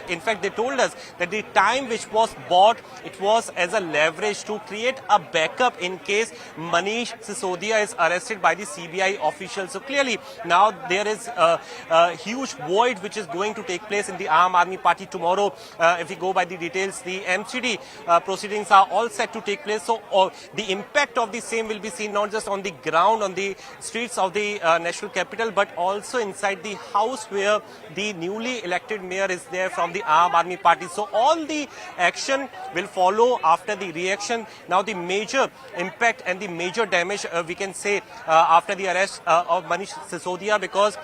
In fact, they told us that the time which was bought, it was as a leverage to create a backup in case Manish Sisodia is arrested by the CBI officials. So clearly now there is a huge void which is going to take place in the Aam Aadmi Party tomorrow. If we go by the details, the MCD proceedings are all set to take place. So the impact of the same will be seen not just on the ground, on the streets of the national capital, but also inside the house where the newly elected mayor is there from the Aam Aadmi Party. So all the action will follow after the reaction. Now the major impact and the major damage we can say after the arrest of Manish Sisodia, because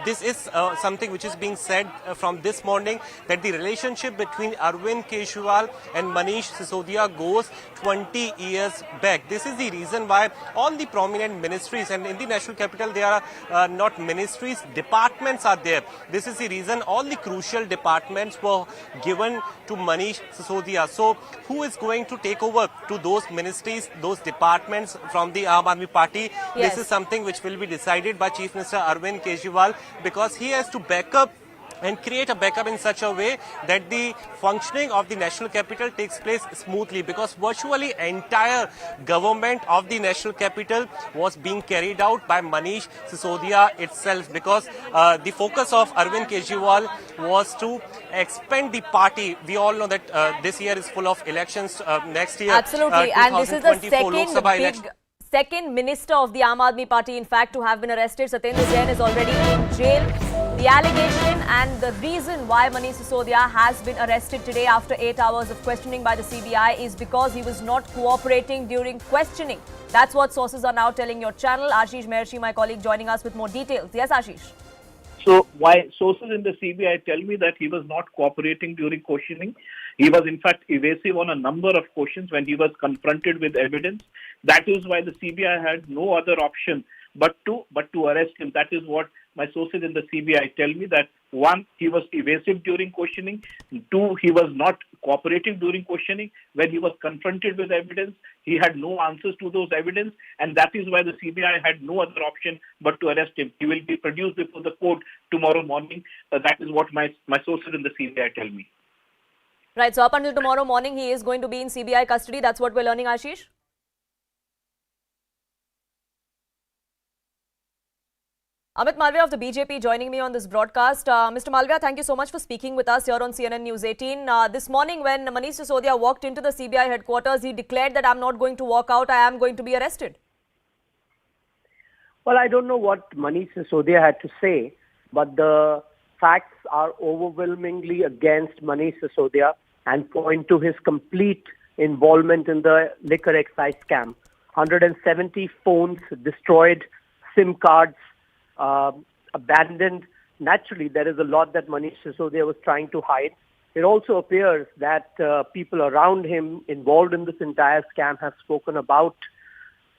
this is something which is being said from this morning, that the relationship between Arvind Kejriwal and Manish Sisodia goes 20 years back. This is the reason why all the prominent ministries, and in the national capital there are not ministries, departments are there. This is the reason all the crucial departments were given to Manish Sisodia. So who is going to take over to those ministries, those departments from the Aam Aadmi Party? Yes. This is something which will be decided by Chief Minister Arvind Kejriwal, because he has to back up and create a backup in such a way that the functioning of the national capital takes place smoothly, because virtually entire government of the national capital was being carried out by Manish Sisodia itself, because the focus of Arvind Kejriwal was to expand the party. We all know that this year is full of elections. Next year, absolutely, and this is the second minister of the Aam Aadmi Party, in fact, to have been arrested. Satyendra Jain is already in jail. The allegation and the reason why Manish Sisodia has been arrested today after 8 hours of questioning by the CBI is because he was not cooperating during questioning. That's what sources are now telling your channel. Ashish Mehershi, my colleague, joining us with more details. Yes, Ashish. So why sources in the CBI tell me that he was not cooperating during questioning. He was in fact evasive on a number of questions when he was confronted with evidence. That is why the CBI had no other option but to arrest him. That is what my sources in the CBI tell me, that one, he was evasive during questioning. Two, he was not cooperating during questioning. When he was confronted with evidence, he had no answers to those evidence, and that is why the CBI had no other option but to arrest him. He will be produced before the court tomorrow morning. That is what my sources in the CBI tell me. Right, so up until tomorrow morning, he is going to be in CBI custody. That's what we're learning, Ashish? Amit Malviya of the BJP joining me on this broadcast. Mr. Malviya, thank you so much for speaking with us here on CNN News 18. This morning when Manish Sisodia walked into the CBI headquarters, he declared that I'm not going to walk out, I am going to be arrested. Well, I don't know what Manish Sisodia had to say, but the facts are overwhelmingly against Manish Sisodia and point to his complete involvement in the liquor excise scam. 170 phones destroyed, SIM cards abandoned. Naturally, there is a lot that Manish Sisodia was trying to hide. It also appears that people around him involved in this entire scam have spoken about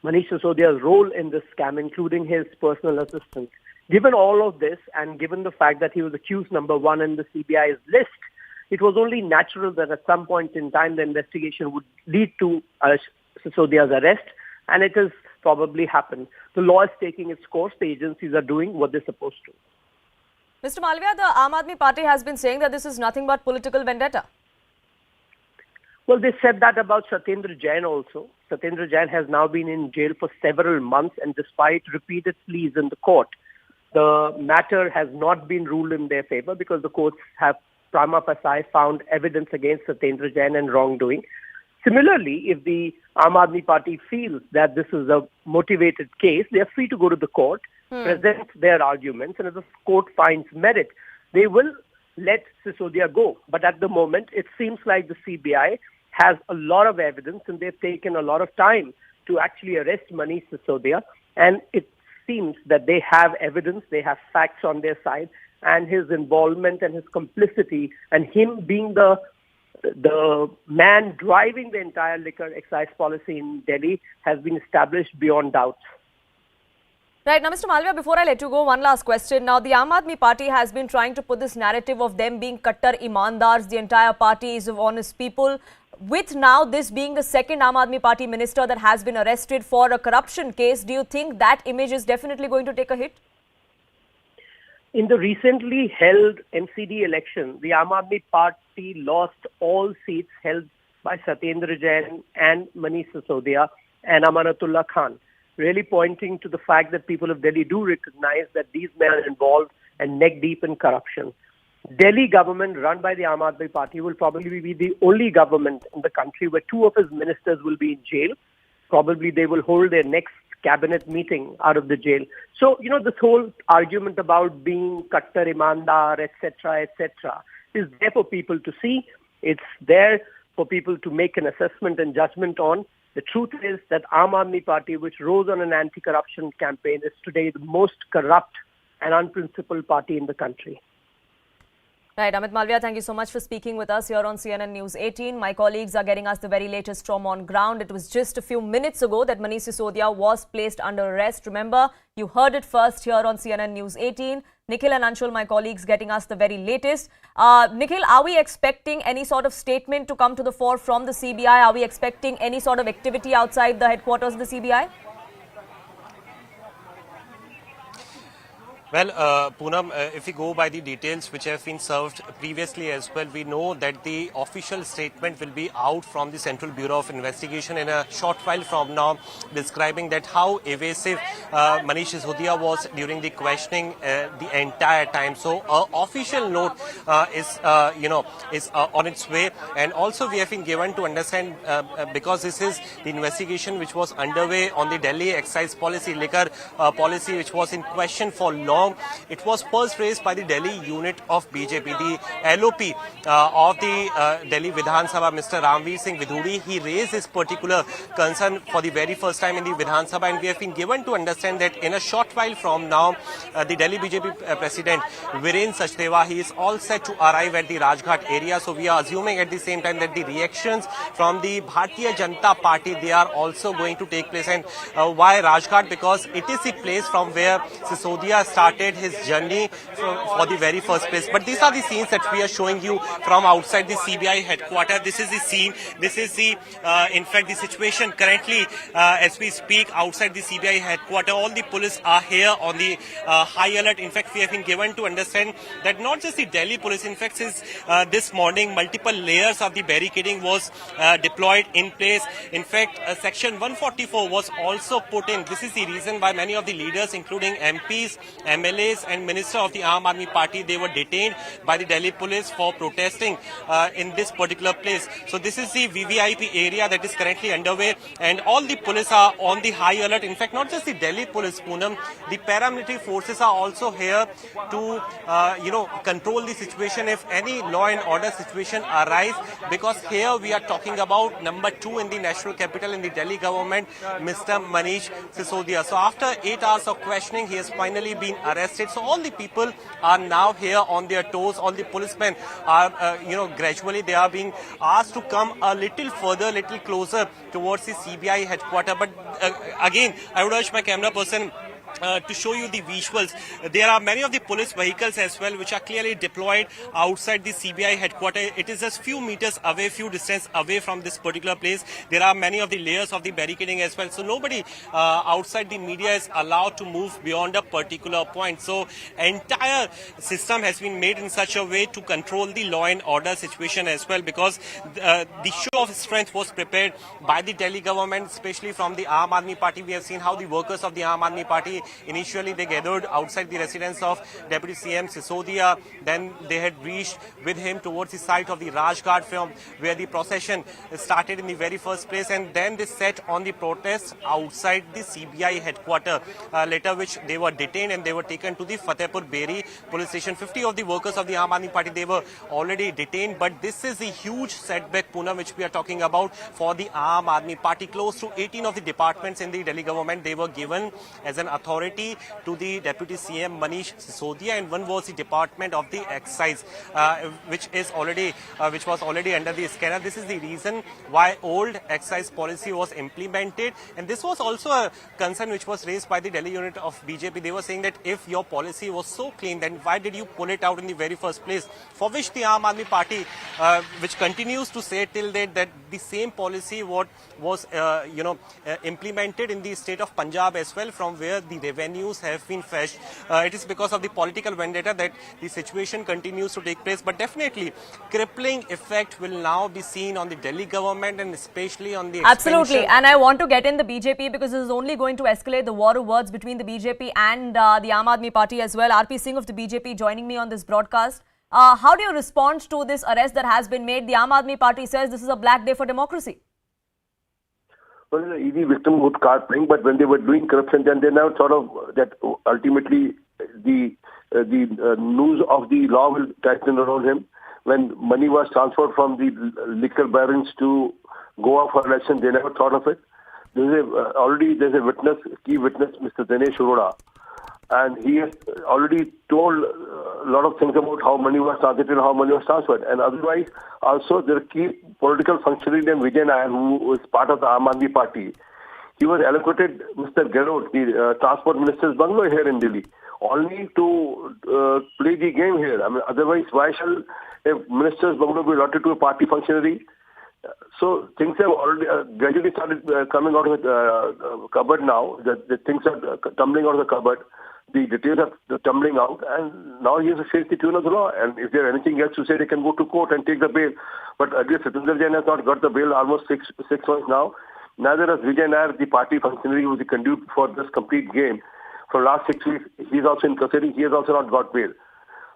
Manish Sisodia's role in this scam, including his personal assistant. Given all of this, and given the fact that he was accused number one in the CBI's list, it was only natural that at some point in time the investigation would lead to Sisodia's arrest, and it has probably happened. The law is taking its course. The agencies are doing what they're supposed to. Mr. Malviya, the Aam Aadmi Party has been saying that this is nothing but political vendetta. Well, they said that about Satyendra Jain also. Satyendra Jain has now been in jail for several months, and despite repeated pleas in the court, the matter has not been ruled in their favor because the courts have prima facie found evidence against Satyendra Jain and wrongdoing. Similarly, if the Aam Aadmi Party feels that this is a motivated case, they are free to go to the court, present their arguments, and if the court finds merit, they will let Sisodia go. But at the moment, it seems like the CBI has a lot of evidence and they've taken a lot of time to actually arrest Manish Sisodia. And it seems that they have evidence, they have facts on their side, and his involvement and his complicity and him being the man driving the entire liquor excise policy in Delhi has been established beyond doubt. Right. Now, Mr. Malviya, before I let you go, one last question. Now, the Aam Aadmi Party has been trying to put this narrative of them being Kattar Imandars, the entire party is of honest people. With now this being the second Aam Aadmi Party minister that has been arrested for a corruption case, do you think that image is definitely going to take a hit? In the recently held MCD election, the Aam Aadmi Party lost all seats held by Satyendra Jain and Manish Sisodia and Amanatullah Khan, really pointing to the fact that people of Delhi do recognize that these men are involved and neck deep in corruption. Delhi government run by the Aam Aadmi Party will probably be the only government in the country where two of its ministers will be in jail. Probably they will hold their next cabinet meeting out of the jail. So, this whole argument about being Kattar Imandar, etc., is there for people to see. It's there for people to make an assessment and judgment on. The truth is that Aam Aadmi Party, which rose on an anti-corruption campaign, is today the most corrupt and unprincipled party in the country. Right, Amit Malviya, thank you so much for speaking with us here on CNN News 18. My colleagues are getting us the very latest from on ground. It was just a few minutes ago that Manish Sisodia was placed under arrest. Remember, you heard it first here on CNN News 18. Nikhil and Anshul, my colleagues, getting us the very latest. Nikhil, are we expecting any sort of statement to come to the fore from the CBI? Are we expecting any sort of activity outside the headquarters of the CBI? Well, Poonam, if we go by the details which have been served previously as well, we know that the official statement will be out from the Central Bureau of Investigation in a short while from now, describing that how evasive Manish Sisodia was during the questioning the entire time. So, official note is on its way, and also we have been given to understand because this is the investigation which was underway on the Delhi excise policy, liquor policy, which was in question for long. It was first raised by the Delhi unit of BJP, the LOP of the Delhi Vidhan Sabha, Mr. Ramveer Singh Vidhuri. He raised this particular concern for the very first time in the Vidhan Sabha, and we have been given to understand that in a short while from now, the Delhi BJP President Viren Sachdeva, he is all set to arrive at the Rajghat area. So we are assuming at the same time that the reactions from the Bharatiya Janata Party, they are also going to take place. And why Rajghat? Because it is the place from where Sisodia started his journey for the very first place. But these are the scenes that we are showing you from outside the CBI headquarters. This is the scene. This is the, in fact, the situation currently as we speak outside the CBI headquarters. All the police are here on the high alert. In fact, we have been given to understand that not just the Delhi police, in fact, since this morning, multiple layers of the barricading was deployed in place. In fact, Section 144 was also put in. This is the reason why many of the leaders, including MPs, MLAs and Minister of the Aam Aadmi Party, they were detained by the Delhi police for protesting in this particular place. So this is the VVIP area that is currently underway, and all the police are on the high alert. In fact, not just the Delhi police, Poonam, the paramilitary forces are also here to, control the situation if any law and order situation arise, because here we are talking about number 2 in the national capital in the Delhi government, Mr. Manish Sisodia. So after 8 hours of questioning, he has finally been arrested. So all the people are now here on their toes. All the policemen are, gradually they are being asked to come a little further, little closer towards the CBI headquarters. But again, I would urge my camera person to show you the visuals. There are many of the police vehicles as well which are clearly deployed outside the CBI headquarters. It is just few meters away, few distance away from this particular place. There are many of the layers of the barricading as well. So nobody outside the media is allowed to move beyond a particular point. So entire system has been made in such a way to control the law and order situation as well, because the show of strength was prepared by the Delhi government, especially from the Aam Aadmi Party. We have seen how the workers of the Aam Aadmi Party, initially they gathered outside the residence of Deputy CM Sisodia. Then they had reached with him towards the site of the Rajghat, from where the procession started in the very first place. And then they set on the protest outside the CBI headquarters, later which they were detained and they were taken to the Fatehpur Beri police station. 50 of the workers of the Aam Aadmi Party, they were already detained. But this is a huge setback, Poonam, which we are talking about for the Aam Aadmi Party. Close to 18 of the departments in the Delhi government, they were given as an authority to the Deputy CM Manish Sisodia, and one was the Department of the Excise, which was already under the scanner. This is the reason why old excise policy was implemented, and this was also a concern which was raised by the Delhi unit of BJP. They were saying that if your policy was so clean, then why did you pull it out in the very first place? For which the Aam Aadmi Party which continues to say till date that the same policy what was implemented in the state of Punjab as well, from where the revenues have been fetched. It is because of the political vendetta that the situation continues to take place. But definitely, crippling effect will now be seen on the Delhi government and especially on the Absolutely. And I want to get in the BJP because this is only going to escalate the war of words between the BJP and the Aam Aadmi Party as well. RP Singh of the BJP joining me on this broadcast. How do you respond to this arrest that has been made? The Aam Aadmi Party says this is a black day for democracy. Well, it's an easy victimhood card thing, but when they were doing corruption, then they now sort of that ultimately the news of the law will tighten around him. When money was transferred from the liquor barons to Goa for election, they never thought of it. There's a witness, key witness, Mr. Dinesh Arora, and he has already told a lot of things about how money was transited and how money was transferred. And otherwise, also there are key political functionary named Vijay Nair, who is part of the Aam Aadmi Party. He was allocated Mr. Gehlot, the transport minister's bungalow here in Delhi, only to play the game here. I mean, otherwise, why shall a minister's bungalow be allotted to a party functionary? So things have already gradually started coming out of the cupboard now. The things are tumbling out of the cupboard. The details are tumbling out, and now he has to face the tune of the law. And if there's anything else to say, they can go to court and take the bail. But earlier, Satendra Jain has not got the bail almost six months now. Neither has Vijay Nair, the party functionary who was the conduit for this complete game. For last 6 weeks, he's also in custody. He has also not got bail.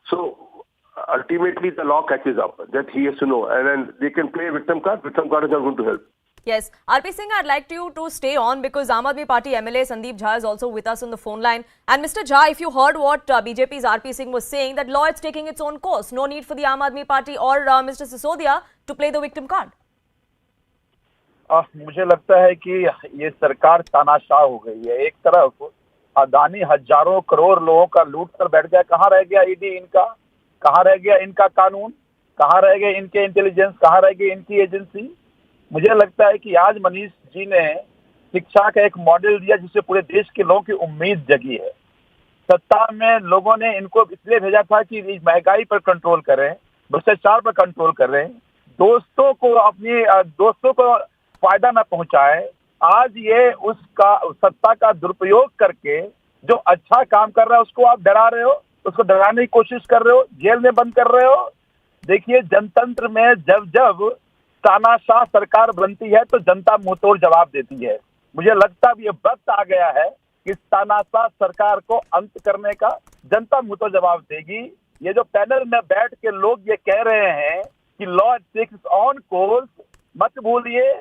So ultimately, the law catches up. That he has to know. And then they can play victim card. Victim card is not going to help. Yes. RP Singh, I'd like you to stay on because Aam Aadmi Party MLA Sandeep Jha is also with us on the phone line. And Mr. Jha, if you heard what BJP's RP Singh was saying, that law is taking its own course. No need for the Aam Aadmi Party or Mr. Sisodia to play the victim card. मुझे लगता है कि ये सरकार तानाशाह हो गई है। एक तरफ अदानी हजारों करोड़ लोगों का लूट कर बैठ गया। कहाँ रह गया ईडी इनका? कहाँ रह गया इनका कानून? कहाँ रह गए इनके इंटेलिजेंस? कहाँ रह गई इनकी एजेंसी? मुझे लगता है कि आज मनीष जी ने शिक्षा का एक मॉडल दिया जिससे पूरे देश के लोगों की उम्मीद जगी है। सत्ता में लोगों ने इनको इसलिए भेजा था कि महंगाई पर कंट्रोल करें, भ्रष्टाचार पर कंट्रोल करें, दोस्तों को फायदा न पहुंचाए। आज ये उसका सत्ता का दुरुपयोग करके जो अच्छा काम कर रहा है उसको आप डरा रहे हो, उसको डराने की कोशिश कर रहे हो, जेल में बंद कर रहे हो। देखिए, जनतंत्र में जब तानाशाह सरकार बनती है तो जनता मुंहतोड़ जवाब देती है। मुझे लगता है ये वक्त आ गया है कि इस तानाशाह सरकार को अंत करने का। जनता मुंहतोड़ जवाब देगी। ये जो पैनल में बैठ के लोग ये कह रहे हैं कि लॉ टेक्स ऑन कोर्स, मत भूलिए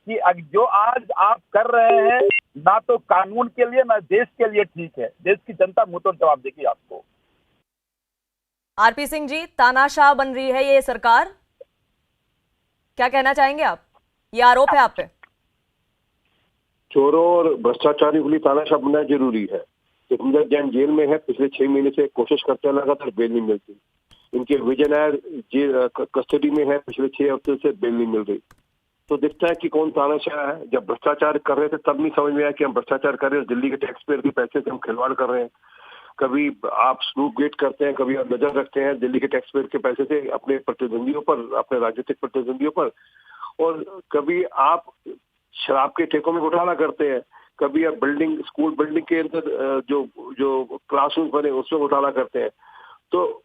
कि जो आज आप कर रहे हैं ना तो कानून के लिए ना देश के लिए ठीक है। देश की जनता मुंहतोड़ जवाब देगी आपको। आरपी सिंह जी, तानाशाह बन रही है ये सरकार, क्या कहना चाहेंगे आप? ये आरोप है आप पे। चोरों और भ्रष्टाचारियों के लिए तानाशाह बनना जरूरी है। सतेंद्र जैन जेल में है, पिछले 6 महीने से कोशिश करते लगातार बेल नहीं मिलती। इनके विजय नायर कस्टडी में है, पिछले 6 हफ्ते से बेल नहीं मिल रही। तो दिखता है कि कौन तानाशाह है। जब भ्रष्टाचार कर रहे थे तब नहीं समझ में आया कि हम भ्रष्टाचार कर रहे हैं, दिल्ली के टैक्स पेयर के पैसे से हम खिलवाड़ कर रहे हैं। कभी आप स्नूप गेट करते हैं, कभी आप नजर रखते हैं दिल्ली के टैक्स पेयर के पैसे से अपने प्रतिद्वंदियों पर, अपने राजनीतिक प्रतिद्वंदियों पर, और कभी आप शराब के ठेकों में घोटाला करते हैं, कभी आप स्कूल बिल्डिंग के अंदर जो क्लासरूम बने उसमें घोटाला करते हैं। तो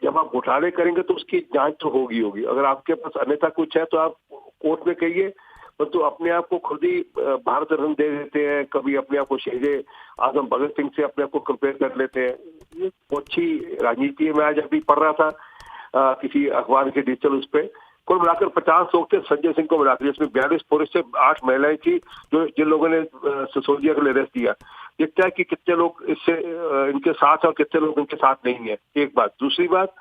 जब आप घोटाले करेंगे तो उसकी जांच तो होगी। अगर आपके पास अन्यथा कुछ है तो आप कोर्ट में कहिए, परंतु अपने आप को खुद ही भारत रत्न दे देते हैं। कभी अपने आप को शहीद आजम भगत सिंह से अपने आप को कंपेयर कर लेते हैं। ये बहुत अच्छी राजनीति है। मैं आज अभी पढ़ रहा था किसी अखबार के डिजिटल उस पर, कुल मिलाकर 50 लोग थे संजय सिंह को मिलाकर, जिसमें 42 पुरुष से 8 महिलाएं थी जिन लोगों ने सिसोदिया को अरेस्ट किया। दिखता है कि कितने लोग इससे इनके साथ और कितने लोग इनके साथ नहीं है। एक बात। दूसरी बात,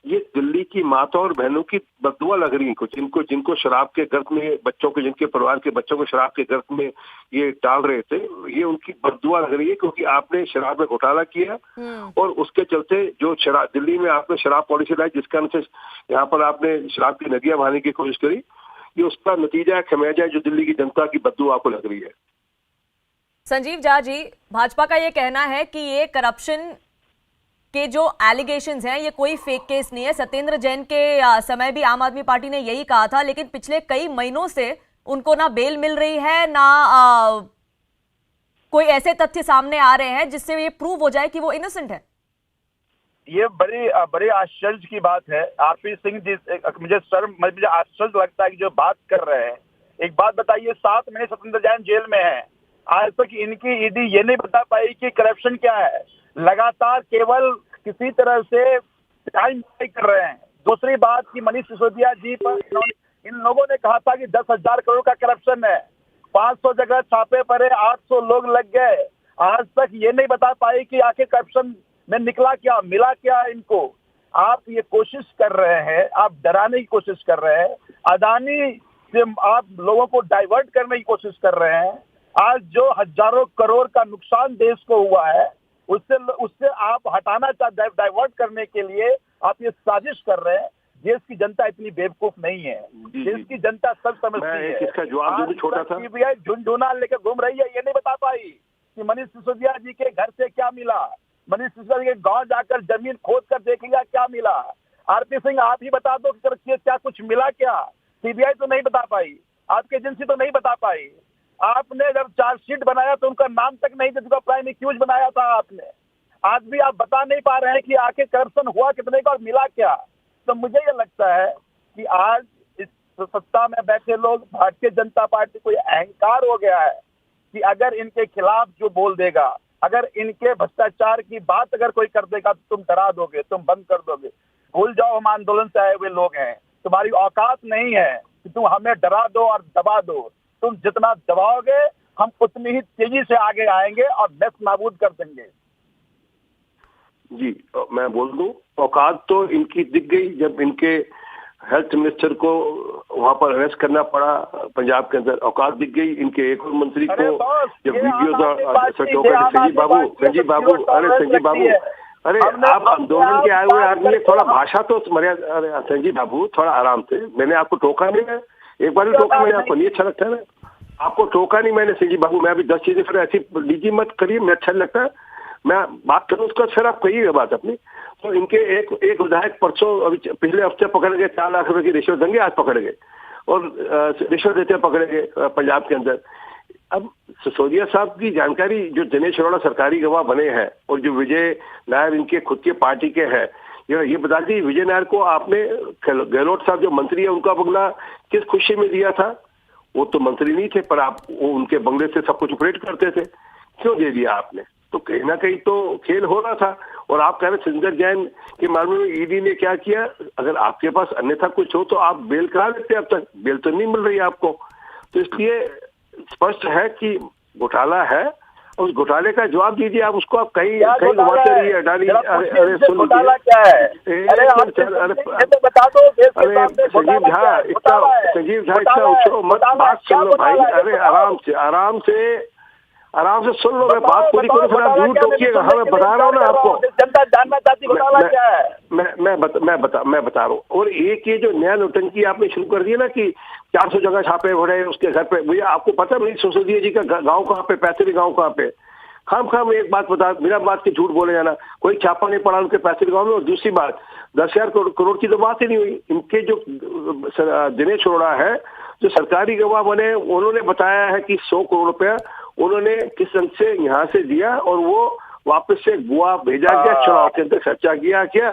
ये दिल्ली की माता और बहनों की बददुआ लग रही है कुछ, जिनको शराब के गर्त में बच्चों के, जिनके परिवार के बच्चों को शराब के गर्त में ये डाल रहे थे, ये उनकी बददुआ लग रही है क्योंकि आपने शराब में घोटाला किया और उसके चलते जो शराब दिल्ली में आपने शराब पॉलिसी लाई, जिसका अनुसार यहाँ पर आपने शराब की नदियां बहाने की कोशिश करी, ये उसका नतीजा है, खमियाजा है जो दिल्ली की जनता की बददुआ आपको लग रही है। संजीव झा जी, भाजपा का ये कहना है कि ये करप्शन कि जो एलिगेशंस हैं ये कोई फेक केस नहीं है। सत्येंद्र जैन के समय भी आम आदमी पार्टी ने यही कहा था, लेकिन पिछले कई महीनों से उनको ना बेल मिल रही है, ना कोई ऐसे तथ्य सामने आ रहे हैं जिससे ये प्रूव हो जाए कि वो इनोसेंट है। ये बड़ी आश्चर्य की बात है। आरपी सिंह जी, मुझे आश्चर्य लगता है कि जो बात कर रहे हैं। एक बात बताइए, 7 महीने सत्येंद्र जैन जेल में है, आज तक इनकी ईडी ये नहीं बता पाई कि करप्शन क्या है। लगातार केवल किसी तरह से टाइम कर रहे हैं। दूसरी बात कि मनीष सिसोदिया जी पर इन लोगों ने कहा था कि 10,000 करोड़ का करप्शन है, 500 जगह छापे पड़े, 800 लोग लग गए। आज तक ये नहीं बता पाई कि आखिर करप्शन में निकला क्या, मिला क्या इनको। आप ये कोशिश कर रहे हैं, आप डराने की कोशिश कर रहे हैं, अदानी से आप लोगों को डाइवर्ट करने की कोशिश कर रहे हैं। आज जो हजारों करोड़ का नुकसान देश को हुआ है, उससे आप हटाना डाइवर्ट करने के लिए आप ये साजिश कर रहे हैं। देश की जनता इतनी बेवकूफ नहीं है, देश की जनता सब समझती है। इसका जवाब जो भी छोटा था, सीबीआई झुंझुना लेकर घूम रही है, ये नहीं बता पाई कि मनीष सिसोदिया जी के घर से क्या मिला, मनीष सिसोदिया के गांव जाकर जमीन खोद कर देख लिया क्या मिला। आरपी सिंह, आप ही बता दो कि क्या कुछ मिला क्या। सीबीआई तो नहीं बता पाई, आपकी एजेंसी तो नहीं बता पाई। आपने जब चार्जशीट बनाया तो उनका नाम तक नहीं, जिसका प्राइम एक्यूज बनाया था आपने, आज भी आप बता नहीं पा रहे हैं कि आखिर करप्शन हुआ कितने का और मिला क्या। तो मुझे ये लगता है कि आज इस सत्ता में बैठे लोग, भारतीय जनता पार्टी को अहंकार हो गया है कि अगर इनके खिलाफ जो बोल देगा, अगर इनके भ्रष्टाचार की बात अगर कोई कर देगा तो तुम डरा दोगे, तुम बंद कर दोगे। भूल जाओ, हम आंदोलन से आए हुए लोग हैं, तुम्हारी औकात नहीं है कि तुम हमें डरा दो और दबा दो। तुम जितना दबाओगे हम उतनी ही तेजी से आगे आएंगे और नेस नाबूद कर देंगे। जी मैं बोल दूं, औकात तो इनकी दिख गई जब इनके हेल्थ मिनिस्टर को वहां पर अरेस्ट करना पड़ा पंजाब के अंदर। औकात दिख गई इनके एक और मंत्री को जब वीडियो संजीव बाबू अरे आप आंदोलन के आए हुए आदमी, थोड़ा भाषा तो मर्यादा। अरे संजीव बाबू थोड़ा आराम से, मैंने आपको टोका नहीं है, एक बार भी टोका मैंने आपको, नहीं अच्छा लगता है ना आपको, टोका नहीं मैंने संजीव बाबू। मैं अभी 10 चीजें फिर ऐसी लीजिए मत करिए, मैं अच्छा लगता है मैं बात करूं उसका, फिर आप कहिएगा बात अपनी। तो इनके एक विधायक परसों अभी पिछले हफ्ते पकड़ गए, 4 लाख रुपए की रिश्वत देंगे, आज पकड़ गए और रिश्वत देते पकड़े गए पंजाब के अंदर। अब सिसोदिया साहब की जानकारी, जो दिनेश अरोड़ा सरकारी गवाह बने हैं और जो विजय नायर इनके खुद के पार्टी के हैं, ये बता दी विजय नायर को आपने, गहलोत साहब जो मंत्री है उनका बंगला किस खुशी में दिया था? वो तो मंत्री नहीं थे, पर आप वो उनके बंगले से सब कुछ ऑपरेट करते थे, क्यों दे दिया आपने? तो कहीं ना कहीं तो खेल हो रहा था। और आप कह रहे सत्येंद्र जैन के मामले में ईडी ने क्या किया? अगर आपके पास अन्यथा कुछ हो तो आप बेल करा लेते, अब तक बेल तो नहीं मिल रही आपको। तो इसलिए स्पष्ट है कि घोटाला है, उस घोटाले का जवाब दीजिए आप उसको। आप कहीं घुमाते रहिए अडानी। अरे सुन घोटाला क्या है? अरे बता दो, संजीव झा इतना उछलो मत, बात सुन लो भाई। अरे आराम से सुन लो, मैं बात पूरी करूँ फिर आप दूर टोकिएगा। हाँ मैं बता रहा हूँ ना आपको, जनता जानना चाहती घोटाला क्या है। मैं बता रहा हूँ। और एक ये जो नया नौटंकी आपने शुरू कर दिया ना कि 400 जगह छापे पड़े उसके घर पे, भैया आपको पता नहीं सिसोदिया जी का गाँव कहाँ पे, पैसे भी गाँव कहाँ पे? खाम एक बात बता, बिना बात के झूठ बोले जाना, कोई छापा नहीं पड़ा उनके पैसे गाँव में। और दूसरी बात, 10,000 करोड़ की तो बात ही नहीं हुई। इनके जो दिनेश अरोड़ा है जो सरकारी गवाह बने, उन्होंने बताया है कि 100 करोड़ रुपया उन्होंने किस ढंग से यहाँ से दिया और वो वापस से गोवा भेजा गया, चुनाव के अंदर खर्चा किया क्या,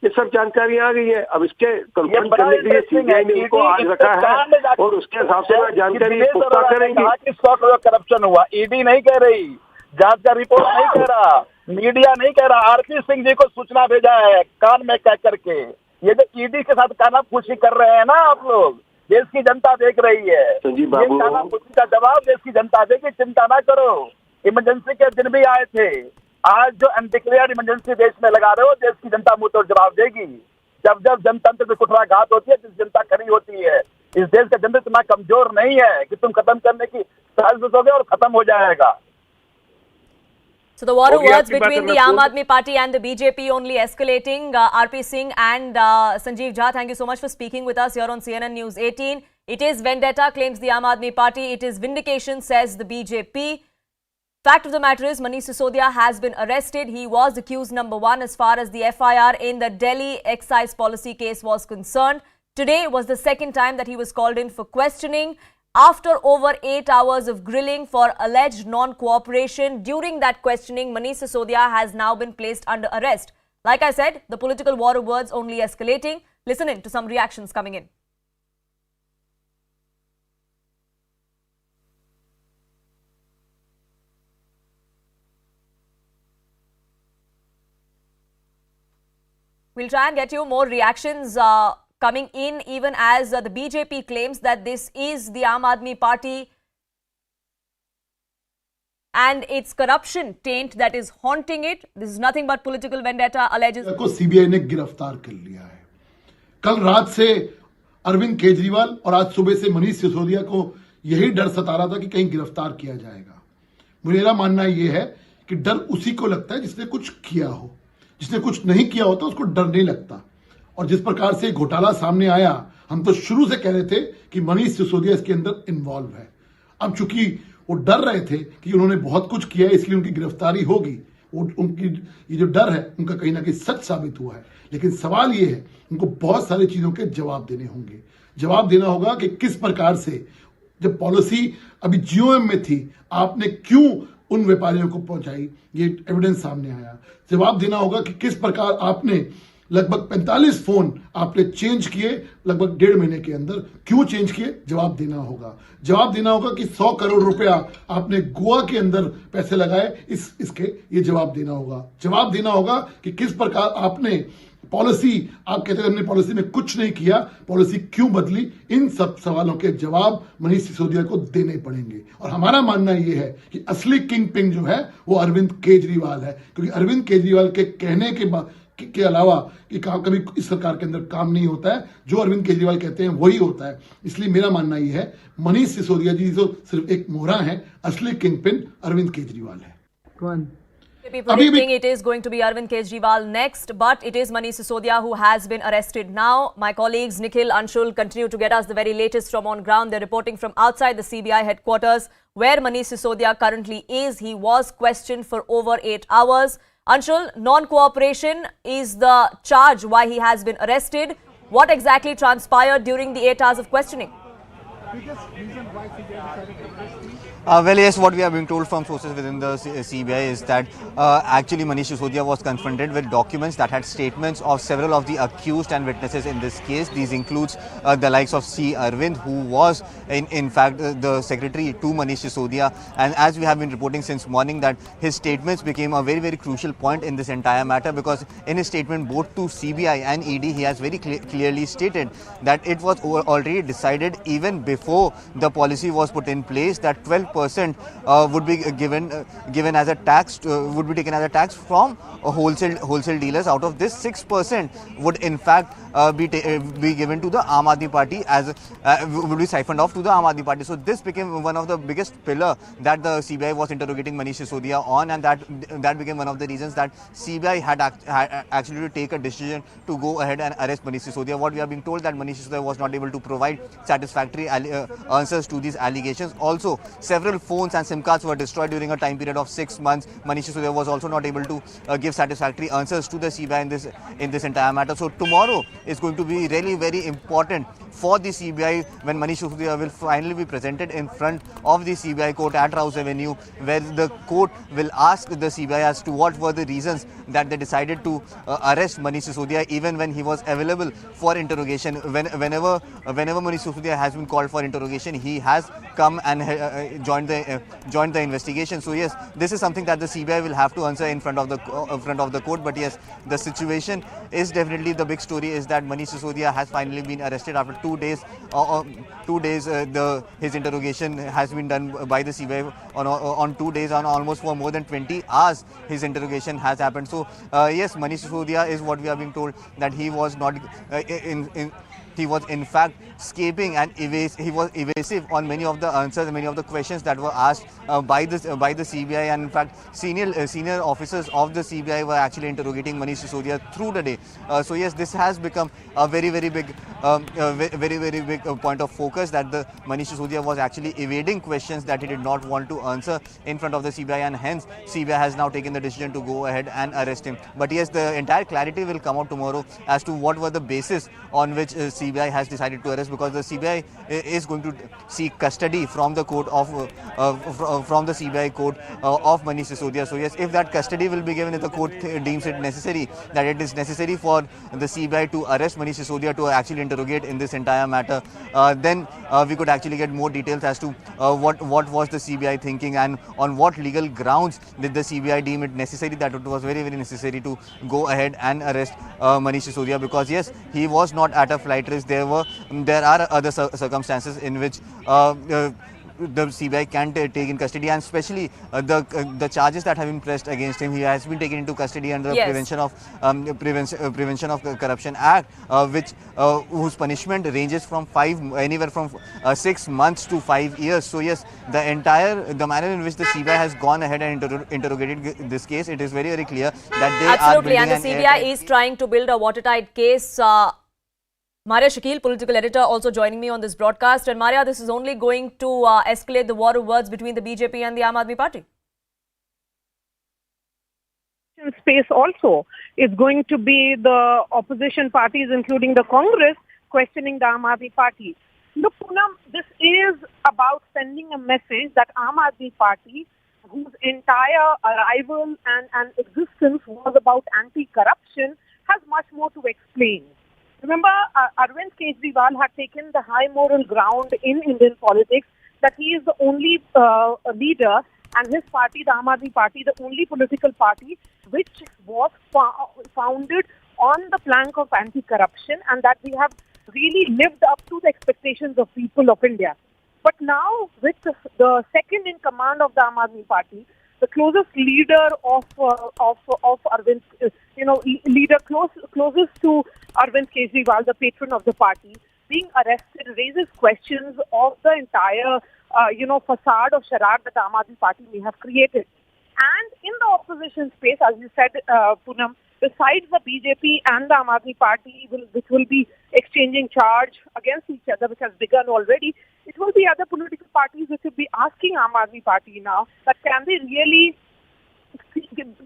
ये सब जानकारी आ गई है। अब इसके कंफर्म करने के लिए सीबीआई ने उनको आज रखा है और उसके हिसाब से जानकारी पुख्ता करेंगे। 100 करोड़ करप्शन हुआ, ईडी नहीं कह रही, जांच का रिपोर्ट नहीं कह रहा, मीडिया नहीं कह रहा, आरपी सिंह जी को सूचना भेजा है कान में कह करके। ये जो ईडी के साथ कानाफूसी कर रहे हैं ना आप लोग, देश की जनता देख रही है। संजीव बाबू, ये कानाफूसी का जवाब देश की जनता देगी, चिंता ना करो। इमरजेंसी के दिन भी आए थे, आज जो अनडिक्लेयर्ड इमरजेंसी देश में लगा रहे हो, देश की जनता मुंह तोड़ जवाब देगी। जब जनतंत्र पे कुठाराघात होती है, जनता खड़ी होती है। इस देश का जनता इतना कमजोर नहीं है कि तुम खत्म करने की साजिश होगे और खत्म हो जाएगा। So the war of words between the Aam Aadmi Party and the BJP only escalating. RP Singh and Sanjeev Jha, thank you so much for speaking with us here on CNN News 18. It is vendetta, claims the Aam Aadmi Party. It is vindication, says the BJP. Fact of the matter is, Manish Sisodia has been arrested. He was accused number 1 as far as the FIR in the Delhi excise policy case was concerned. Today was the second time that he was called in for questioning. After over 8 hours of grilling for alleged non-cooperation, during that questioning, Manish Sisodia has now been placed under arrest. Like I said, the political war of words only escalating. Listen in to some reactions coming in. We'll try and get you more reactions coming in, even as the BJP claims that this is the Aam Aadmi Party and its corruption taint that is haunting it. This is nothing but political vendetta, alleges. को CBI ने गिरफ्तार कर लिया है। कल रात से अरविंद केजरीवाल और आज सुबह से मनीष सिसोदिया को यही डर सता रहा था कि कहीं गिरफ्तार किया जाएगा। मेरा मानना यह है कि डर उसी को लगता है जिसने कुछ किया हो। जिसने कुछ नहीं किया होता उसको डर नहीं लगता। और जिस प्रकार से घोटाला सामने आया, हम तो शुरू से कह रहे थे कि मनीष सिसोदिया इसके अंदर इन्वॉल्व है। अब चूंकि वो डर रहे थे कि उन्होंने बहुत कुछ किया है इसलिए उनकी गिरफ्तारी होगी, उनकी ये जो डर है उनका कहीं ना कहीं सच साबित हुआ है। लेकिन सवाल ये है, उनको बहुत सारी चीजों के जवाब देने होंगे। जवाब देना होगा कि किस प्रकार से जब पॉलिसी अभी जीओएम में थी, आपने क्यों उन व्यापारियों को पहुंचाई, ये एविडेंस सामने आया। जवाब देना होगा कि किस प्रकार आपने लगभग 45 फोन आपने चेंज किए लगभग 1.5 महीने के अंदर, क्यों चेंज किए, जवाब देना होगा। जवाब देना होगा कि 100 करोड़ रुपया आपने गोवा के अंदर पैसे लगाए, इसके ये जवाब देना होगा। जवाब देना होगा कि किस प्रकार आपने पॉलिसी, आप कहते हैं हमने पॉलिसी में कुछ नहीं किया, पॉलिसी क्यों बदली। इन सब सवालों के जवाब मनीष सिसोदिया को देने पड़ेंगे। और हमारा मानना यह है कि असली किंग पिंग जो है वो अरविंद केजरीवाल है, क्योंकि अरविंद केजरीवाल के कहने के अलावा कि कभी इस सरकार के अंदर काम नहीं होता है। जो अरविंद केजरीवाल कहते हैं वही होता है। इसलिए मेरा मानना यह है, मनीष सिसोदिया जी तो सिर्फ एक मोहरा है, असली किंग पिन अरविंद केजरीवाल है। Predicting it is going to be Arvind Kejriwal next, but it is Manish Sisodia who has been arrested now. My colleagues Nikhil, Anshul continue to get us the very latest from on ground. They're reporting from outside the CBI headquarters where Manish Sisodia currently is. He was questioned for over 8 hours. Anshul, non-cooperation is the charge why he has been arrested. What exactly transpired during the 8 hours of questioning? Well, yes, what we are being told from sources within the CBI is that actually Manish Sisodia was confronted with documents that had statements of several of the accused and witnesses in this case. These includes the likes of C. Arvind, who was in fact the secretary to Manish Sisodia. And as we have been reporting since morning, that his statements became a very, very crucial point in this entire matter, because in his statement both to CBI and ED, he has very clearly stated that it was already decided even before the policy was put in place that 12% would be given as a tax, would be taken as a tax from wholesale dealers. Out of this, 6% would in fact be given to the Aam Aadmi Party as would be siphoned off to the Aam Aadmi Party. So this became one of the biggest pillar that the CBI was interrogating Manish Sisodia on, and that became one of the reasons that CBI had actually to take a decision to go ahead and arrest Manish Sisodia. What we are being told that Manish Sisodia was not able to provide satisfactory answers to these allegations. Also, several phones and SIM cards were destroyed during a time period of 6 months. Manish Sisodia was also not able to give satisfactory answers to the CBI in this entire matter. So tomorrow is going to be really very important for the CBI when Manish Sisodia will finally be presented in front of the CBI court at Rouse Avenue, where the court will ask the CBI as to what were the reasons that they decided to arrest Manish Sisodia even when he was available for interrogation. Whenever Manish Sisodia has been called for interrogation, he has come and joined the investigation. So yes, this is something that the CBI will have to answer in front of the court. But yes, the situation is definitely the big story is that Manish Sisodia has finally been arrested after 2 days. 2 days, his interrogation has been done by the CBI on 2 days, on almost for more than 20 hours. His interrogation has happened. So yes, Manish Sisodia is what we are being told that he was not he was in fact escaping and he was evasive on many of the answers, many of the questions that were asked by the CBI, and in fact senior officers of the CBI were actually interrogating Manish Sisodia through the day. So yes, this has become a very big point of focus, that the Manish Sisodia was actually evading questions that he did not want to answer in front of the CBI, and hence CBI has now taken the decision to go ahead and arrest him. But yes, the entire clarity will come out tomorrow as to what were the basis on which CBI has decided to arrest, because the CBI is going to seek custody from the court of from the CBI court of Manish Sisodia. So yes, if that custody will be given, if the court deems it necessary, that it is necessary for the CBI to arrest Manish Sisodia to actually interrogate in this entire matter, then we could actually get more details as to what was the CBI thinking, and on what legal grounds did the CBI deem it necessary, that it was very necessary to go ahead and arrest Manish Sisodia, because yes, he was not at a flight risk. There are other circumstances in which the CBI can take in custody, and especially the charges that have been pressed against him. He has been taken into custody under the Prevention of Corruption Act, whose punishment ranges from anywhere from 6 months to 5 years. So yes, the manner in which the CBI has gone ahead and interrogated this case, it is very clear that they absolutely, are and the CBI is trying to build a watertight case. Maria Shakil, political editor, also joining me on this broadcast. And Maria, this is only going to escalate the war of words between the BJP and the Aam Aadmi Party. Space also is going to be the opposition parties, including the Congress, questioning the Aam Aadmi Party. Look, Poonam, this is about sending a message that Aam Aadmi Party, whose entire arrival and existence was about anti-corruption, has much more to explain. Remember, Arvind Kejriwal had taken the high moral ground in Indian politics that he is the only leader, and his party, the Aam Aadmi Party, the only political party which was founded on the plank of anti-corruption, and that we have really lived up to the expectations of people of India. But now, with the second in command of the Aam Aadmi Party, the closest leader of Arvind, closest to Arvind Kejriwal, the patron of the party, being arrested raises questions of the entire, facade of charade that the Aam Aadmi Party may have created. And in the opposition space, as you said, Poonam, besides the BJP and the Aam Aadmi Party, which will be exchanging charge against each other, which has begun already, it will be other political parties which will be asking Aam Aadmi Party now that can they really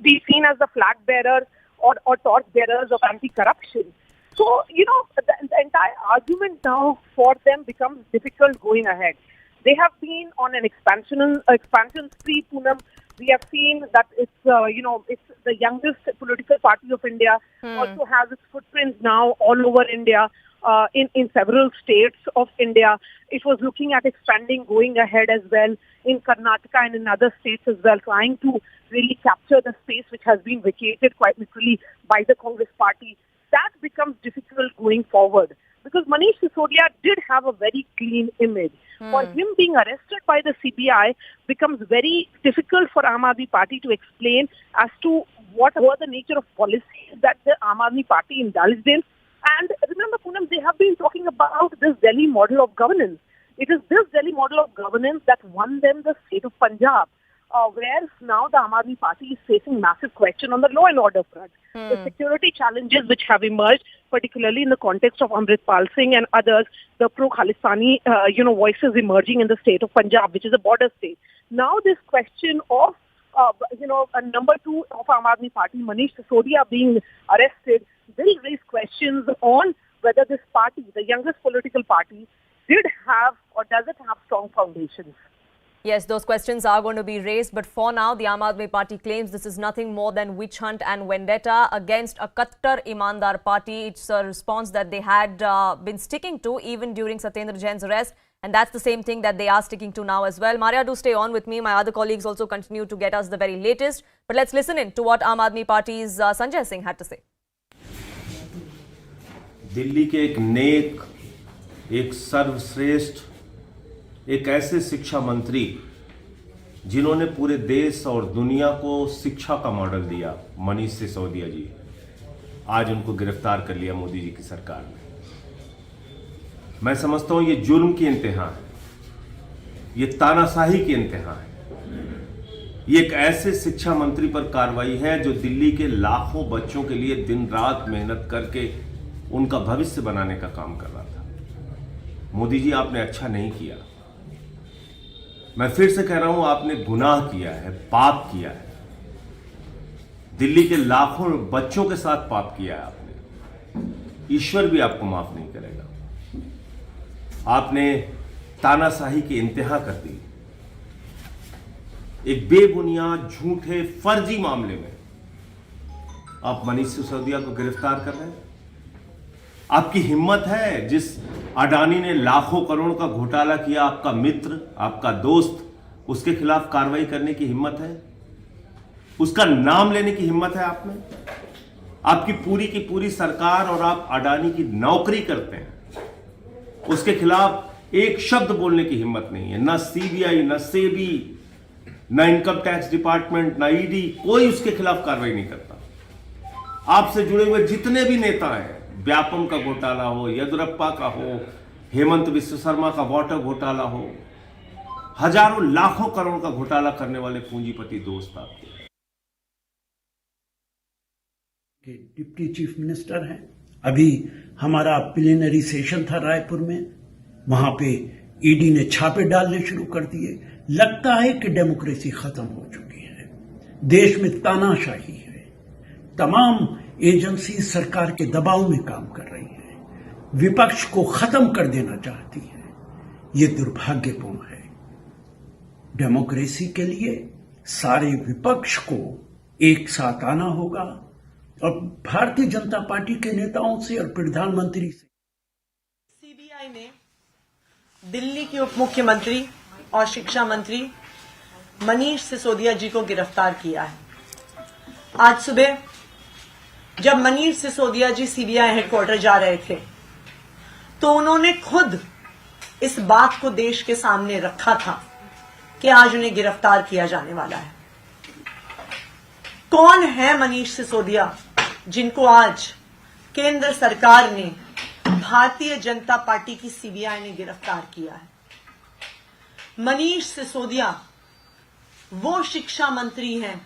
be seen as the flag bearers or torch bearers of anti-corruption. So, the entire argument now for them becomes difficult going ahead. They have been on an expansion spree, Poonam. We have seen that it's the youngest political party of India, also has its footprints now all over India, in several states of India. It was looking at expanding going ahead as well in Karnataka and in other states as well, trying to really capture the space which has been vacated quite literally by the Congress party. That becomes difficult going forward because Manish Sisodia did have a very clean image. For him being arrested by the CBI becomes very difficult for Aam Aadmi Party to explain as to what were the nature of policies that the Aam Aadmi Party indulged in. And remember, Poonam, they have been talking about this Delhi model of governance. It is this Delhi model of governance that won them the state of Punjab, where now the Aam Aadmi Party is facing massive question on the law and order front. The security challenges which have emerged, particularly in the context of Amritpal Singh and others, the pro-Khalistani, voices emerging in the state of Punjab, which is a border state. Now this question of, a number 2 of Aam Aadmi Party, Manish Sisodia, being arrested, will raise questions on whether this party, the youngest political party, did have or does it have strong foundations. Yes, those questions are going to be raised. But for now, the Aam Aadmi Party claims this is nothing more than witch hunt and vendetta against a Kattar Imandar party. It's a response that they had been sticking to even during Satyendra Jain's arrest. And that's the same thing that they are sticking to now as well. Maria, do stay on with me. My other colleagues also continue to get us the very latest. But let's listen in to what Aam Aadmi Party's Sanjay Singh had to say. Delhi के एक नेक, एक सर्वश्रेष्ठ, एक ऐसे शिक्षा मंत्री जिन्होंने पूरे देश और दुनिया को शिक्षा का मॉडल दिया, मनीष सिसोदिया जी, आज उनको गिरफ्तार कर लिया मोदी जी की सरकार ने। मैं समझता हूं ये जुर्म की इंतहा है, ये तानाशाही की इंतहा है। ये एक ऐसे शिक्षा मंत्री पर कार्रवाई है जो दिल्ली के लाखों बच्चों के लिए दिन रात मेहनत करके उनका भविष्य बनाने का काम कर रहा था। मोदी जी, आपने अच्छा नहीं किया। मैं फिर से कह रहा हूं, आपने गुनाह किया है, पाप किया है। दिल्ली के लाखों बच्चों के साथ पाप किया है आपने। ईश्वर भी आपको माफ नहीं करेगा। आपने तानाशाही की इंतहा कर दी। एक बेबुनियाद, झूठे, फर्जी मामले में आप मनीष सिसोदिया को गिरफ्तार कर रहे हैं। आपकी हिम्मत है, जिस अडानी ने लाखों करोड़ का घोटाला किया, आपका मित्र, आपका दोस्त, उसके खिलाफ कार्रवाई करने की हिम्मत है? उसका नाम लेने की हिम्मत है आप में? आपकी पूरी की पूरी सरकार और आप अडानी की नौकरी करते हैं, उसके खिलाफ एक शब्द बोलने की हिम्मत नहीं है। ना सीबीआई, ना सेबी, ना इनकम टैक्स डिपार्टमेंट, ना ईडी, कोई उसके खिलाफ कार्रवाई नहीं करता। आपसे जुड़े हुए जितने भी नेता हैं, व्यापम का घोटाला हो, येदियुरप्पा का हो, हेमंत विश्व शर्मा का वाटर घोटाला हो, हजारों लाखों करोड़ का घोटाला करने वाले पूंजीपति दोस्त आपके। डिप्टी चीफ मिनिस्टर हैं। अभी हमारा प्लीनरी सेशन था रायपुर में, वहां पे ईडी ने छापे डालने शुरू कर दिए। लगता है कि डेमोक्रेसी खत्म हो चुकी है, देश में तानाशाही है, तमाम एजेंसी सरकार के दबाव में काम कर रही है, विपक्ष को खत्म कर देना चाहती है। ये दुर्भाग्यपूर्ण है। डेमोक्रेसी के लिए सारे विपक्ष को एक साथ आना होगा और भारतीय जनता पार्टी के नेताओं से और प्रधानमंत्री से। सीबीआई ने दिल्ली के उप मुख्यमंत्री और शिक्षा मंत्री मनीष सिसोदिया जी को गिरफ्तार किया है। आज सुबह जब मनीष सिसोदिया जी सीबीआई हेडक्वार्टर जा रहे थे तो उन्होंने खुद इस बात को देश के सामने रखा था कि आज उन्हें गिरफ्तार किया जाने वाला है। कौन है मनीष सिसोदिया जिनको आज केंद्र सरकार ने, भारतीय जनता पार्टी की सीबीआई ने गिरफ्तार किया है? मनीष सिसोदिया वो शिक्षा मंत्री हैं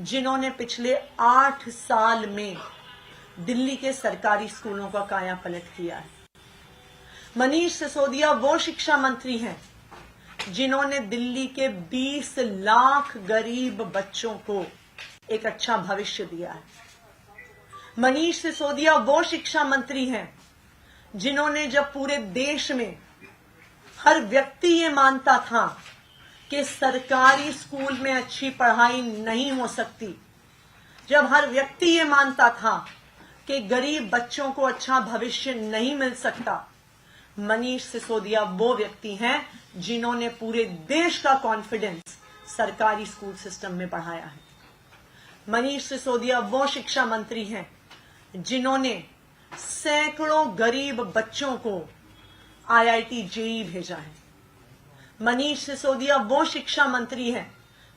जिन्होंने पिछले 8 साल में दिल्ली के सरकारी स्कूलों का कायापलट किया है। मनीष सिसोदिया वो शिक्षा मंत्री हैं जिन्होंने दिल्ली के 20 लाख गरीब बच्चों को एक अच्छा भविष्य दिया है। मनीष सिसोदिया वो शिक्षा मंत्री हैं जिन्होंने, जब पूरे देश में हर व्यक्ति ये मानता था कि सरकारी स्कूल में अच्छी पढ़ाई नहीं हो सकती, जब हर व्यक्ति ये मानता था कि गरीब बच्चों को अच्छा भविष्य नहीं मिल सकता, मनीष सिसोदिया वो व्यक्ति हैं जिन्होंने पूरे देश का कॉन्फिडेंस सरकारी स्कूल सिस्टम में बढ़ाया है। मनीष सिसोदिया वो शिक्षा मंत्री हैं जिन्होंने सैकड़ों गरीब बच्चों को आईआईटी जेईई भेजा है। मनीष सिसोदिया वो शिक्षा मंत्री हैं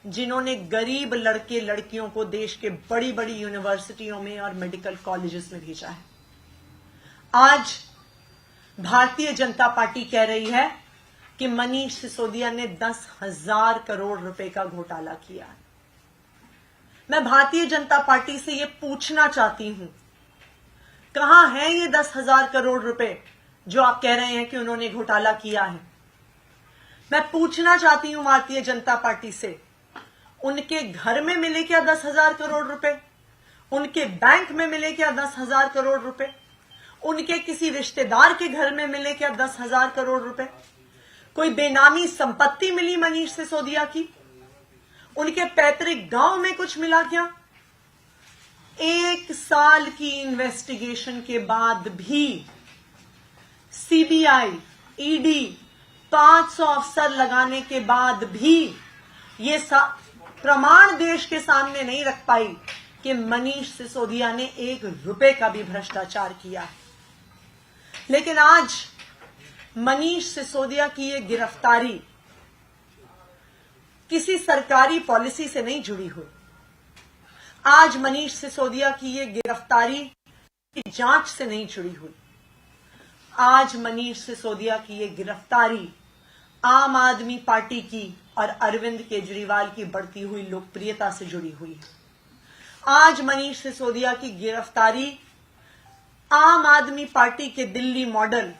जिन्होंने गरीब लड़के लड़कियों को देश के बड़ी बड़ी यूनिवर्सिटियों में और मेडिकल कॉलेजेस में भेजा है। आज भारतीय जनता पार्टी कह रही है कि मनीष सिसोदिया ने 10,000 करोड़ रुपए का घोटाला किया है। मैं भारतीय जनता पार्टी से ये पूछना चाहती हूं, कहां है ये 10,000 करोड़ रुपए जो आप कह रहे हैं कि उन्होंने घोटाला किया है? मैं पूछना चाहती हूं भारतीय जनता पार्टी से, उनके घर में मिले क्या 10,000 करोड़ रुपए? उनके बैंक में मिले क्या 10,000 करोड़ रुपए? उनके किसी रिश्तेदार के घर में मिले क्या 10,000 करोड़ रुपए? कोई बेनामी संपत्ति मिली मनीष सिसोदिया की? उनके पैतृक गांव में कुछ मिला क्या? 1 साल की इन्वेस्टिगेशन के बाद भी सीबीआई, ईडी 500 अफसर लगाने के बाद भी ये प्रमाण देश के सामने नहीं रख पाई कि मनीष सिसोदिया ने 1 रुपए का भी भ्रष्टाचार किया है। लेकिन आज मनीष सिसोदिया की ये गिरफ्तारी किसी सरकारी पॉलिसी से नहीं जुड़ी हुई। आज मनीष सिसोदिया की ये गिरफ्तारी जांच से नहीं जुड़ी हुई। आज मनीष सिसोदिया की ये गिरफ्तारी आम आदमी पार्टी की और अरविंद केजरीवाल की बढ़ती हुई लोकप्रियता से जुड़ी हुई है। आज मनीष सिसोदिया की गिरफ्तारी आम आदमी पार्टी के दिल्ली मॉडल,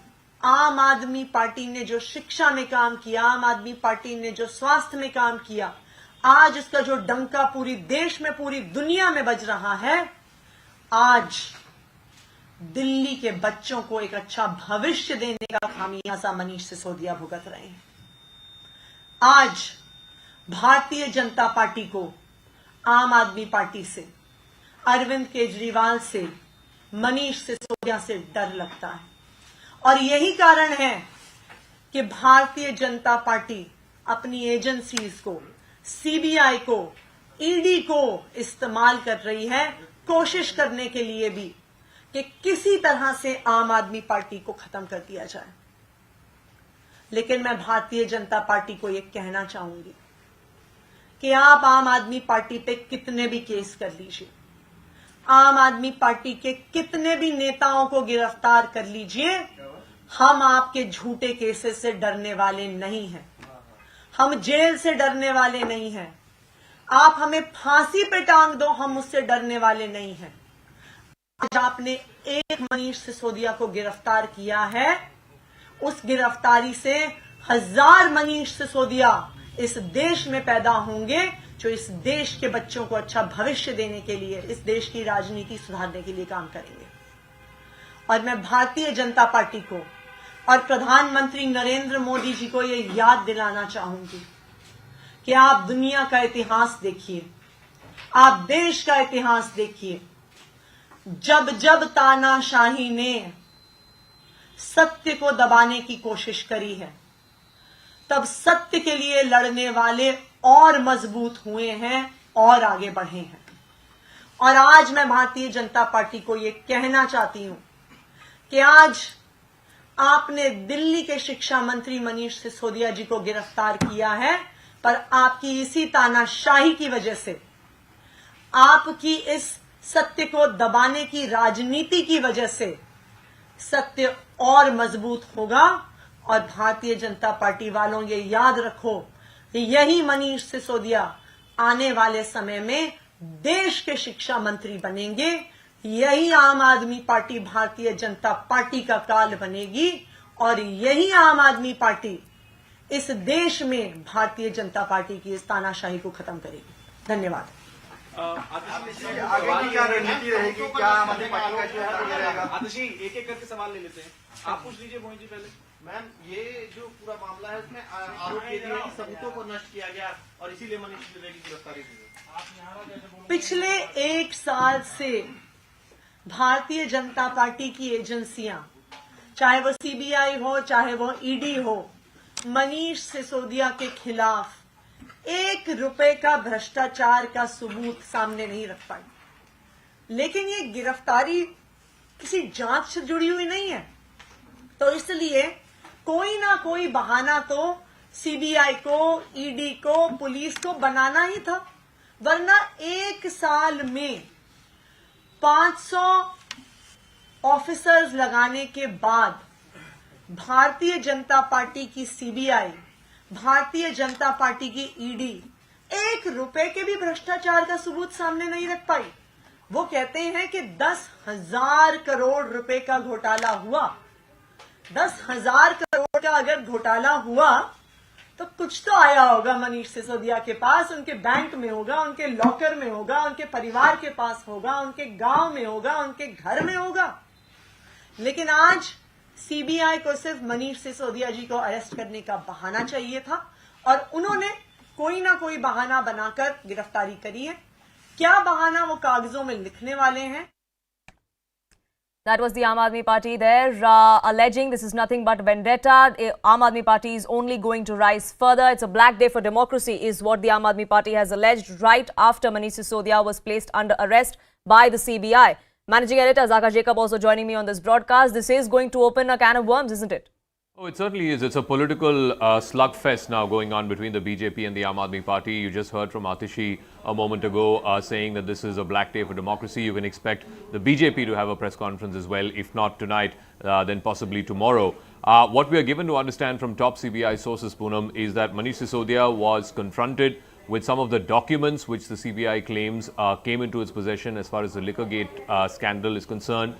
आम आदमी पार्टी ने जो शिक्षा में काम किया, आम आदमी पार्टी ने जो स्वास्थ्य में काम किया, आज उसका जो डंका पूरी देश में, पूरी दुनिया में बज रहा है, आज दिल्ली के बच्चों को एक अच्छा भविष्य देने का खामियाजा मनीष सिसोदिया भुगत रहे हैं। आज भारतीय जनता पार्टी को आम आदमी पार्टी से, अरविंद केजरीवाल से, मनीष सिसोदिया से डर लगता है और यही कारण है कि भारतीय जनता पार्टी अपनी एजेंसीज को, सीबीआई को, ईडी को इस्तेमाल कर रही है, कोशिश करने के लिए भी कि किसी तरह से आम आदमी पार्टी को खत्म कर दिया जाए। लेकिन मैं भारतीय जनता पार्टी को यह कहना चाहूंगी कि आप आम आदमी पार्टी पे कितने भी केस कर लीजिए, आम आदमी पार्टी के कितने भी नेताओं को गिरफ्तार कर लीजिए, हम आपके झूठे केसेस से डरने वाले नहीं हैं, हम जेल से डरने वाले नहीं हैं। आप हमें फांसी पे टांग दो, हम उससे डरने वाले नहीं हैं। आज आपने एक मनीष सिसोदिया को गिरफ्तार किया है, उस गिरफ्तारी से 1000 मनीष सिसोदिया इस देश में पैदा होंगे जो इस देश के बच्चों को अच्छा भविष्य देने के लिए, इस देश की राजनीति सुधारने के लिए काम करेंगे। और मैं भारतीय जनता पार्टी को और प्रधानमंत्री नरेंद्र मोदी जी को यह याद दिलाना चाहूंगी कि आप दुनिया का इतिहास देखिए, आप देश का इतिहास देखिए। जब जब तानाशाही ने सत्य को दबाने की कोशिश करी है, तब सत्य के लिए लड़ने वाले और मजबूत हुए हैं और आगे बढ़े हैं। और आज मैं भारतीय जनता पार्टी को यह कहना चाहती हूं कि आज आपने दिल्ली के शिक्षा मंत्री मनीष सिसोदिया जी को गिरफ्तार किया है, पर आपकी इसी तानाशाही की वजह से, आपकी इस सत्य को दबाने की राजनीति की वजह से सत्य और मजबूत होगा। और भारतीय जनता पार्टी वालों ये याद रखो कि यही मनीष सिसोदिया आने वाले समय में देश के शिक्षा मंत्री बनेंगे, यही आम आदमी पार्टी भारतीय जनता पार्टी का काल बनेगी और यही आम आदमी पार्टी इस देश में भारतीय जनता पार्टी की इस तानाशाही को खत्म करेगी। धन्यवाद। आगे की क्या रणनीति रहेगी, क्या आम आदमी पार्टी का जो है रहेगा? आतिशी, एक एक करके सवाल ले लेते हैं। आप पूछ लीजिए मोहित जी पहले। मैम, ये जो पूरा मामला है उसमें आरोप किया गया कि सबूतों को नष्ट किया गया और इसीलिए मनीष सिसोदिया की गिरफ्तारी हुई। पिछले 1 साल से भारतीय जनता पार्टी की एजेंसियां, चाहे वो सीबीआई हो, चाहे वो ईडी हो, मनीष सिसोदिया के खिलाफ 1 रुपए का भ्रष्टाचार का सबूत सामने नहीं रख पाई। लेकिन ये गिरफ्तारी किसी जांच से जुड़ी हुई नहीं है, तो इसलिए कोई ना कोई बहाना तो सीबीआई को, ईडी को, पुलिस को बनाना ही था। वरना 1 साल में 500 ऑफिसर्स लगाने के बाद भारतीय जनता पार्टी की सीबीआई, भारतीय जनता पार्टी की ईडी 1 रुपए के भी भ्रष्टाचार का सबूत सामने नहीं रख पाई। वो कहते हैं कि 10,000 करोड़ रुपए का घोटाला हुआ। 10,000 करोड़ का अगर घोटाला हुआ तो कुछ तो आया होगा मनीष सिसोदिया के पास, उनके बैंक में होगा, उनके लॉकर में होगा, उनके परिवार के पास होगा, उनके गांव में होगा, उनके घर में होगा। लेकिन आज सीबीआई को सिर्फ मनीष सिसोदिया जी को अरेस्ट करने का बहाना चाहिए था और उन्होंने कोई ना कोई बहाना बनाकर गिरफ्तारी करी है। क्या बहाना वो कागजों में लिखने वाले हैं? That was the Aam Aadmi Party there, alleging this is nothing but vendetta. Aam Aadmi Party is only going to rise further. It's a black day for democracy is what the Aam Aadmi Party has alleged right after Manish Sisodia was placed under arrest by the CBI. Managing editor Zaka Jacob also joining me on this broadcast. This is going to open a can of worms, isn't it? Oh, it certainly is. It's a political slugfest now going on between the BJP and the Aam Aadmi Party. You just heard from Atishi a moment ago saying that this is a black day for democracy. You can expect the BJP to have a press conference as well, if not tonight, then possibly tomorrow. What we are given to understand from top CBI sources, Poonam, is that Manish Sisodia was confronted with some of the documents which the CBI claims came into its possession as far as the Liquorgate scandal is concerned.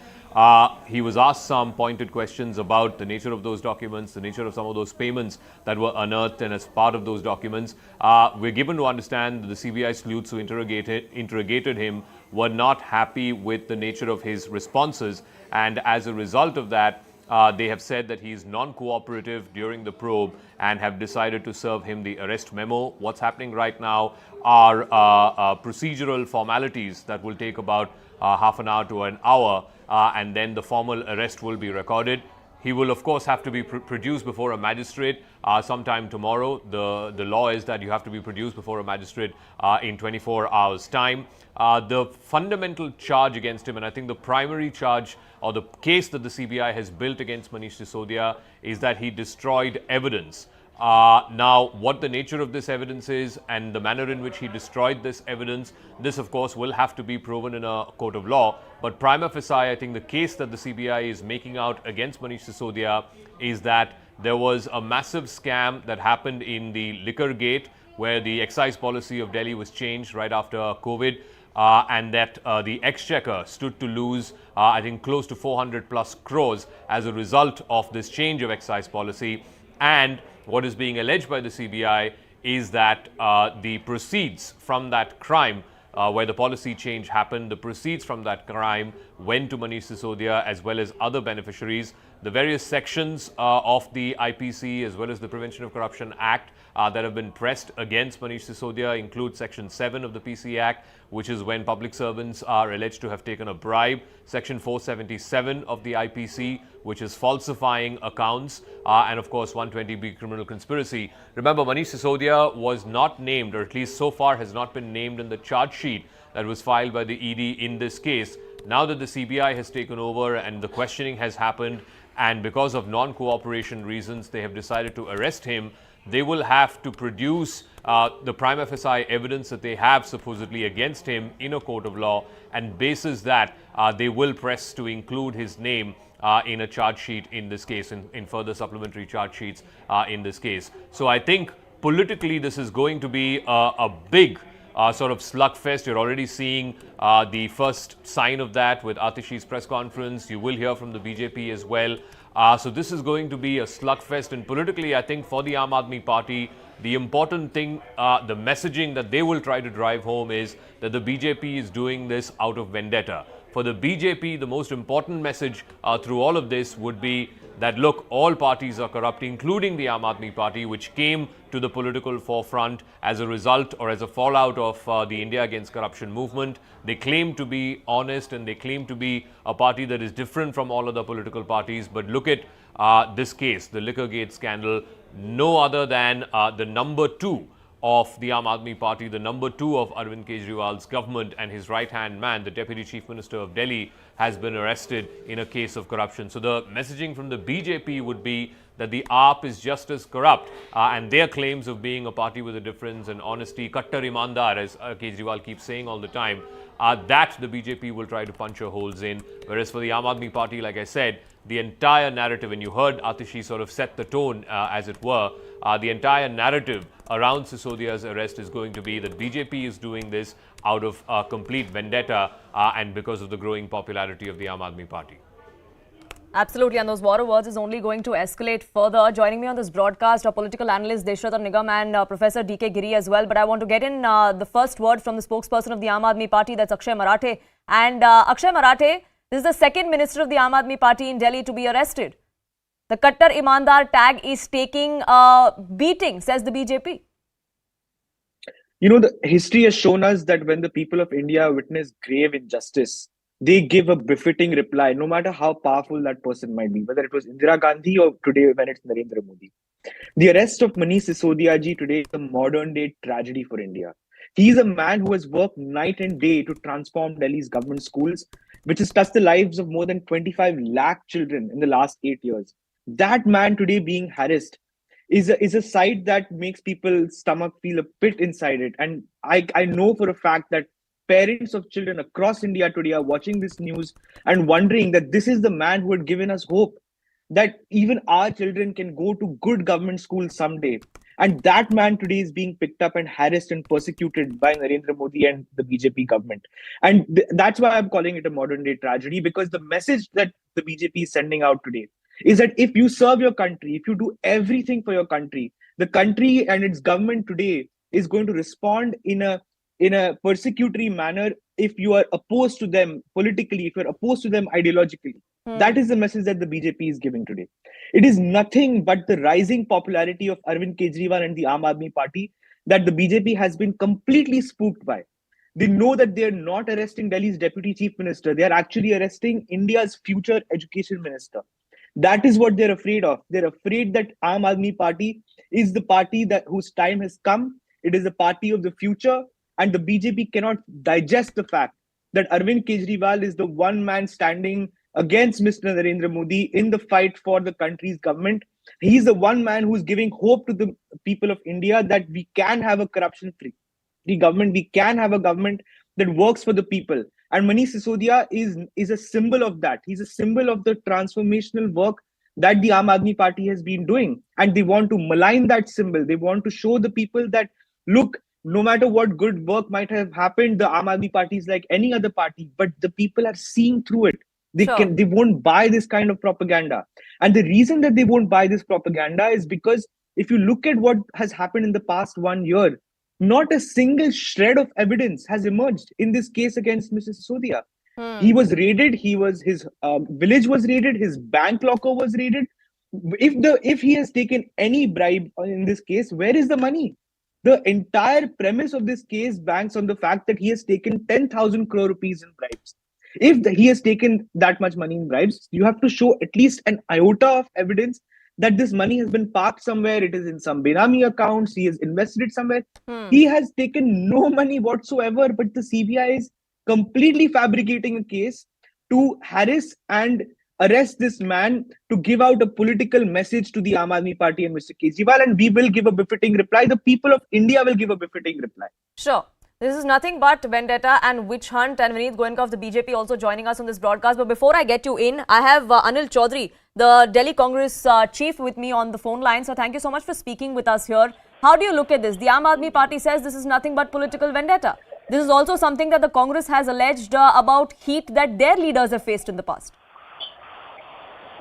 He was asked some pointed questions about the nature of those documents, the nature of some of those payments that were unearthed, and as part of those documents, we're given to understand that the CBI sleuths who interrogated him were not happy with the nature of his responses, and as a result of that, they have said that he is non-cooperative during the probe and have decided to serve him the arrest memo. What's happening right now are procedural formalities that will take about half an hour to an hour, and then the formal arrest will be recorded. He will, of course, have to be produced before a magistrate sometime tomorrow. The law is that you have to be produced before a magistrate in 24 hours' time. The fundamental charge against him, and I think the primary charge or the case that the CBI has built against Manish Sisodia, is that he destroyed evidence. Now, what the nature of this evidence is and the manner in which he destroyed this evidence, this of course will have to be proven in a court of law. But prima facie, I think the case that the CBI is making out against Manish Sisodia is that there was a massive scam that happened in the Liquorgate, where the excise policy of Delhi was changed right after COVID. And that the exchequer stood to lose, I think, close to 400 plus crores as a result of this change of excise policy. And what is being alleged by the CBI is that the proceeds from that crime, where the policy change happened, the proceeds from that crime went to Manish Sisodia as well as other beneficiaries. The various sections of the IPC as well as the Prevention of Corruption Act that have been pressed against Manish Sisodia include Section 7 of the PC Act, which is when public servants are alleged to have taken a bribe. Section 477 of the IPC, which is falsifying accounts, and of course 120B criminal conspiracy. Remember, Manish Sisodia was not named, or at least so far has not been named in the charge sheet that was filed by the ED in this case. Now that the CBI has taken over and the questioning has happened, and because of non-cooperation reasons, they have decided to arrest him, they will have to produce the prima facie evidence that they have supposedly against him in a court of law, and basis that they will press to include his name in a charge sheet in this case, in further supplementary charge sheets in this case. So I think politically this is going to be a big sort of slugfest. You're already seeing the first sign of that with Atishi's press conference. You will hear from the BJP as well. So this is going to be a slugfest, and politically, I think for the Aam Aadmi Party, the important thing, the messaging that they will try to drive home is that the BJP is doing this out of vendetta. For the BJP, the most important message through all of this would be that, look, all parties are corrupt, including the Aam Aadmi Party, which came to the political forefront as a result or as a fallout of the India Against Corruption movement. They claim to be honest and they claim to be a party that is different from all other political parties. But look at this case, the Liquorgate scandal, no other than the number 2 of the Aam Aadmi Party, the number 2 of Arvind Kejriwal's government, and his right-hand man, the Deputy Chief Minister of Delhi, has been arrested in a case of corruption. So the messaging from the BJP would be that the AAP is just as corrupt, and their claims of being a party with a difference and honesty, kattar imandar, as Kejriwal keeps saying all the time, that the BJP will try to punch holes in. Whereas for the Aam Aadmi Party, like I said, the entire narrative, and you heard Atishi sort of set the tone, as it were, the entire narrative around Sisodia's arrest is going to be that BJP is doing this out of complete vendetta and because of the growing popularity of the Aam Aadmi Party. Absolutely, and those war words is only going to escalate further. Joining me on this broadcast are political analyst Deshrata Nigam and Professor D.K. Giri as well. But I want to get in the first word from the spokesperson of the Aam Aadmi Party, that's Akshay Marathe. And Akshay Marathe, this is the second minister of the Aam Aadmi Party in Delhi to be arrested. The Kattar Imandar tag is taking a beating, says the BJP. You know, the history has shown us that when the people of India witness grave injustice, they give a befitting reply, no matter how powerful that person might be, whether it was Indira Gandhi or today when it's Narendra Modi. The arrest of Manish Sisodia ji today is a modern day tragedy for India. He is a man who has worked night and day to transform Delhi's government schools, which has touched the lives of more than 25 lakh children in the last 8 years. That man today being harassed is a sight that makes people's stomach feel a pit inside it. And I know for a fact that parents of children across India today are watching this news and wondering that this is the man who had given us hope that even our children can go to good government schools someday. And that man today is being picked up and harassed and persecuted by Narendra Modi and the BJP government. And that's why I'm calling it a modern day tragedy, because the message that the BJP is sending out today is that if you serve your country, if you do everything for your country, the country and its government today is going to respond in a persecutory manner if you are opposed to them politically, if you're opposed to them ideologically. That is the message that the BJP is giving today. It is nothing but the rising popularity of Arvind Kejriwal and the Aam Aadmi Party that the BJP has been completely spooked by. They know that they are not arresting Delhi's deputy chief minister. They are actually arresting India's future education minister. That is what they're afraid of. They're afraid that Aam Aadmi Party is the party that whose time has come. It is a party of the future, and the BJP cannot digest the fact that Arvind Kejriwal is the one man standing against Mr. Narendra Modi in the fight for the country's government. He's the one man who's giving hope to the people of India that we can have a corruption-free government. We can have a government that works for the people. And Manish Sisodia is a symbol of that. He's a symbol of the transformational work that the Aam Aadmi Party has been doing. And they want to malign that symbol. They want to show the people that, look, no matter what good work might have happened, the Aam Aadmi Party is like any other party, but the people are seeing through it. They won't buy this kind of propaganda. And the reason that they won't buy this propaganda is because if you look at what has happened in the past 1 year, not a single shred of evidence has emerged in this case against Mr. Sisodia. He was raided. His village was raided. His bank locker was raided. If he has taken any bribe in this case, where is the money? The entire premise of this case banks on the fact that he has taken 10,000 crore rupees in bribes. If he has taken that much money in bribes, you have to show at least an iota of evidence that this money has been parked somewhere. It is in some Benami accounts. He has invested it somewhere. He has taken no money whatsoever, but the CBI is completely fabricating a case to harass and arrest this man to give out a political message to the Aam Aadmi Party and Mr. Kejriwal, and we will give a befitting reply. The people of India will give a befitting reply. Sure. This is nothing but vendetta and witch hunt, and Vineet Goenka of the BJP also joining us on this broadcast. But before I get you in, I have Anil Chaudhary, the Delhi Congress chief, with me on the phone line. So thank you so much for speaking with us here. How do you look at this? The Aam Aadmi Party says this is nothing but political vendetta. This is also something that the Congress has alleged about heat that their leaders have faced in the past.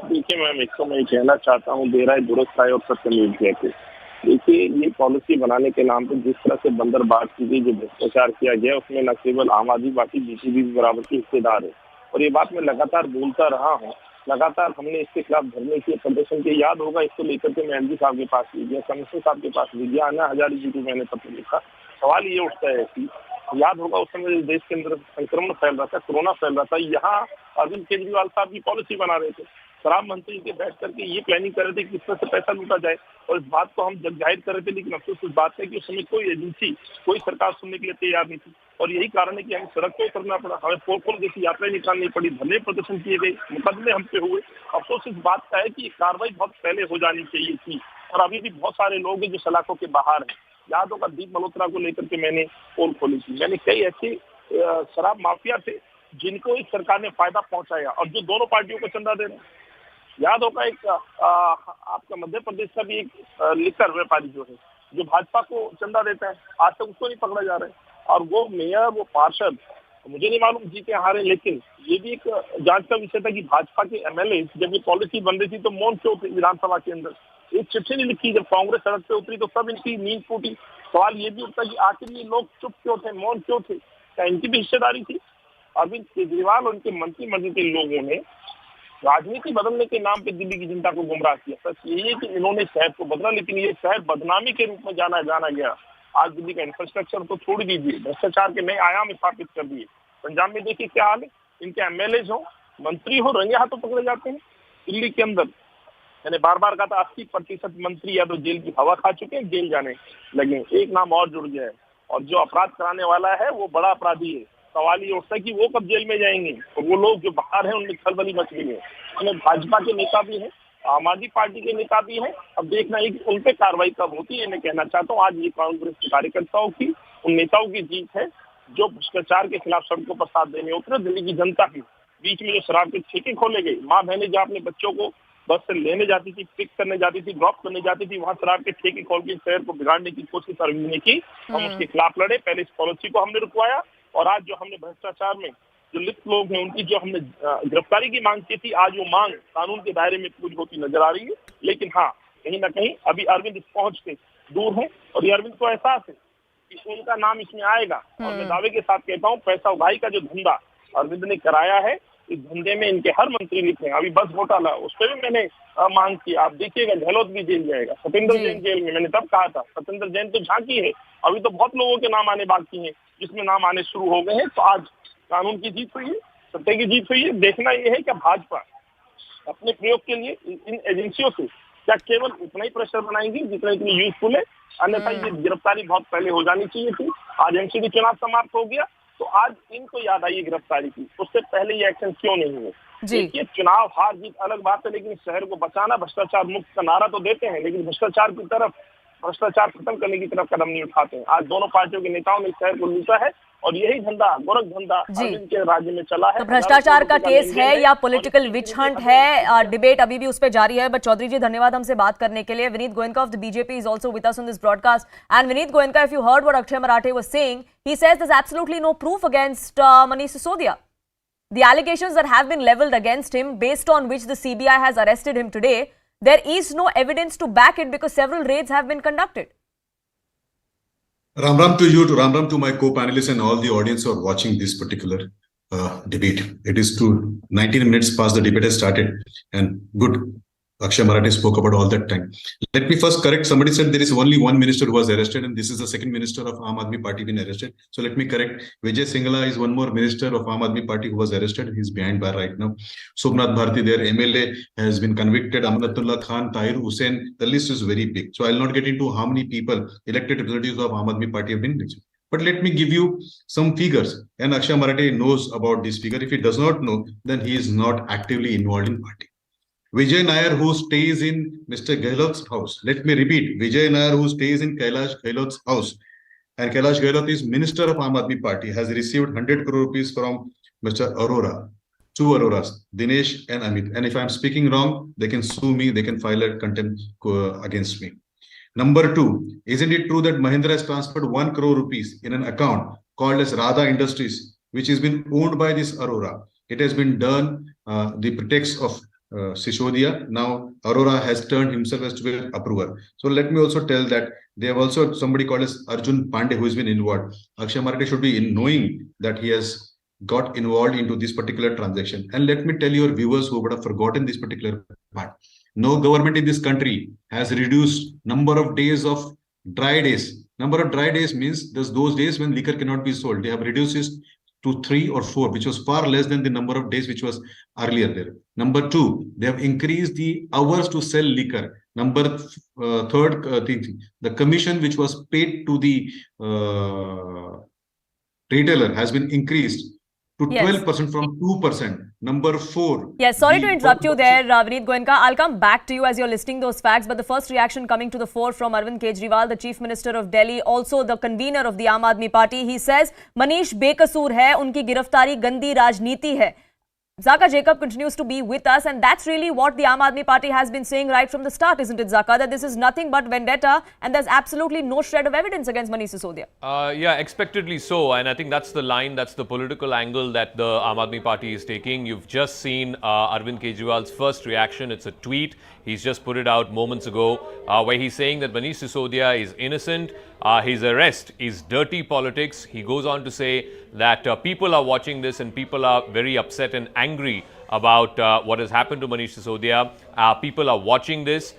देखिए ma'am, इसको मैं कहना चाहता हूँ, देर आए दुरुस्त आए और सत्य न्यूज कहते। देखिए, ये पॉलिसी बनाने के नाम पे जिस तरह से बंदरबाज की गई, जो भ्रष्टाचार किया गया, उसमें न केवल आम आदमी पार्टी, बीजेपी भी बराबर की हिस्सेदार है। और ये बात मैं लगातार बोलता रहा हूँ, लगातार हमने इसके खिलाफ धरने किए, प्रदर्शन किए। याद होगा, इसको लेकर के मैं एमडी साहब के पास भी गया, कमिश्नर साहब के पास भी गया, अन्ना हजारी जी को मैंने पत्र लिखा। सवाल ये उठता है कि याद होगा उस समय देश के अंदर संक्रमण फैल रहा था, कोरोना फैल रहा था, यहाँ अरविंद केजरीवाल साहब की पॉलिसी बना रहे थे, शराब मंत्री के बैठ करके ये प्लानिंग कर रहे थे कि किस तरह से पैसा लूटा जाए, और इस बात को हम जग जाहिर कर रहे थे। लेकिन अफसोस इस बात है कि उस समय कोई एजेंसी, कोई सरकार सुनने के लिए तैयार नहीं थी, और यही कारण है कि हमें सड़क पे उतरना पड़ा, हमें पोल जैसी यात्राएं निकालनी पड़ी, धरने प्रदर्शन किए गए, मुकदमे हम पे हुए। अफसोस इस बात का है कि कार्रवाई बहुत पहले हो जानी चाहिए थी, और अभी भी बहुत सारे लोग हैं जो सलाखों के बाहर हैं। याद होगा, दीप मल्होत्रा को लेकर के मैंने पोल खोली थी। मैंने कई ऐसे शराब माफिया थे जिनको इस सरकार ने फायदा पहुंचाया, और जो दोनों पार्टियों को चंदा दे रहे हैं। याद होगा, एक आपका मध्य प्रदेश का भी एक लिकर व्यापारी जो है, जो भाजपा को चंदा देता है, आज तक उसको नहीं पकड़ा जा रहा है। और वो मेयर, वो पार्षद, मुझे नहीं मालूम जीते हारे, लेकिन ये भी एक जांच का विषय था कि भाजपा के एमएलए जब ये पॉलिसी बन रही थी तो मौन क्यों थे विधानसभा के अंदर। एक चिट्ठी नहीं लिखी, जब कांग्रेस सड़क पे उतरी तो सब इनकी नींद फूटी। सवाल ये भी उठता कि आखिर ये लोग चुप क्यों थे, मौन क्यों थे, क्या इनकी भी हिस्सेदारी थी? अरविंद केजरीवाल और उनके मंत्रिमंडल के लोगों ने राजनीति बदलने के नाम पे दिल्ली की जनता को गुमराह किया। सच यही है कि इन्होंने शहर को बदला, लेकिन ये शहर बदनामी के रूप में जाना गया। आज दिल्ली का इंफ्रास्ट्रक्चर तो छोड़ दीजिए, भ्रष्टाचार के नए आयाम स्थापित कर दिए। पंजाब में देखिए क्या हाल है, इनके एमएलए हो, मंत्री हो, रंगे हाथों पकड़े जाते हैं। दिल्ली के अंदर मैंने बार बार कहा था, 80% मंत्री या तो जेल की हवा खा चुके हैं, जेल जाने लगे। एक नाम और जुड़ गया है, और जो अपराध कराने वाला है वो बड़ा अपराधी है। सवाल ये उठता है कि वो कब जेल में जाएंगे, और वो लोग जो बाहर हैं उनमें खलबली मच गई है। उनमें भाजपा के नेता भी हैं, आम आदमी पार्टी के नेता भी हैं। अब देखना है कि उन पे कार्रवाई कब होती है। मैं कहना चाहता हूँ आज ये कांग्रेस के कार्यकर्ताओं की, उन नेताओं की जीत है जो भ्रष्टाचार के खिलाफ सड़कों पर साथ देने उतरे। दिल्ली की जनता की बीच में जो शराब के ठेके खोले गए, माँ बहनें जहाँ अपने बच्चों को बस से लेने जाती थी, पिक करने जाती थी, ड्रॉप करने जाती थी, वहां शराब के ठेके खोल के शहर को बिगाड़ने की कोशिश अरविंद ने की। हम उसके खिलाफ लड़े, पहले इस पॉलिसी को हमने रुकवाया और आज जो हमने भ्रष्टाचार में जो लिप्त लोग हैं उनकी जो हमने गिरफ्तारी की मांग की थी, आज वो मांग कानून के दायरे में पूरी होती नजर आ रही है। लेकिन हाँ, कहीं ना कहीं अभी अरविंद इस पहुंच से दूर है और ये अरविंद को एहसास है कि उनका नाम इसमें आएगा। और मैं दावे के साथ कहता हूँ, पैसा उगाही का जो धंधा अरविंद ने कराया है, इस धंधे में इनके हर मंत्री लिखे हैं। अभी बस घोटाला, उस पर भी मैंने मांग की, आप देखिएगा गहलोत भी जेल जाएगा, सत्येंद्र जैन जेल में। मैंने तब कहा था सत्येंद्र जैन तो झांकी है, अभी तो बहुत लोगों के नाम आने बाकी हैं जिसमें नाम आने शुरू हो गए हैं। तो आज कानून की जीत हुई है, सत्य की जीत हुई है। देखना यह है कि भाजपा अपने प्रयोग के लिए इन एजेंसियों से क्या केवल उतना ही प्रेशर बनाएंगी जितना इतनी यूजफुल है, अन्यथा ये गिरफ्तारी बहुत पहले हो जानी चाहिए थी। आज एमसीडी चुनाव समाप्त हो गया तो आज इनको याद आई गिरफ्तारी की, उससे पहले ये एक्शन क्यों नहीं हुए। देखिए, चुनाव हार जीत अलग बात है, लेकिन शहर को बचाना, भ्रष्टाचार मुक्त का नारा तो देते हैं, लेकिन भ्रष्टाचार खत्म करने की तरफ कदम नहीं उठाते हैं। आज दोनों पार्टियों के नेताओं ने शहर को लूटा है और यही धंधा, गोरख धंधा अरविंद के राज्य में चला है। तो भ्रष्टाचार का केस है या पॉलिटिकल विच हंट है, डिबेट अभी भी उस पर जारी है। बट चौधरी जी, धन्यवाद हमसे बात करने के लिए। Vineet Goenka of the BJP is also with us on this broadcast. And Vineet Goenka, if you heard what Akshay Marathe was saying, he says there's absolutely no proof against Manish Sisodia. The allegations that have been leveled against him, based on which the CBI has arrested him today, there is no evidence to back it because several raids have been conducted. Ram Ram to you, Ram Ram to my co-panelists and all the audience who are watching this particular debate. It is true, 19 minutes past the debate has started, and good, Akshay Marathe spoke about all that time. Let me first correct, somebody said there is only one minister who was arrested, and this is the second minister of Aam Aadmi Party been arrested. So let me correct, Vijay Singla is one more minister of Aam Aadmi Party who was arrested. He's behind bar right now. Somnath Bharti, their MLA, has been convicted. Amanatullah Khan, Tahir Hussain, the list is very big. So I'll not get into how many people, elected representatives of Aam Aadmi Party have been arrested. But let me give you some figures, and Akshay Marathe knows about this figure. If he does not know, then he is not actively involved in party. Vijay Nair, who stays in Mr. Gehlot's house. Let me repeat, Vijay Nair, who stays in Kailash Gehlot's house, and Kailash Gehlot is Minister of Aam Aadmi Party, has received 100 crore rupees from Mr. Arora. Two Aroras, Dinesh and Amit. And if I'm speaking wrong, they can sue me, they can file a contempt against me. Number two, isn't it true that Mahindra has transferred 1 crore rupees in an account called as Radha Industries, which has been owned by this Arora? It has been done the pretext of Sisodia. Now Arora has turned himself as to be an approver. So let me also tell that they have also somebody called as Arjun Pandey who has been involved. Akshay Marathe should be in knowing that he has got involved into this particular transaction. And let me tell your viewers who would have forgotten this particular part. No government in this country has reduced number of days of dry days. Number of dry days means there's those days when liquor cannot be sold. They have reduced it to 3 or 4, which was far less than the number of days which was earlier there. Number two, they have increased the hours to sell liquor. Number third thing, the commission which was paid to the retailer has been increased to 12% from 2%. Number 4. Yes, sorry to interrupt you there, Vineet Goenka. I'll come back to you as you're listing those facts. But the first reaction coming to the fore from Arvind Kejriwal, the Chief Minister of Delhi, also the convener of the Aam Aadmi Party. He says, Manish बेकसूर है, उनकी गिरफ्तारी गंदी राजनीति है. Zaka Jacob continues to be with us, and that's really what the Aam Aadmi Party has been saying right from the start, isn't it, Zaka? That this is nothing but vendetta, and there's absolutely no shred of evidence against Manish Sisodia. Yeah, expectedly so, and I think that's the line, that's the political angle that the Aam Aadmi Party is taking. You've just seen Arvind Kejriwal's first reaction. It's a tweet. He's just put it out moments ago, where he's saying that Manish Sisodia is innocent. His arrest is dirty politics. He goes on to say that people are watching this and people are very upset and angry about what has happened to Manish Sisodia. People are watching this.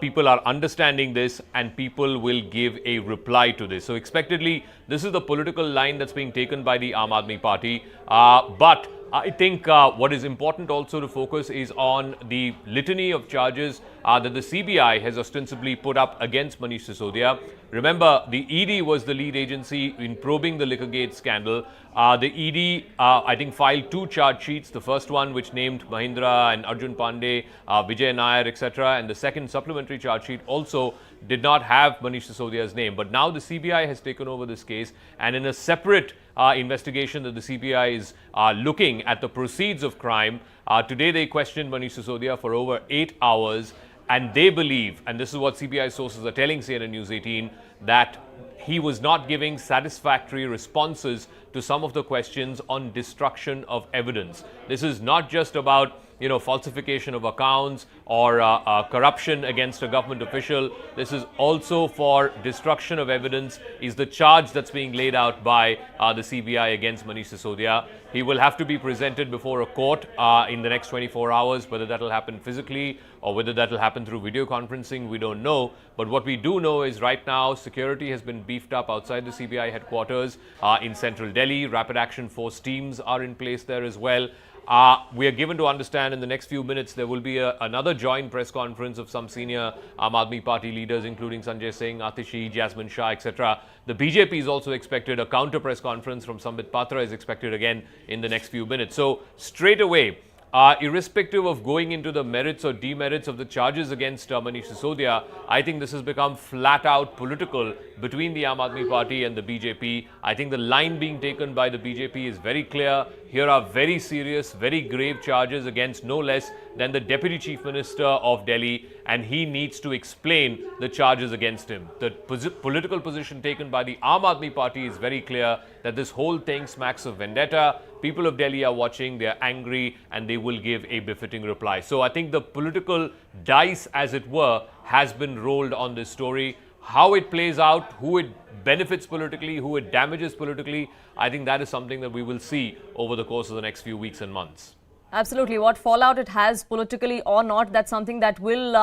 People are understanding this, and people will give a reply to this. So expectedly, this is the political line that's being taken by the Aam Aadmi Party. But I think what is important also to focus is on the litany of charges that the CBI has ostensibly put up against Manish Sisodia. Remember, the ED was the lead agency in probing the Liquorgate scandal. The ED, I think, filed 2 charge sheets. The first one, which named Mahindra and Arjun Pandey, Vijay Nair, etc. And the second supplementary charge sheet also did not have Manish Sisodia's name. But now the CBI has taken over this case, and in a separate investigation that the CBI is looking at the proceeds of crime, today they questioned Manish Sisodia for over 8 hours. And they believe, and this is what CBI sources are telling CNN News 18, that he was not giving satisfactory responses to some of the questions on destruction of evidence. This is not just about, falsification of accounts or corruption against a government official. This is also for destruction of evidence, is the charge that's being laid out by the CBI against Manish Sisodia. He will have to be presented before a court in the next 24 hours. Whether that will happen physically or whether that will happen through video conferencing, we don't know. But what we do know is right now, security has been beefed up outside the CBI headquarters in central Delhi. Rapid action force teams are in place there as well. We are given to understand in the next few minutes there will be another joint press conference of some senior Aam Aadmi Party leaders, including Sanjay Singh, Atishi, Jasmine Shah, etc. The BJP is also expected. A counter press conference from Sambit Patra is expected again in the next few minutes. So straight away, irrespective of going into the merits or demerits of the charges against Manish Sisodia, I think this has become flat out political between the Aam Aadmi Party and the BJP. I think the line being taken by the BJP is very clear. Here are very serious, very grave charges against no less than the Deputy Chief Minister of Delhi, and he needs to explain the charges against him. The political position taken by the Aam Aadmi Party is very clear that this whole thing smacks of vendetta. People of Delhi are watching, they are angry, and they will give a befitting reply. So I think the political dice, as it were, has been rolled on this story. How it plays out, who it benefits politically, who it damages politically, I think that is something that we will see over the course of the next few weeks and months. Absolutely. What fallout it has politically or not, that's something that will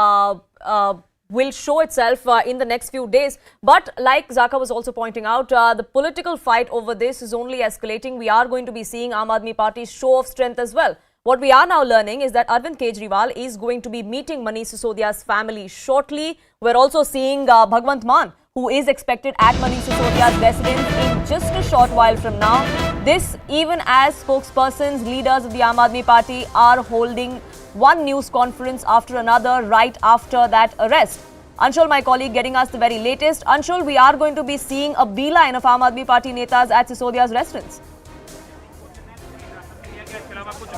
show itself in the next few days. But like Zaka was also pointing out, the political fight over this is only escalating. We are going to be seeing Aam Aadmi Party's show of strength as well. What we are now learning is that Arvind Kejriwal is going to be meeting Manish Sisodia's family shortly. We're also seeing Bhagwant Mann, who is expected at Manish Sisodia's residence in just a short while from now. This even as spokespersons, leaders of the Aam Aadmi Party are holding one news conference after another right after that arrest. Anshul, my colleague, getting us the very latest. Anshul, we are going to be seeing a beeline of Aam Aadmi Party netas at Sisodia's residence.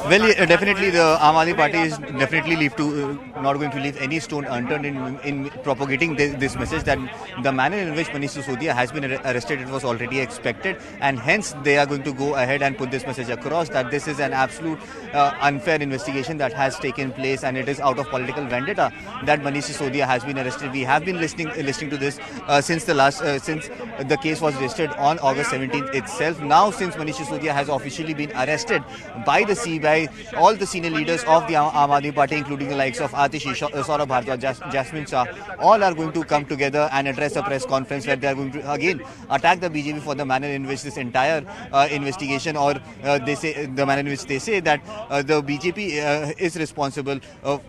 Well, definitely the Aam Aadmi Party is definitely not going to leave any stone unturned in propagating this message that the manner in which Manish Sisodia has been arrested, it was already expected, and hence they are going to go ahead and put this message across that this is an absolute unfair investigation that has taken place, and it is out of political vendetta that Manish Sisodia has been arrested. We have been listening to this since the case was registered on August 17th itself. Now, since Manish Sisodia has officially been arrested by the CBI, all the senior leaders of the Aam Aadmi Party, including the likes of Atishi, Saurabh Bhartwaj, Jasmine Shah, all are going to come together and address a press conference where they are going to again attack the BJP for the manner in which this entire investigation, or they say the manner in which they say that the BJP is responsible,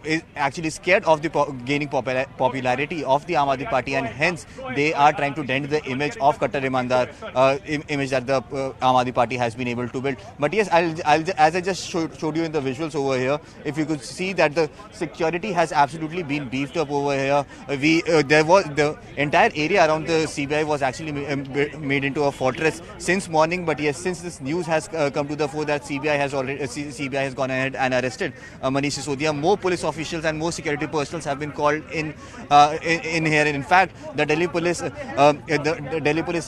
is actually scared of the gaining popularity of the Aam Aadmi Party, and hence they are trying to dent the image of Kattar Imandar, image that the Aam Aadmi Party has been able to build. But yes, as I just showed you in the visuals over here, if you could see that the security has absolutely been beefed up over here. There was the entire area around the CBI was actually made into a fortress since morning. But yes, since this news has come to the fore that CBI has gone ahead and arrested Manish Sisodia, more police officials and more security personnel have been called in here. In fact, the Delhi police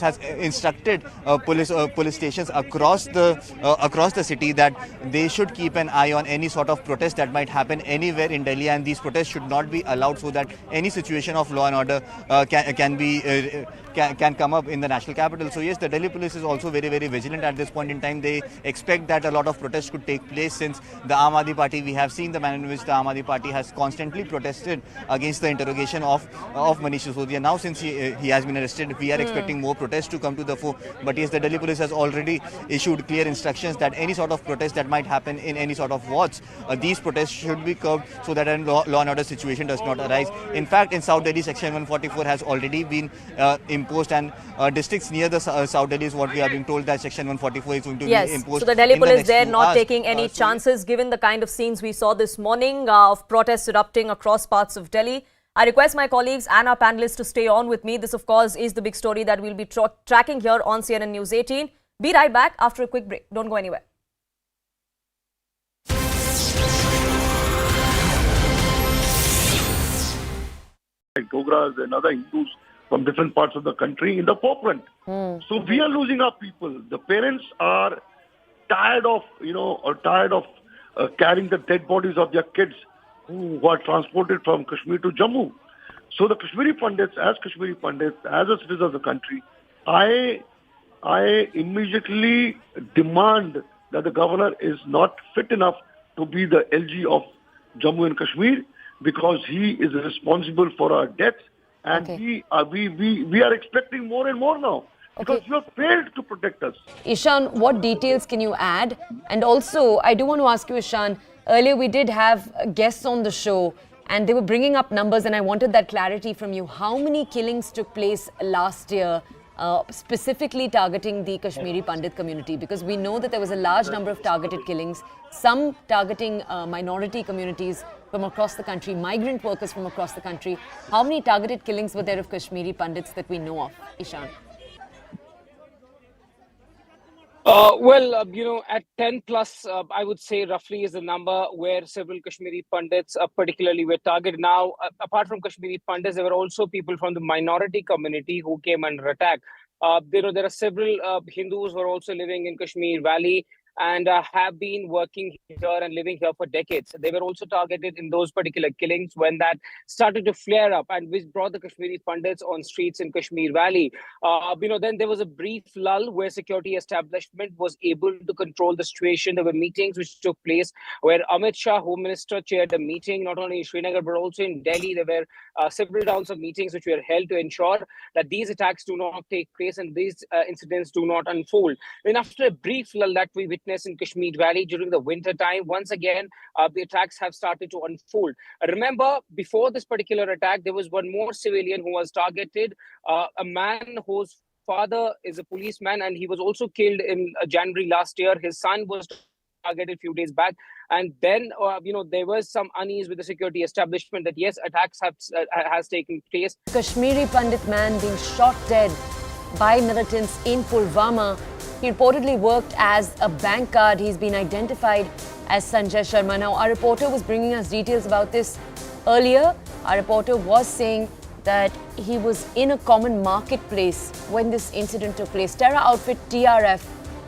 has instructed police stations across the city that they should keep an eye on any sort of protest that might happen anywhere in Delhi, and these protests should not be allowed, so that any situation of law and order can can come up in the national capital. So yes, the Delhi police is also very, very vigilant at this point in time. They expect that a lot of protests could take place, since the Aam Aadmi Party, we have seen the manner in which the Aam Aadmi Party has constantly protested against the interrogation of Manish Sisodia. Now, since he has been arrested, we are expecting more protests to come to the fore. But yes, the Delhi police has already issued clear instructions that any sort of protest that might happen in any sort of wards, these protests should be curbed so that a law and order situation does not arise. In fact, in South Delhi, Section 144 has already been imposed, and districts near the South Delhi is what we are being told that Section 144 is going to be imposed. So the Delhi police, they're not hours. taking any chances given the kind of scenes we saw this morning of protests erupting across parts of Delhi. I request my colleagues and our panelists to stay on with me. This, of course, is the big story that we'll be tracking here on CNN News 18. Be right back after a quick break. Don't go anywhere. Dogras and other Hindus from different parts of the country in the forefront. So we are losing our people. The parents are tired of, carrying the dead bodies of their kids who are transported from Kashmir to Jammu. So the Kashmiri Pandits, as a citizen of the country, I immediately demand that the governor is not fit enough to be the LG of Jammu and Kashmir, because he is responsible for our deaths, and we are expecting more and more now, because you have failed to protect us. Ishan, what details can you add? And also, I do want to ask you, Ishan, earlier we did have guests on the show and they were bringing up numbers, and I wanted that clarity from you. How many killings took place last year, specifically targeting the Kashmiri Pandit community? Because we know that there was a large number of targeted killings, some targeting minority communities from across the country, migrant workers from across the country. How many targeted killings were there of Kashmiri Pandits that we know of, Ishan? At 10 plus, I would say roughly is the number where several Kashmiri Pandits particularly were targeted. Now, apart from Kashmiri Pandits, there were also people from the minority community who came under attack. There are several Hindus who are also living in Kashmir Valley and have been working here and living here for decades. They were also targeted in those particular killings when that started to flare up, and which brought the Kashmiri Pandits on streets in Kashmir Valley. Then there was a brief lull where security establishment was able to control the situation. There were meetings which took place where Amit Shah, Home Minister, chaired a meeting, not only in Srinagar but also in Delhi. There were several rounds of meetings which were held to ensure that these attacks do not take place and these incidents do not unfold. Then after a brief lull that we witnessed in Kashmir Valley during the winter time, once again, the attacks have started to unfold. Remember, before this particular attack, there was one more civilian who was targeted, a man whose father is a policeman, and he was also killed in January last year. His son was targeted a few days back. And then, there was some unease with the security establishment that, yes, attacks has taken place. Kashmiri Pandit man being shot dead by militants in Pulwama. He reportedly worked as a bank guard. He's been identified as Sanjay Sharma. Now, our reporter was bringing us details about this earlier. Our reporter was saying that he was in a common marketplace when this incident took place. Terror outfit TRF,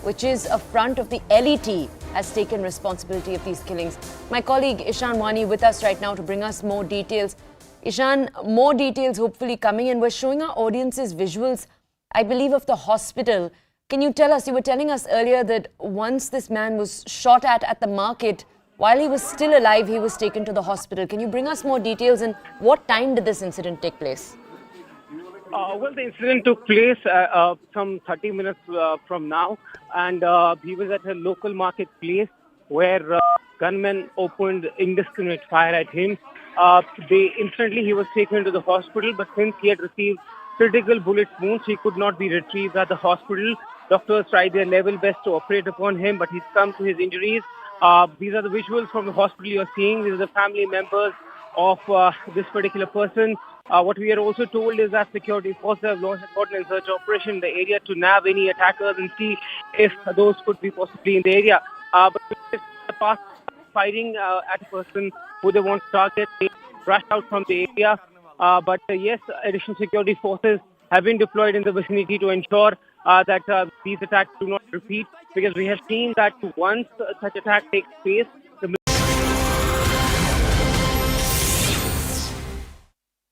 which is a front of the LET, has taken responsibility of these killings. My colleague Ishan Wani with us right now to bring us more details. Ishan, more details hopefully coming in. We're showing our audiences visuals, I believe, of the hospital. Can you tell us, you were telling us earlier that once this man was shot at the market, while he was still alive, he was taken to the hospital. Can you bring us more details, and what time did this incident take place? Well, the incident took place some 30 minutes from now, and he was at a local marketplace where gunmen opened indiscriminate fire at him. Instantly he was taken to the hospital, but since he had received critical bullet wounds, he could not be retrieved at the hospital. Doctors tried their level best to operate upon him, but he's come to his injuries. These are the visuals from the hospital you're seeing. These are the family members of this particular person. What we are also told is that security forces have launched a cordon search operation in the area to nab any attackers and see if those could be possibly in the area. But the past firing at a person who they want to target, they rushed out from the area. But yes, additional security forces have been deployed in the vicinity to ensure that these attacks do not repeat, because we have seen that once such attack takes place,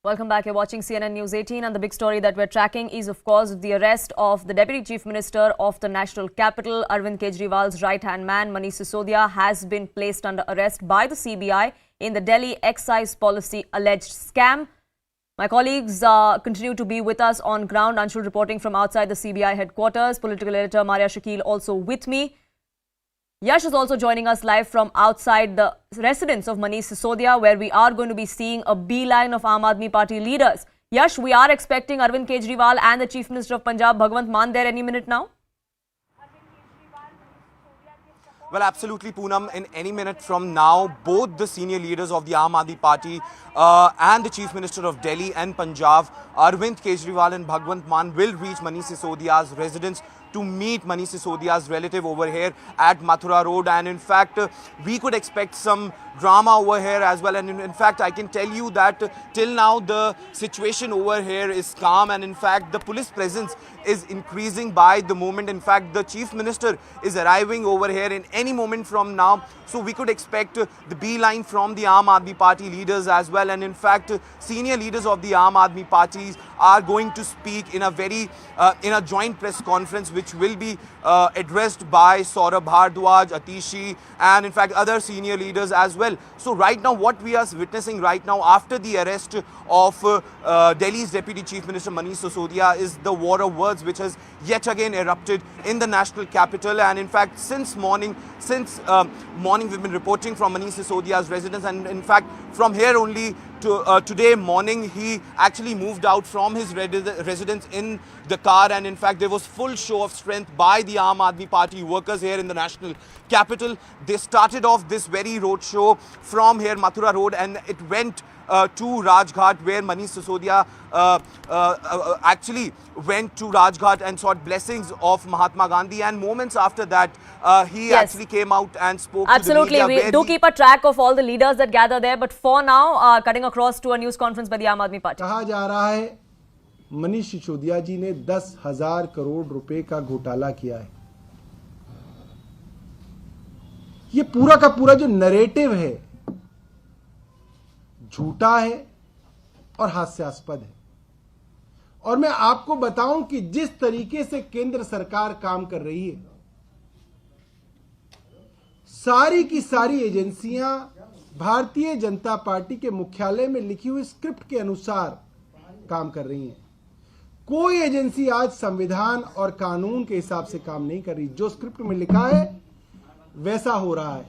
Welcome back. You're watching CNN News 18, and the big story that we're tracking is, of course, the arrest of the Deputy Chief Minister of the national capital. Arvind Kejriwal's right-hand man, Manish Sisodia, has been placed under arrest by the CBI in the Delhi excise policy alleged scam. My colleagues continue to be with us on ground. Anshul reporting from outside the CBI headquarters. Political editor Maria Shakil also with me. Yash is also joining us live from outside the residence of Manish Sisodia, where we are going to be seeing a beeline of Aam Aadmi Party leaders. Yash, we are expecting Arvind Kejriwal and the Chief Minister of Punjab, Bhagwant Mann, there any minute now? Well, absolutely, Poonam. In any minute from now, both the senior leaders of the Aam Aadmi Party and the Chief Minister of Delhi and Punjab, Arvind Kejriwal and Bhagwant Mann, will reach Manish Sisodia's residence to meet Manish Sisodia's relative over here at Mathura Road. And in fact, we could expect some drama over here as well. And in fact, I can tell you that till now the situation over here is calm, and in fact the police presence is increasing by the moment. In fact, the Chief Minister is arriving over here in any moment from now, so we could expect the beeline from the Aam Aadmi Party leaders as well. And in fact, senior leaders of the Aam Aadmi parties are going to speak in a in a joint press conference, which will be addressed by Saurabh Bhardwaj, Atishi, and in fact other senior leaders as well. So right now, what we are witnessing right now after the arrest of Delhi's Deputy Chief Minister Manish Sisodia is the war of words which has yet again erupted in the national capital. And in fact, since morning we've been reporting from Manish Sisodia's residence, and in fact from here only to today morning he actually moved out from his residence in the car, and in fact there was full show of strength by the Aam Aadmi Party workers here in the national capital. They started off this very road show from here Mathura Road, and it went to Rajghat, where Manish Sisodia actually went to Rajghat and sought blessings of Mahatma Gandhi, and moments after that he actually came out and spoke to the media. We do keep a track of all the leaders that gather there, but for now cutting across to a news conference by the Aam Aadmi Party. कहा जा रहा है मनीष सिसोदिया जी ने 10,000 करोड़ रुपए का घोटाला किया है। ये पूरा का पूरा जो नैरेटिव है झूठा है और हास्यास्पद है। और मैं आपको बताऊं कि जिस तरीके से केंद्र सरकार काम कर रही है, सारी की सारी एजेंसियां भारतीय जनता पार्टी के मुख्यालय में लिखी हुई स्क्रिप्ट के अनुसार काम कर रही हैं। कोई एजेंसी आज संविधान और कानून के हिसाब से काम नहीं कर रही। जो स्क्रिप्ट में लिखा है वैसा हो रहा है।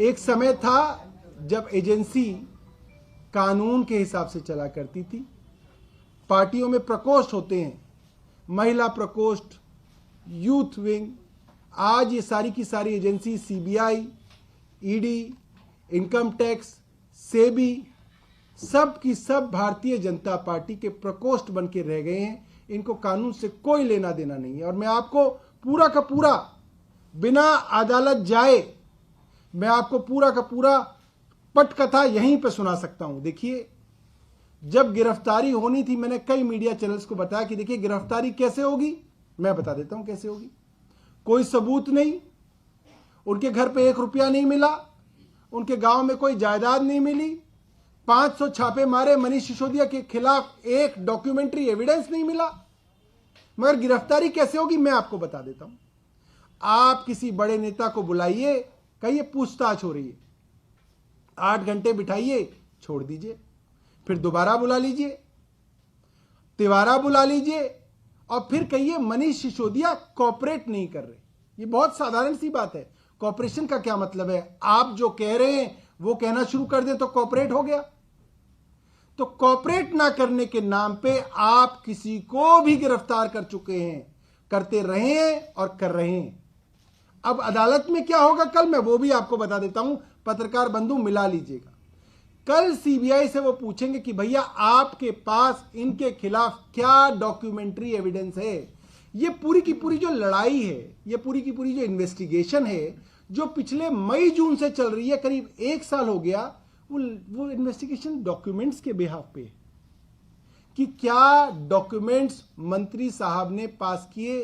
एक समय था जब एजेंसी कानून के हिसाब से चला करती थी। पार्टियों में प्रकोष्ठ होते हैं, महिला प्रकोष्ठ, यूथ विंग। आज ये सारी की सारी agency CBI, ED, income tax, SEBI, सब की सब भारतीय जनता पार्टी के प्रकोष्ठ बन के रह गए हैं। इनको कानून से कोई लेना देना नहीं है। और मैं आपको पूरा का पूरा बिना अदालत जाए मैं आपको पूरा का पूरा पटकथा यहीं पे सुना सकता हूं। देखिए, जब गिरफ्तारी होनी थी, मैंने कई मीडिया चैनल्स को बताया कि देखिए गिरफ्तारी कैसे होगी। मैं बता देता हूं कैसे होगी। कोई सबूत नहीं, उनके घर पे 1 रुपया नहीं मिला, उनके गांव में कोई जायदाद नहीं मिली, 500 छापे मारे, मनीष सिसोदिया के खिलाफ एक डॉक्यूमेंट्री एविडेंस नहीं मिला। मगर गिरफ्तारी कैसे होगी मैं आपको बता देता हूं। आप किसी बड़े नेता को बुलाइए, कहिए पूछताछ हो रही है, 8 घंटे बिठाइए, छोड़ दीजिए, फिर दोबारा बुला लीजिए, तिवारा बुला लीजिए, और फिर कहिए मनीष सिसोदिया कोऑपरेट नहीं कर रहे। ये बहुत साधारण सी बात है। कोऑपरेशन का क्या मतलब है? आप जो कह रहे हैं वो कहना शुरू कर दें तो कोऑपरेट हो गया। तो कोऑपरेट ना करने के नाम पे आप किसी को भी गिरफ्तार कर चुके हैं, करते रहे हैं और कर रहे हैं। अब अदालत में क्या होगा कल, मैं वो भी आपको बता देता हूं। पत्रकार बंधु मिला लीजिएगा। कल सीबीआई से वो पूछेंगे कि भैया आपके पास इनके खिलाफ क्या डॉक्यूमेंट्री एविडेंस है। ये पूरी की पूरी जो लड़ाई है, ये पूरी की पूरी जो इन्वेस्टिगेशन है, जो पिछले मई जून से चल रही है, करीब 1 साल हो गया, वो इन्वेस्टिगेशन डॉक्यूमेंट्स के बिहाफ पे कि क्या डॉक्यूमेंट्स मंत्री साहब ने पास किए,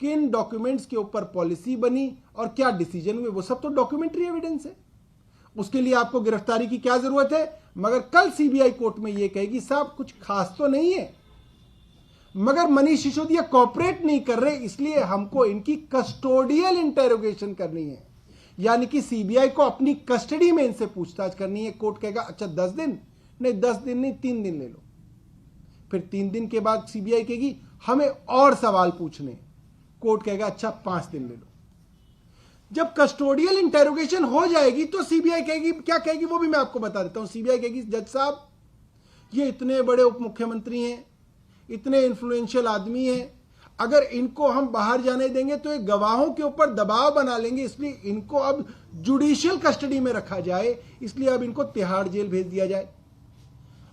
किन डॉक्यूमेंट्स के ऊपर पॉलिसी बनी और क्या डिसीजन हुए, वो सब तो डॉक्यूमेंट्री एविडेंस है। उसके लिए आपको गिरफ्तारी की क्या जरूरत है? मगर कल सीबीआई कोर्ट में यह कहेगी साहब कुछ खास तो नहीं है, मगर मनीष सिसोदिया कोऑपरेट नहीं कर रहे, इसलिए हमको इनकी कस्टोडियल इंटेरोगेशन करनी है, यानी कि सीबीआई को अपनी कस्टडी में इनसे पूछताछ करनी है। कोर्ट कहेगा अच्छा 10 दिन नहीं, 10 दिन नहीं, 3 दिन ले लो। फिर 3 दिन के बाद सीबीआई कहेगी हमें और सवाल पूछने, कोर्ट कहेगा अच्छा 5 दिन ले लो। जब कस्टोडियल इंटेरोगेशन हो जाएगी तो सीबीआई कहेगी, क्या कहेगी वो भी मैं आपको बता देता हूं। सीबीआई कहेगी जज साहब ये इतने बड़े उप मुख्यमंत्री हैं, इतने इन्फ्लुएंशियल आदमी हैं, अगर इनको हम बाहर जाने देंगे तो ये गवाहों के ऊपर दबाव बना लेंगे, इसलिए इनको अब जुडिशियल कस्टडी में रखा जाए, इसलिए अब इनको तिहाड़ जेल भेज दिया जाए।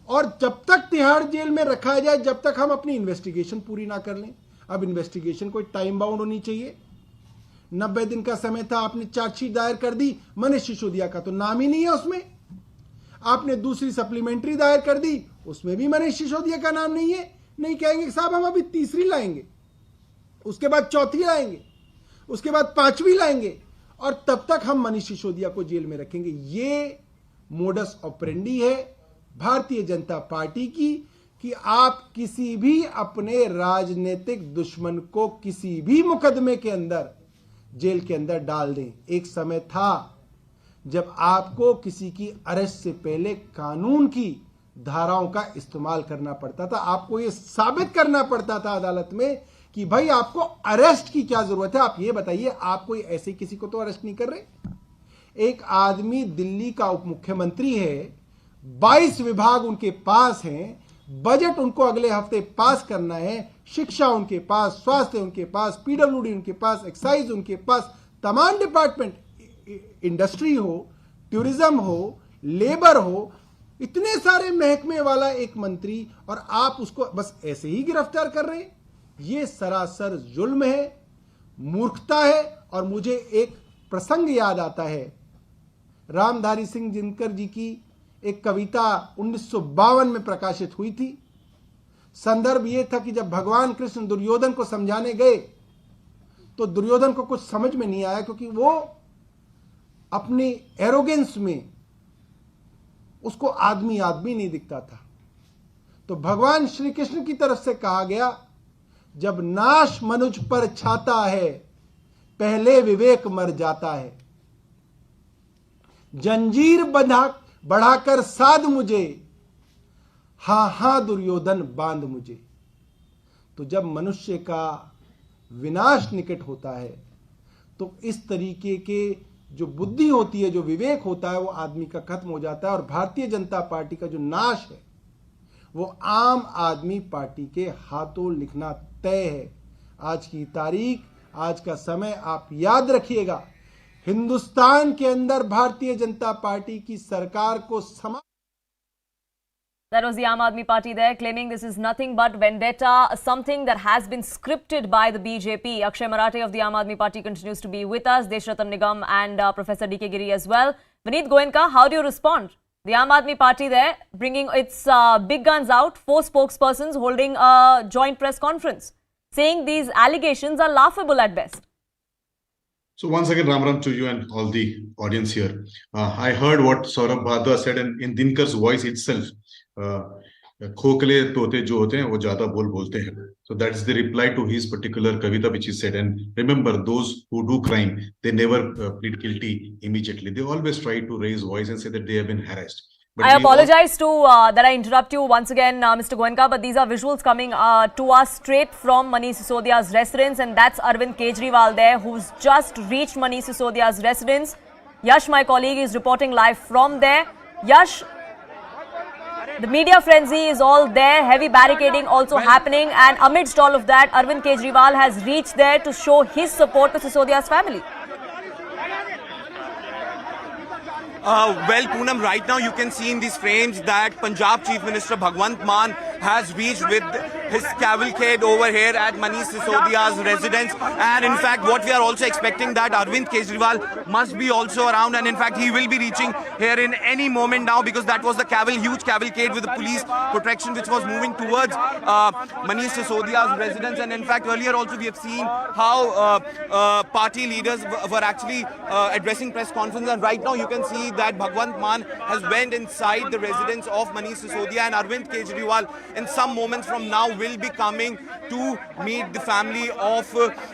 और जब तक तिहाड़ जेल में रखा जाए जब तक हम अपनी इन्वेस्टिगेशन पूरी ना कर लें। अब इन्वेस्टिगेशन कोई टाइम बाउंड होनी चाहिए। 90 दिन का समय था, आपने चार्जशीट दायर कर दी, मनीष सिसोदिया का तो नाम ही नहीं है उसमें। आपने दूसरी सप्लीमेंट्री दायर कर दी, उसमें भी मनीष सिसोदिया का नाम नहीं है। नहीं कहेंगे साहब हम अभी तीसरी लाएंगे, उसके बाद चौथी लाएंगे, उसके बाद 5वीं लाएंगे, और तब तक हम मनीष सिसोदिया को जेल में रखेंगे। ये मोडस ऑपरेंडी है भारतीय जनता पार्टी की कि आप किसी भी अपने राजनीतिक दुश्मन को किसी भी मुकदमे के अंदर जेल के अंदर डाल दें। एक समय था जब आपको किसी की अरेस्ट से पहले कानून की धाराओं का इस्तेमाल करना पड़ता था, आपको यह साबित करना पड़ता था अदालत में कि भाई आपको अरेस्ट की क्या जरूरत है। आप ये बताइए, आप कोई ऐसे किसी को तो अरेस्ट नहीं कर रहे। एक आदमी दिल्ली का उप मुख्यमंत्री है, 22 विभाग उनके पास हैं, बजट उनको अगले हफ्ते पास करना है, शिक्षा उनके पास, स्वास्थ्य उनके पास, पीडब्ल्यूडी उनके पास, एक्साइज उनके पास, तमाम डिपार्टमेंट, इंडस्ट्री हो, टूरिज्म हो, लेबर हो, इतने सारे महकमे वाला एक मंत्री, और आप उसको बस ऐसे ही गिरफ्तार कर रहे हैं। यह सरासर जुल्म है, मूर्खता है। और मुझे एक प्रसंग याद आता है, रामधारी सिंह दिनकर जी की एक कविता 1952 में प्रकाशित हुई थी। संदर्भ यह था कि जब भगवान कृष्ण दुर्योधन को समझाने गए तो दुर्योधन को कुछ समझ में नहीं आया, क्योंकि वो अपनी एरोगेंस में उसको आदमी आदमी नहीं दिखता था। तो भगवान श्री कृष्ण की तरफ से कहा गया, जब नाश मनुज पर छाता है पहले विवेक मर जाता है, जंजीर बढ़ाकर साध मुझे, हां हां दुर्योधन बांध मुझे। तो जब मनुष्य का विनाश निकट होता है तो इस तरीके के जो बुद्धि होती है, जो विवेक होता है, वो आदमी का खत्म हो जाता है। और भारतीय जनता पार्टी का जो नाश है वो आम आदमी पार्टी के हाथों लिखना तय है। आज की तारीख, आज का समय आप याद रखिएगा, हिंदुस्तान के अंदर भारतीय जनता पार्टी की सरकार को That was the Aam Aadmi Party there, claiming this is nothing but vendetta, something that has been scripted by the BJP. Akshay Marathe of the Aam Aadmi Party continues to be with us, Deshratan Nigam and Professor D.K. Giri as well. Vineet Goenka, how do you respond? The Aam Aadmi Party there bringing its big guns out, 4 spokespersons holding a joint press conference, saying these allegations are laughable at best. So once again, Ram Ram to you and all the audience here. I heard what Saurabh Bhadra said, and in Dinkar's voice itself, खोखले तोते जो होते हैं वो ज्यादा बोलते हैं. So that's the reply to his particular kavita which he said. And remember, those who do crime, they never plead guilty immediately. They always try to raise voice and say that they have been harassed. But I apologize to that I interrupt you once again, Mr. Goenka, but these are visuals coming to us straight from Manish Sisodia's residence, and that's Arvind Kejriwal there, who's just reached Manish Sisodia's residence. Yash, my colleague, is reporting live from there. Yash, the media frenzy is all there, heavy barricading also happening, and amidst all of that, Arvind Kejriwal has reached there to show his support to Sisodia's family. Well, Poonam, right now you can see in these frames that Punjab Chief Minister Bhagwant Mann has reached with his cavalcade over here at Manish Sisodia's residence. And in fact, what we are also expecting that Arvind Kejriwal must be also around, and in fact, he will be reaching here in any moment now, because that was the huge cavalcade with the police protection which was moving towards Manish Sisodia's residence. And in fact, earlier also we have seen how party leaders were actually addressing press conference, and right now you can see that Bhagwant Mann has went inside the residence of Manish Sisodia, and Arvind Kejriwal in some moments from now will be coming to meet the family of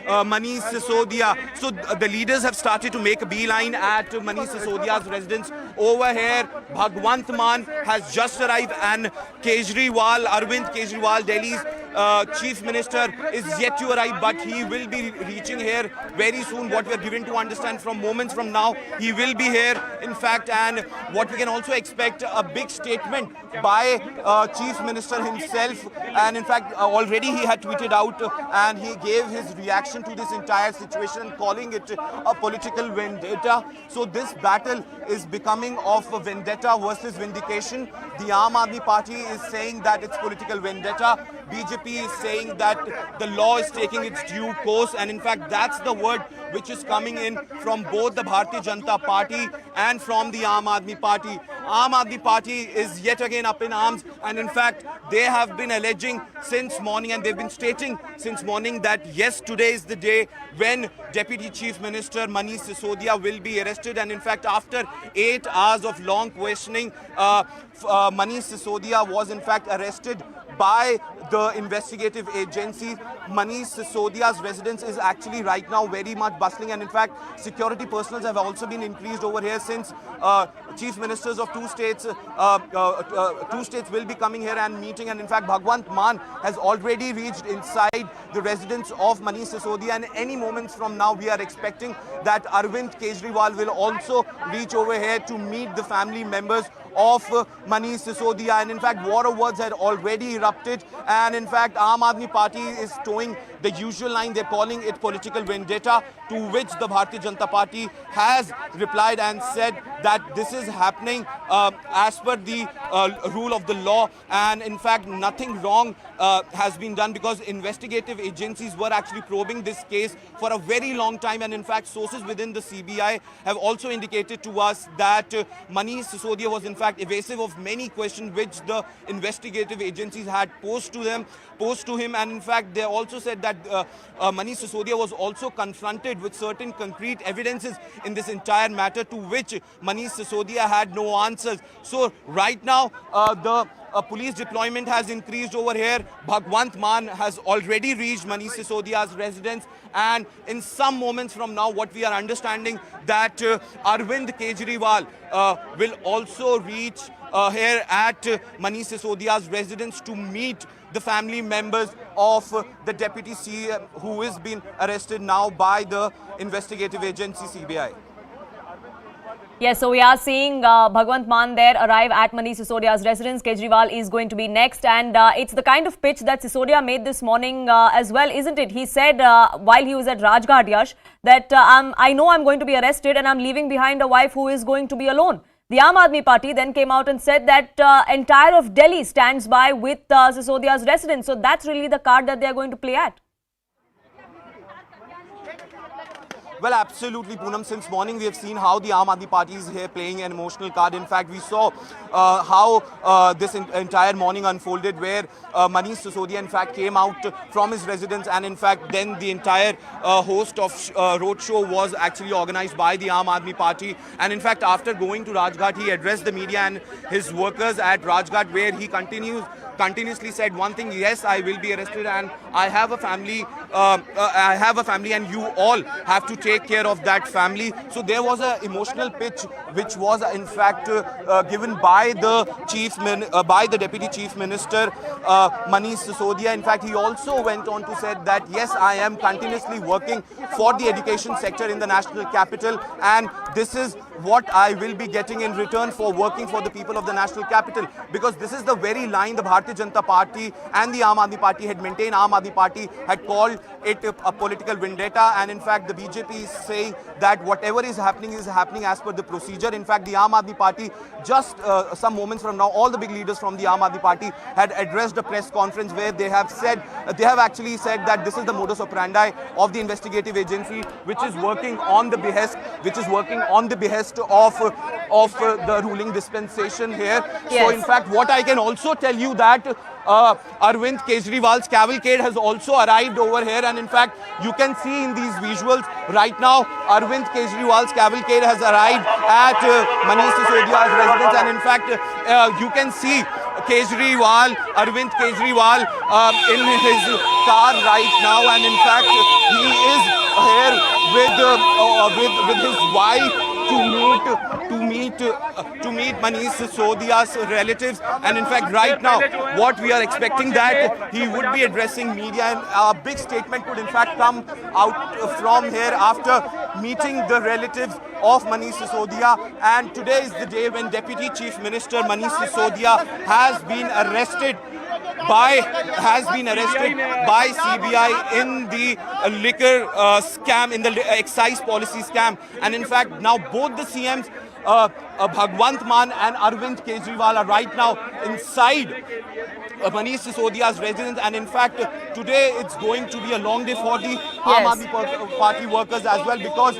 Manish Sisodia. So the leaders have started to make a beeline at Manish Sisodia's residence. Over here, Bhagwant Mann has just arrived, and Arvind Kejriwal, Delhi's Chief Minister, is yet to arrive, but he will be reaching here very soon. What we are given to understand from moments from now, he will be here, in fact, and what we can also expect a big statement by Chief Minister himself. And in fact, already he had tweeted out and he gave his reaction to this entire situation, calling it a political vendetta. So this battle is becoming of a vendetta versus vindication. The Aam Aadmi Party is saying that it's political vendetta. BJP is saying that the law is taking its due course, and in fact that's the word which is coming in from both the Bharatiya Janata Party and from the Aam Aadmi Party. Aam Aadmi Party is yet again up in arms, and in fact they have been alleging since morning, and they've been stating since morning, that yes, today is the day when Deputy Chief Minister Manish Sisodia will be arrested. And in fact, after 8 hours of long questioning, Manish Sisodia was in fact arrested by the investigative agency. Manish Sisodia's residence is actually right now very much bustling, and in fact security personnel have also been increased over here, since chief ministers of two states will be coming here and meeting. And in fact Bhagwant Mann has already reached inside the residence of Manish Sisodia, and any moments from now we are expecting that Arvind Kejriwal will also reach over here to meet the family members of Manish Sisodia. And in fact war of words had already erupted, and in fact Aam Aadmi Party is towing the usual line. They're calling it political vendetta, to which the Bharatiya Janata Party has replied and said that this is happening as per the rule of the law, and in fact nothing wrong has been done, because investigative agencies were actually probing this case for a very long time. And in fact sources within the CBI have also indicated to us that Manish Sisodia was in fact evasive of many questions which the investigative agencies had posed to him. And in fact they also said that Manish Sisodia was also confronted with certain concrete evidences in this entire matter, to which Manish Sisodia had no answers. So right now the police deployment has increased over here. Bhagwant Mann has already reached Manish Sisodia's residence, and in some moments from now what we are understanding that Arvind Kejriwal will also reach here at Manish Sisodia's residence to meet the family members of the deputy CM who is being arrested now by the investigative agency CBI. Yes, so we are seeing Bhagwant Mann there arrive at Manish Sisodia's residence. Kejriwal is going to be next, and it's the kind of pitch that Sisodia made this morning as well, isn't it? He said while he was at Rajghat, Yash, that I know I'm going to be arrested and I'm leaving behind a wife who is going to be alone. The Aam Aadmi Party then came out and said that entire of Delhi stands by with Sisodia's residence. So that's really the card that they are going to play at. Well, absolutely, Poonam. Since morning, we have seen how the Aam Aadmi Party is here playing an emotional card. In fact, we saw how this entire morning unfolded, where Manish Sisodia, in fact, came out from his residence, and in fact, then the entire host of roadshow was actually organized by the Aam Aadmi Party. And in fact, after going to Rajghat, he addressed the media and his workers at Rajghat, where he continuously said one thing: yes, I will be arrested, and I have a family. And you all have to take care of that family. So there was an emotional pitch, which was in fact given by the Deputy Chief Minister Manish Sisodia. In fact, he also went on to say that yes, I am continuously working for the education sector in the national capital, and this is what I will be getting in return for working for the people of the national capital, because this is the very line the Bharatiya Janata Party and the Aam Aadmi Party had maintained. Aam Aadmi Party had called it a political vendetta, and in fact the BJP is saying that whatever is happening as per the procedure. In fact, the Aam Aadmi Party, just some moments from now, all the big leaders from the Aam Aadmi Party had addressed a press conference where they have actually said that this is the modus operandi of the investigative agency, which is working on the behest of the ruling dispensation here. Yes. So in fact, what I can also tell you that Arvind Kejriwal's cavalcade has also arrived over here, and in fact you can see in these visuals right now Arvind Kejriwal's cavalcade has arrived at Manish Sisodia's residence, and in fact you can see Arvind Kejriwal in his car right now, and in fact he is here with his wife to meet Manish Sisodia's relatives, and in fact right now what we are expecting that he would be addressing media, and a big statement could in fact come out from here after meeting the relatives of Manish Sisodia. And today is the day when Deputy Chief Minister Manish Sisodia has been arrested by CBI in the liquor scam, in the excise policy scam. And in fact, now both the CMs, Bhagwant Mann and Arvind Kejriwal, are right now inside Manish Sisodia's residence. And in fact, today it's going to be a long day for the Aam Aadmi Party workers as well, because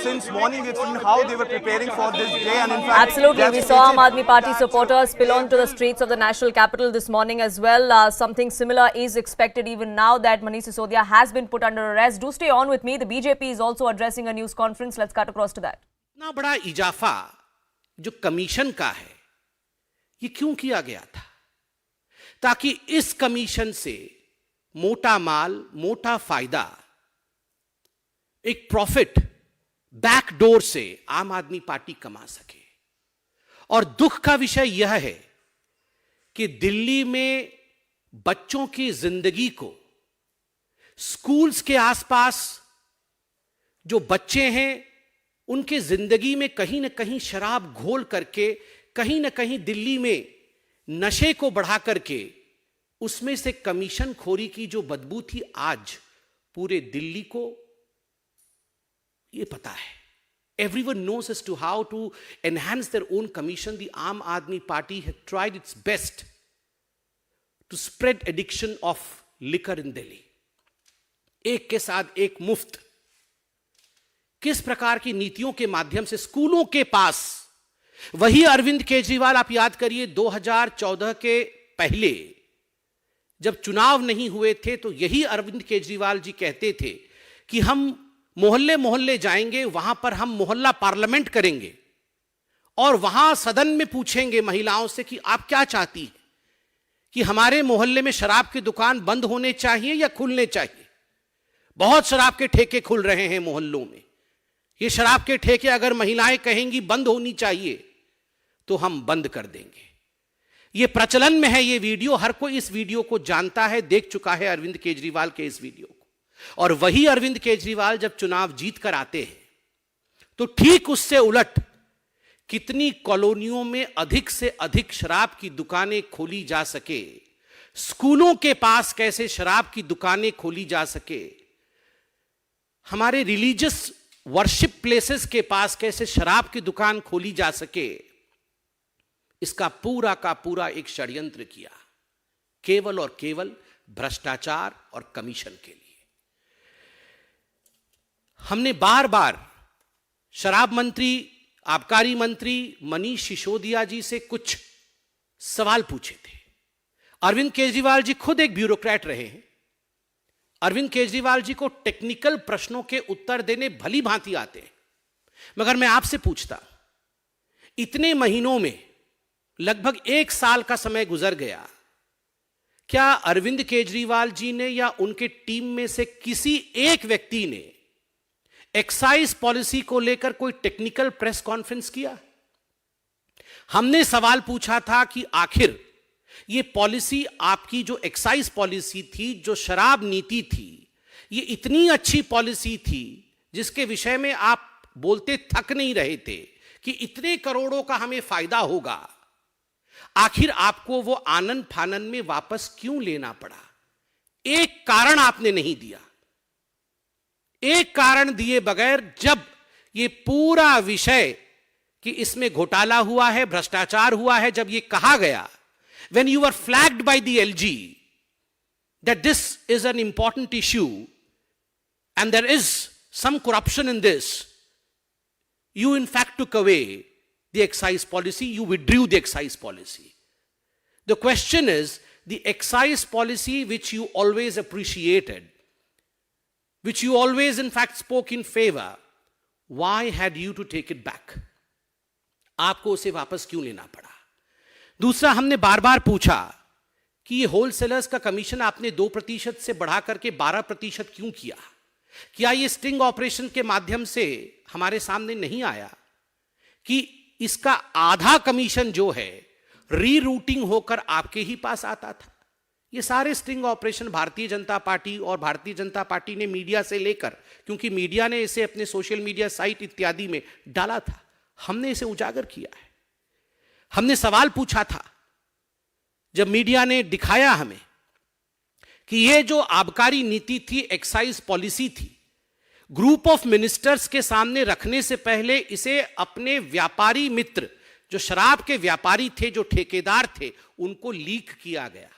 since morning we've seen how they were preparing for this day, and in fact absolutely we saw Aam Aadmi Party supporters spill onto the streets of the national capital this morning as well. Something similar is expected even now that Manish Sisodia has been put under arrest. Do stay on with me. The BJP is also addressing a news conference. Let's cut across to that. इतना बड़ा इजाफा जो commission का है, ये क्यों किया गया था? ताकि इस कमीशन से मोटा माल, मोटा फायदा, एक प्रॉफिट बैकडोर से आम आदमी पार्टी कमा सके। और दुख का विषय यह है कि दिल्ली में बच्चों की जिंदगी को, स्कूल्स के आसपास जो बच्चे हैं उनके जिंदगी में कहीं ना कहीं शराब घोल करके, कहीं ना कहीं दिल्ली में नशे को बढ़ा करके, उसमें से कमीशन खोरी की जो बदबू थी, आज पूरे दिल्ली को ये पता है. Everyone knows as to how to enhance their own commission. The Aam Aadmi Party has tried its best to spread addiction of liquor in Delhi. एक के साथ एक मुफ्त. किस प्रकार की नीतियों के माध्यम से स्कूलों के पास, वही अरविंद केजरीवाल, आप याद करिए 2014 के पहले जब चुनाव नहीं हुए थे तो यही अरविंद केजरीवाल जी कहते थे कि हम मोहल्ले मोहल्ले जाएंगे, वहां पर हम मोहल्ला पार्लियामेंट करेंगे और वहां सदन में पूछेंगे महिलाओं से कि आप क्या चाहती हैं, कि हमारे मोहल्ले में शराब की दुकान बंद होने चाहिए या खुलने चाहिए. बहुत शराब के ठेके खुल रहे हैं मोहल्लों में. ये शराब के ठेके अगर महिलाएं कहेंगी बंद होनी चाहिए तो हम बंद कर देंगे. ये प्रचलन में है. ये वीडियो हर कोई इस वीडियो को जानता है, देख चुका है अरविंद केजरीवाल के इस वीडियो को. और वही अरविंद केजरीवाल जब चुनाव जीत कर आते हैं तो ठीक उससे उलट कितनी कॉलोनियों में अधिक से अधिक शराब की दुकानें खोली जा सके, स्कूलों के पास कैसे शराब की दुकानें खोली जा सके, हमारे रिलीजियस वर्शिप प्लेसेस के पास कैसे शराब की दुकान खोली जा सके, इसका पूरा का पूरा एक षड्यंत्र किया, केवल और केवल भ्रष्टाचार और कमीशन के लिए. हमने बार बार शराब मंत्री, आबकारी मंत्री मनीष सिसोदिया जी से कुछ सवाल पूछे थे. अरविंद केजरीवाल जी खुद एक ब्यूरोक्रेट रहे हैं. अरविंद केजरीवाल जी को टेक्निकल प्रश्नों के उत्तर देने भली भांति आते हैं. मगर मैं आपसे पूछता, इतने महीनों में लगभग 1 साल का समय गुजर गया, क्या अरविंद केजरीवाल जी ने या उनके टीम में से किसी एक व्यक्ति ने एक्साइज पॉलिसी को लेकर कोई टेक्निकल प्रेस कॉन्फ्रेंस किया? हमने सवाल पूछा था कि आखिर ये पॉलिसी, आपकी जो एक्साइज पॉलिसी थी, जो शराब नीति थी, ये इतनी अच्छी पॉलिसी थी जिसके विषय में आप बोलते थक नहीं रहे थे कि इतने करोड़ों का हमें फायदा होगा, आखिर आपको वो आनन फानन में वापस क्यों लेना पड़ा? एक कारण आपने नहीं दिया। एक कारण दिए बगैर जब ये पूरा विषय कि इसमें घोटाला हुआ है, भ्रष्टाचार हुआ है, जब ये कहा गया, when you were flagged by the LG that this is an important issue and there is some corruption in this, you in fact took away the excise policy, you withdrew the excise policy. The question is, the excise policy which you always appreciated, which you always in fact spoke in favor, why had you to take it back? आपको उसे वापस क्यों लेना पड़ा? दूसरा, हमने बार बार पूछा कि ये होलसेलर्स का कमीशन आपने 2% से बढ़ा करके 12% क्यों किया? क्या ये स्टिंग ऑपरेशन के माध्यम से हमारे सामने नहीं आया कि इसका आधा कमीशन जो है रीरूटिंग होकर आपके ही पास आता था? ये सारे sting operation Bharatiya Janata party और भारतीय जनता पार्टी ने मीडिया से लेकर, क्योंकि मीडिया ने इसे अपने सोशल मीडिया साइट इत्यादि में डाला था, हमने इसे उजागर किया है। हमने सवाल पूछा था जब मीडिया ने दिखाया हमें कि ये जो आबकारी नीति थी, एक्साइज पॉलिसी थी, ग्रुप ऑफ मिनिस्टर्स के सामने रखने से पहले इसे अपने व्यापारी मित्र, जो शराब के व्यापारी थे, जो ठेकेदार थे, उनको लीक किया गया,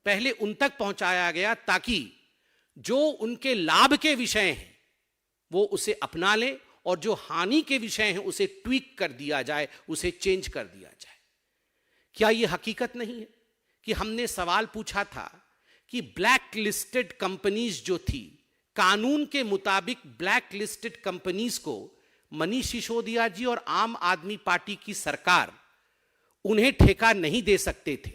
पहले उन तक पहुंचाया गया ताकि जो उनके लाभ के विषय हैं वो उसे अपना लें और जो हानि के विषय हैं उसे ट्वीक कर दिया जाए, उसे चेंज कर दिया जाए। क्या यह हकीकत नहीं है कि हमने सवाल पूछा था कि ब्लैक लिस्टेड कंपनीज जो थी, कानून के मुताबिक ब्लैक लिस्टेड कंपनीज को मनीष सिसोदिया जी और आम आदमी पार्टी की सरकार उन्हें ठेका नहीं दे सकते थे,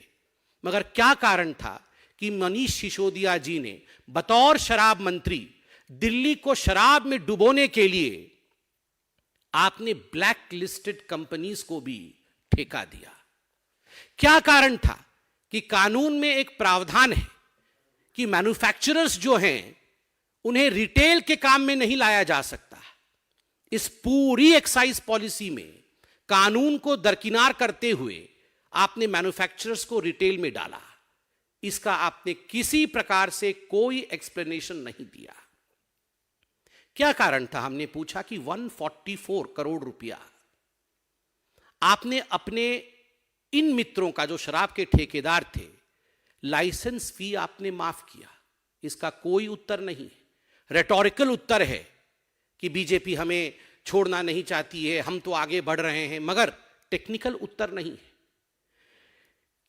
मगर क्या कारण था कि मनीष सिसोदिया जी ने बतौर शराब मंत्री दिल्ली को शराब में डुबोने के लिए आपने ब्लैक लिस्टेड कंपनीज को भी ठेका दिया? क्या कारण था कि कानून में एक प्रावधान है कि मैन्युफैक्चरर्स जो हैं उन्हें रिटेल के काम में नहीं लाया जा सकता? इस पूरी एक्साइज पॉलिसी में कानून को दरकिनार करते हुए आपने मैन्युफैक्चरर्स को रिटेल में डाला। इसका आपने किसी प्रकार से कोई एक्सप्लेनेशन नहीं दिया। क्या कारण था? हमने पूछा कि 144 करोड़ रुपया आपने अपने इन मित्रों का, जो शराब के ठेकेदार थे, लाइसेंस फी आपने माफ किया। इसका कोई उत्तर नहीं है। रेटोरिकल उत्तर है कि बीजेपी हमें छोड़ना नहीं चाहती है, हम तो आगे बढ़ रहे हैं, मगर टेक्निकल उत्तर नहीं है।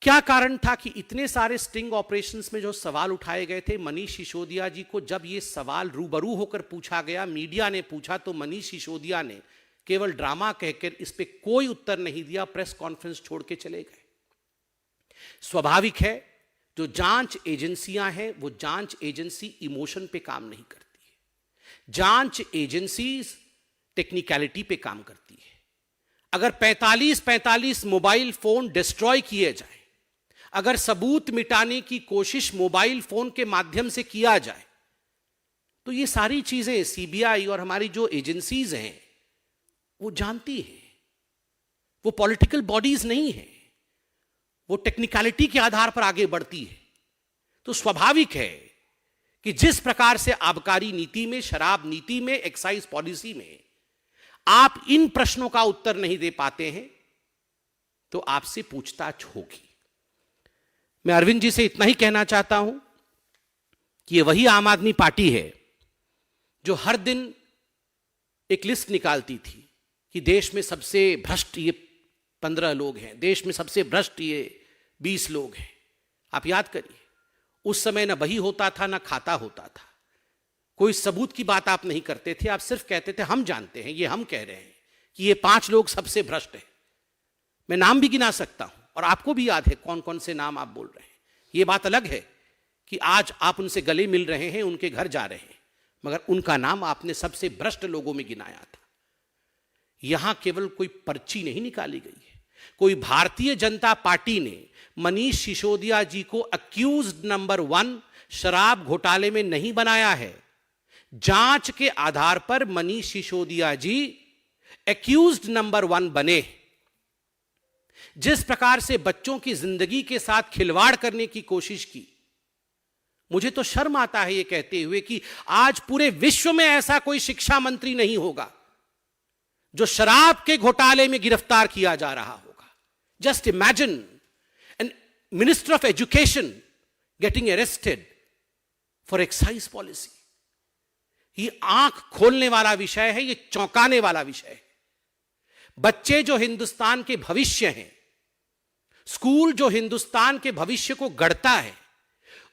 क्या कारण था कि इतने सारे स्टिंग ऑपरेशंस में जो सवाल उठाए गए थे, मनीष सिसोदिया जी को जब ये सवाल रूबरू होकर पूछा गया, मीडिया ने पूछा, तो मनीष सिसोदिया ने केवल ड्रामा कहकर इस पे कोई उत्तर नहीं दिया, प्रेस कॉन्फ्रेंस छोड़ के चले गए। स्वाभाविक है, जो जांच एजेंसियां हैं वो जांच एजेंसी इमोशन पे काम नहीं करती है। जांच एजेंसी टेक्निकलिटी पे काम करती है। अगर 45 मोबाइल फोन डिस्ट्रॉय किए जाए, अगर सबूत मिटाने की कोशिश मोबाइल फोन के माध्यम से किया जाए, तो ये सारी चीजें सीबीआई और हमारी जो एजेंसीज हैं वो जानती हैं। वो पॉलिटिकल बॉडीज नहीं है, वो टेक्निकलिटी के आधार पर आगे बढ़ती है। तो स्वाभाविक है कि जिस प्रकार से आबकारी नीति में, शराब नीति में, एक्साइज पॉलिसी में आप इन प्रश्नों का उत्तर नहीं दे पाते हैं, तो आपसे पूछताछ होगी। मैं अरविंद जी से इतना ही कहना चाहता हूं कि ये वही आम आदमी पार्टी है जो हर दिन एक लिस्ट निकालती थी कि देश में सबसे भ्रष्ट ये 15 लोग हैं, देश में सबसे भ्रष्ट ये 20 लोग हैं। आप याद करिए, उस समय ना बही होता था ना खाता होता था, कोई सबूत की बात आप नहीं करते थे, आप सिर्फ कहते थे हम जानते हैं, ये हम कह रहे हैं कि ये 5 लोग सबसे भ्रष्ट हैं। मैं नाम भी गिना सकता हूं और आपको भी याद है कौन कौन से नाम आप बोल रहे हैं। ये बात अलग है कि आज आप उनसे गले मिल रहे हैं, उनके घर जा रहे हैं, मगर उनका नाम आपने सबसे भ्रष्ट लोगों में गिनाया था। यहां केवल कोई पर्ची नहीं निकाली गई है, कोई भारतीय जनता पार्टी ने मनीष सिसोदिया जी को अक्यूज्ड नंबर 1 शराब घोटाले में नहीं बनाया है। जांच के आधार पर मनीष सिसोदिया जी एक्यूज्ड नंबर 1 बने, जिस प्रकार से बच्चों की जिंदगी के साथ खिलवाड़ करने की कोशिश की, मुझे तो शर्म आता है यह कहते हुए कि आज पूरे विश्व में ऐसा कोई शिक्षा मंत्री नहीं होगा जो शराब के घोटाले में गिरफ्तार किया जा रहा होगा। Just imagine an minister of education getting arrested for excise policy. ये आंख खोलने वाला विषय है, ये चौंकाने वाला विषय है। बच्चे जो हिंदुस्तान के भविष्य हैं, स्कूल जो हिंदुस्तान के भविष्य को गढ़ता है,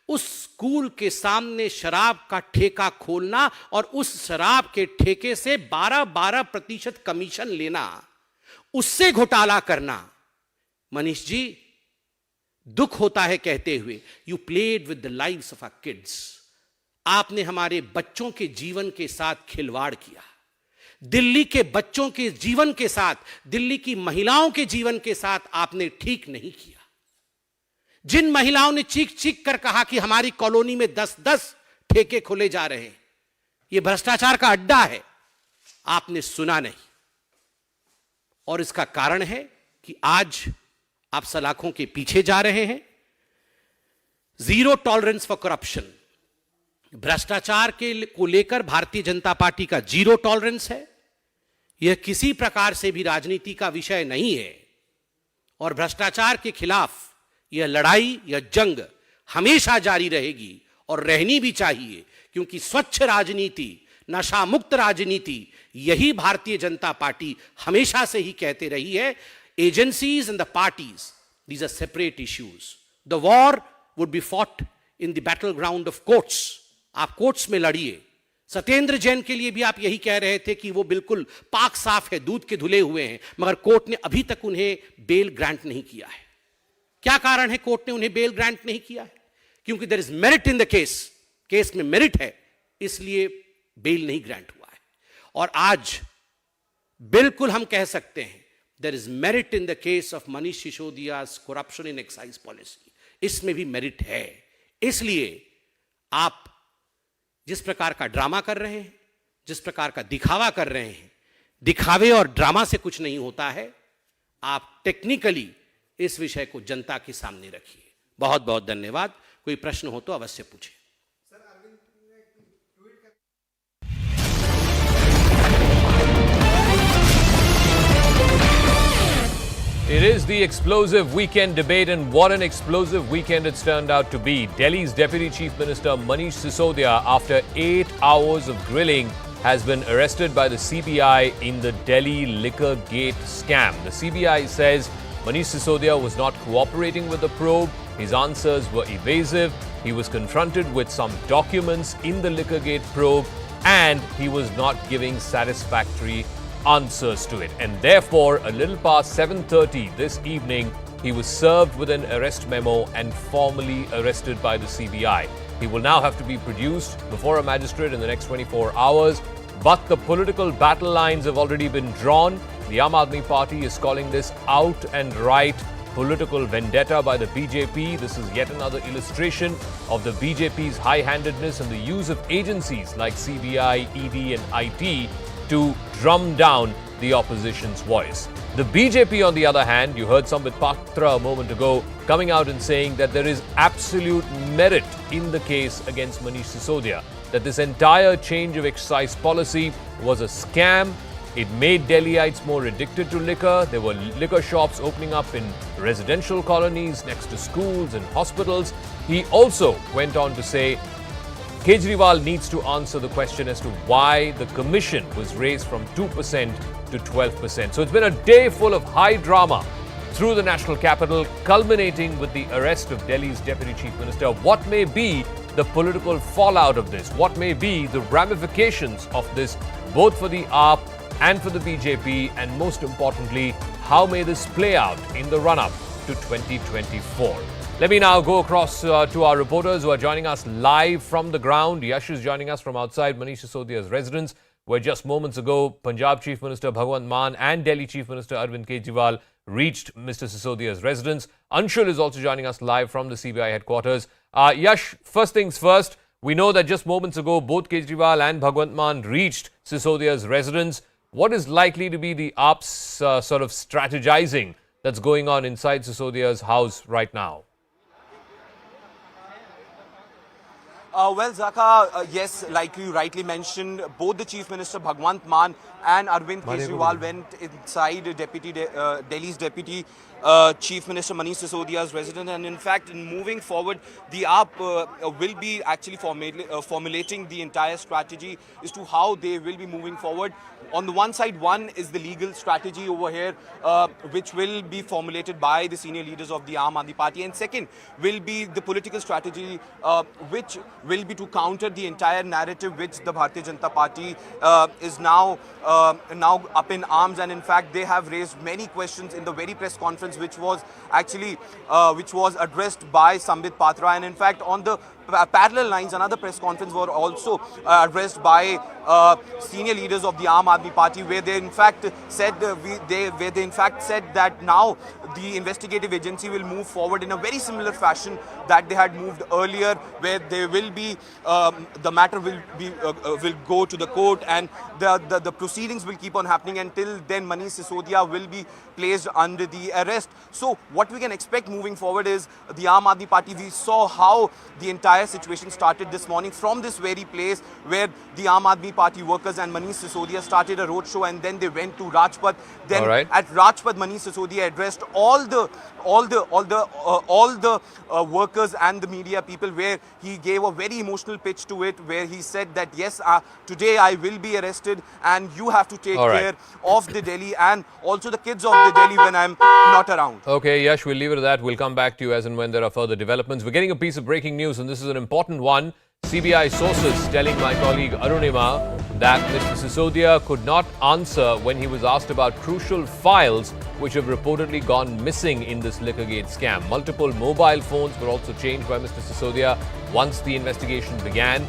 उस स्कूल के सामने शराब का ठेका खोलना और उस शराब के ठेके से 12% कमीशन लेना, उससे घोटाला करना, मनीष जी दुख होता है कहते हुए, you played with the lives of our kids. आपने हमारे बच्चों के जीवन के साथ खिलवाड़ किया, दिल्ली के बच्चों के जीवन के साथ, दिल्ली की महिलाओं के जीवन के साथ आपने ठीक नहीं किया। जिन महिलाओं ने चीख चीख कर कहा कि हमारी कॉलोनी में 10-10 ठेके खोले जा रहे हैं, यह भ्रष्टाचार का अड्डा है, आपने सुना नहीं। और इसका कारण है कि आज आप सलाखों के पीछे जा रहे हैं। जीरो टॉलरेंस फॉर करप्शन, भ्रष्टाचार को लेकर भारतीय जनता पार्टी का जीरो टॉलरेंस है। यह किसी प्रकार से भी राजनीति का विषय नहीं है और भ्रष्टाचार के खिलाफ यह लड़ाई, यह जंग हमेशा जारी रहेगी और रहनी भी चाहिए, क्योंकि स्वच्छ राजनीति, नशा मुक्त राजनीति, यही भारतीय जनता पार्टी हमेशा से ही कहते रही है। Agencies and the parties, these are separate issues. The war would be fought in the battle ground of courts. आप कोर्ट्स में लड़िए। सत्येंद्र जैन के लिए भी आप यही कह रहे थे कि वो बिल्कुल पाक साफ है, दूध के धुले हुए हैं, मगर कोर्ट ने अभी तक उन्हें बेल ग्रांट नहीं किया है। क्या कारण है कोर्ट ने उन्हें बेल ग्रांट नहीं किया है? क्योंकि there is merit in the case, case में मेरिट है, इसलिए बेल नहीं ग्रांट हुआ है। और आज बिल्कुल हम कह सकते हैं there is merit in the case of Manish Sisodia's corruption in excise policy. इसमें भी मेरिट है। इसलिए आप जिस प्रकार का ड्रामा कर रहे हैं, जिस प्रकार का दिखावा कर रहे हैं, दिखावे और ड्रामा से कुछ नहीं होता है। आप टेक्निकली इस विषय को जनता के सामने रखिए। बहुत बहुत धन्यवाद। कोई प्रश्न हो तो अवश्य पूछें। It is the explosive weekend debate, and what an explosive weekend it's turned out to be. Delhi's Deputy Chief Minister Manish Sisodia, after 8 hours of grilling, has been arrested by the CBI in the Delhi liquor gate scam. The CBI says Manish Sisodia was not cooperating with the probe. His answers were evasive. He was confronted with some documents in the liquor gate probe, and he was not giving satisfactory answers to it. And therefore, a little past 7:30 this evening, he was served with an arrest memo and formally arrested by the CBI. He will now have to be produced before a magistrate in the next 24 hours. But the political battle lines have already been drawn. The Aam Aadmi Party is calling this out and right political vendetta by the BJP. This is yet another illustration of the BJP's high-handedness and the use of agencies like CBI, ED and IT to drum down the opposition's voice. The BJP, on the other hand, you heard Sambit Patra a moment ago, coming out and saying that there is absolute merit in the case against Manish Sisodia, that this entire change of excise policy was a scam. It made Delhiites more addicted to liquor. There were liquor shops opening up in residential colonies next to schools and hospitals. He also went on to say Kejriwal needs to answer the question as to why the commission was raised from 2% to 12%. So it's been a day full of high drama through the national capital, culminating with the arrest of Delhi's Deputy Chief Minister. What may be the political fallout of this? What may be the ramifications of this, both for the AAP and for the BJP? And most importantly, how may this play out in the run-up to 2024? Let me now go across to our reporters who are joining us live from the ground. Yash is joining us from outside Manish Sisodia's residence, where just moments ago, Punjab Chief Minister Bhagwant Mann and Delhi Chief Minister Arvind Kejriwal reached Mr. Sisodia's residence. Anshul is also joining us live from the CBI headquarters. Yash, first things first, we know that just moments ago, both Kejriwal and Bhagwant Mann reached Sisodia's residence. what is likely to be the AAP's sort of strategizing that's going on inside Sisodia's house right now? Well, Zaka, yes, like you rightly mentioned, both the Chief Minister Bhagwant Mann and Arvind Kejriwal went inside Delhi's Deputy Chief Minister Manish Sisodia's residence, and in fact, in moving forward, the AAP will be actually formulating the entire strategy as to how they will be moving forward. On the one side, one is the legal strategy over here, which will be formulated by the senior leaders of the Aam Aadmi Party, and second will be the political strategy, which will be to counter the entire narrative which the Bharatiya Janata Party is now up in arms, and in fact they have raised many questions in the very press conference which was actually addressed by Sambit Patra, and in fact on the parallel lines another press conference were also addressed by senior leaders of the Aam Aadmi Party, where they in fact said that now the investigative agency will move forward in a very similar fashion that they had moved earlier, where they will be the matter will go to the court, and the proceedings will keep on happening. Until then, Manish Sisodia will be placed under the arrest. So what we can expect moving forward is the Aam Aadmi Party. We saw how the entire situation started this morning from this very place where the Aam Aadmi Party workers and Manish Sisodia started a roadshow, and then they went to Rajpath. Then at Rajpath, Manish Sisodia addressed all the workers and the media people, where he gave a very emotional pitch to it, where he said that yes, today I will be arrested and you have to take care of the Delhi and also the kids of the Delhi when I'm not around. Okay, Yash, we'll leave it at that. We'll come back to you as and when there are further developments. We're getting a piece of breaking news, and this is an important one. CBI sources telling my colleague Arunima that Mr. Sisodia could not answer when he was asked about crucial files which have reportedly gone missing in this Liquorgate scam. Multiple mobile phones were also changed by Mr. Sisodia once the investigation began.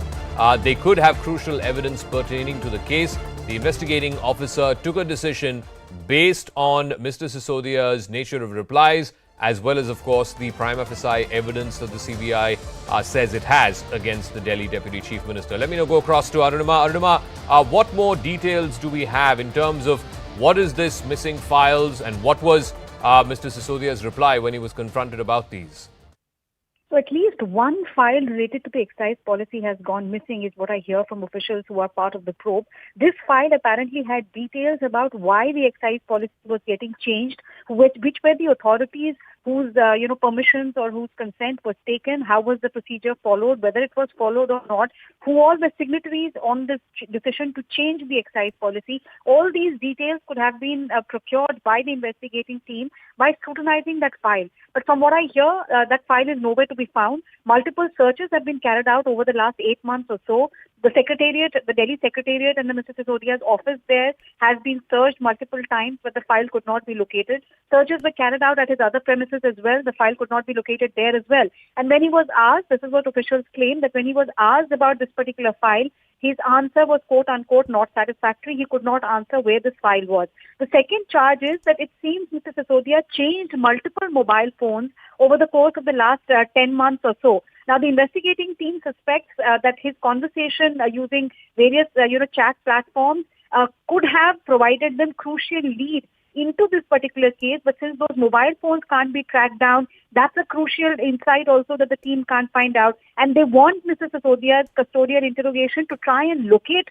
They could have crucial evidence pertaining to the case. The investigating officer took a decision based on Mr. Sisodia's nature of replies, as well as, of course, the prima facie evidence that the CBI says it has against the Delhi Deputy Chief Minister. Let me now go across to Arunima. Arunima, what more details do we have in terms of what is this missing files, and what was Mr. Sisodia's reply when he was confronted about these? So at least one file related to the excise policy has gone missing, is what I hear from officials who are part of the probe. This file apparently had details about why the excise policy was getting changed, which were the authorities whose permissions or whose consent was taken, how was the procedure followed, whether it was followed or not, who all the signatories on this decision to change the excise policy. All these details could have been procured by the investigating team by scrutinizing that file. But from what I hear, that file is nowhere to be found. Multiple searches have been carried out over the last 8 months or so. The Secretariat, the Delhi Secretariat and the Mr. Sisodia's office there has been searched multiple times, but the file could not be located. Searches were carried out at his other premises as well. The file could not be located there as well. And when he was asked, this is what officials claim, that when he was asked about this particular file, his answer was quote unquote not satisfactory. He could not answer where this file was. The second charge is that it seems Mr. Sisodia changed multiple mobile phones over the course of the last 10 months or so. Now, the investigating team suspects that his conversation using various, chat platforms could have provided them crucial lead into this particular case. But since those mobile phones can't be tracked down, that's a crucial insight also that the team can't find out. And they want Mr. Sisodia's custodial interrogation to try and locate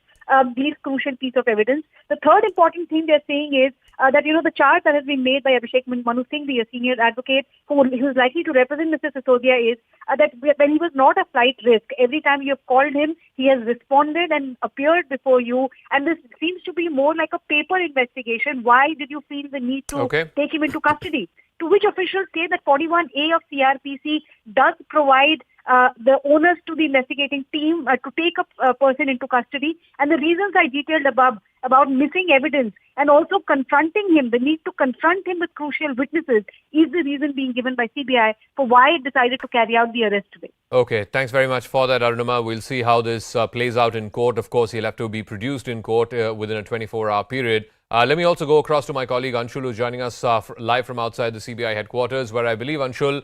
these crucial piece of evidence. The third important thing they're saying is that, the charge that has been made by Abhishek Manu Singh, the senior advocate who is likely to represent Mr. Sisodia, is that when he was not a flight risk, every time you have called him, he has responded and appeared before you. And this seems to be more like a paper investigation. Why did you feel the need to take him into custody? To which officials say that 41A of CRPC does provide the onus to the investigating team to take a person into custody. And the reasons I detailed above about missing evidence and also confronting him, the need to confront him with crucial witnesses, is the reason being given by CBI for why it decided to carry out the arrest today. Okay, thanks very much for that, Arunima. We'll see how this plays out in court. Of course, he'll have to be produced in court within a 24-hour period. Let me also go across to my colleague Anshul, who's joining us live from outside the CBI headquarters, where I believe, Anshul,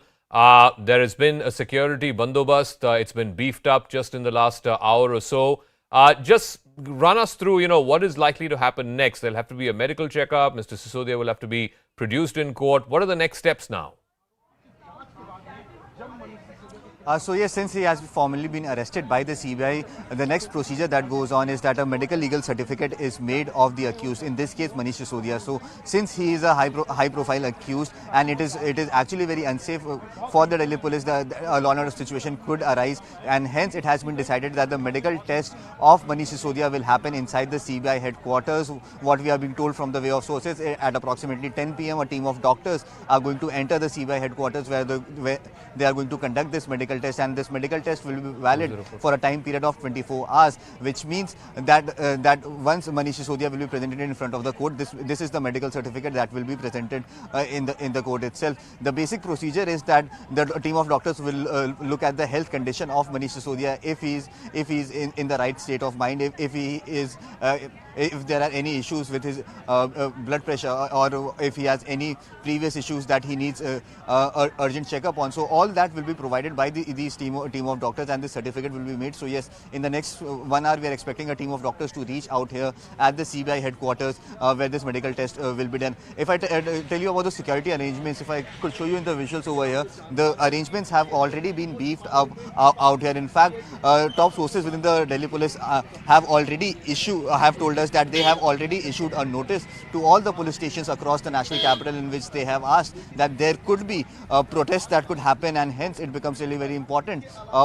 there has been a security bandobast. It's been beefed up just in the last hour or so. Just run us through, what is likely to happen next? There'll have to be a medical checkup. Mr. Sisodia will have to be produced in court. What are the next steps now? So yes, since he has formally been arrested by the CBI, the next procedure that goes on is that a medical legal certificate is made of the accused, in this case Manish Sisodia. So since he is a high profile accused, and it is actually very unsafe for the Delhi police, a law and order situation could arise, and hence it has been decided that the medical test of Manish Sisodia will happen inside the CBI headquarters. What we are being told from the way of sources, at approximately 10 p.m. a team of doctors are going to enter the CBI headquarters where they are going to conduct this medical test, and this medical test will be valid for a time period of 24 hours, which means that once Manish Sisodia will be presented in front of the court, this is the medical certificate that will be presented in the court itself. The basic procedure is that the team of doctors will look at the health condition of Manish Sisodia, if he's in the right state of mind, if there are any issues with his blood pressure, or if he has any previous issues that he needs urgent checkup on. So all that will be provided by these team of doctors, and this certificate will be made. So yes, in the next 1 hour we are expecting a team of doctors to reach out here at the CBI headquarters where this medical test will be done. If I tell you about the security arrangements, if I could show you in the visuals over here, the arrangements have already been beefed up out here. In fact, top sources within the Delhi police have told us that they have already issued a notice to all the police stations across the national capital, in which they have asked that there could be protests that could happen, and hence it becomes really very important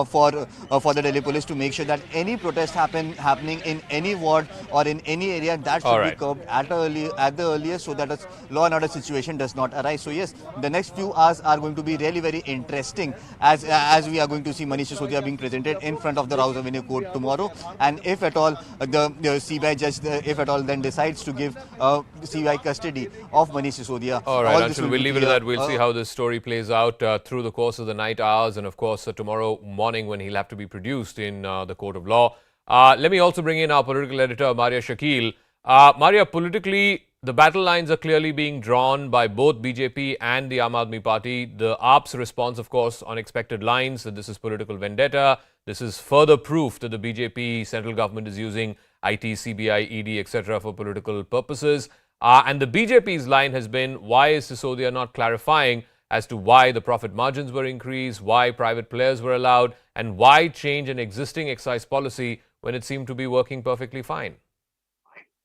for the Delhi police to make sure that any protest happening in any ward or in any area, that should be curbed at the earliest, so that a law and order situation does not arise. So yes, the next few hours are going to be really very interesting, as we are going to see Manish Sisodia being presented in front of the Rouse Avenue Court tomorrow, and if at all the CBI judge, if at all then decides to give CBI custody of Manish Sisodia. All right, Anshul, we'll leave it at that. We'll see how this story plays out through the course of the night hours, and of course tomorrow morning when he'll have to be produced in the court of law. Let me also bring in our political editor, Maria Shakil. Maria, politically, the battle lines are clearly being drawn by both BJP and the Aam Aadmi Party. The AAP's response, of course, on expected lines, that this is political vendetta. This is further proof that the BJP central government is using IT, CBI, ED, etc. for political purposes. And the BJP's line has been, why is Sisodia not clarifying as to why the profit margins were increased, why private players were allowed, and why change an existing excise policy when it seemed to be working perfectly fine?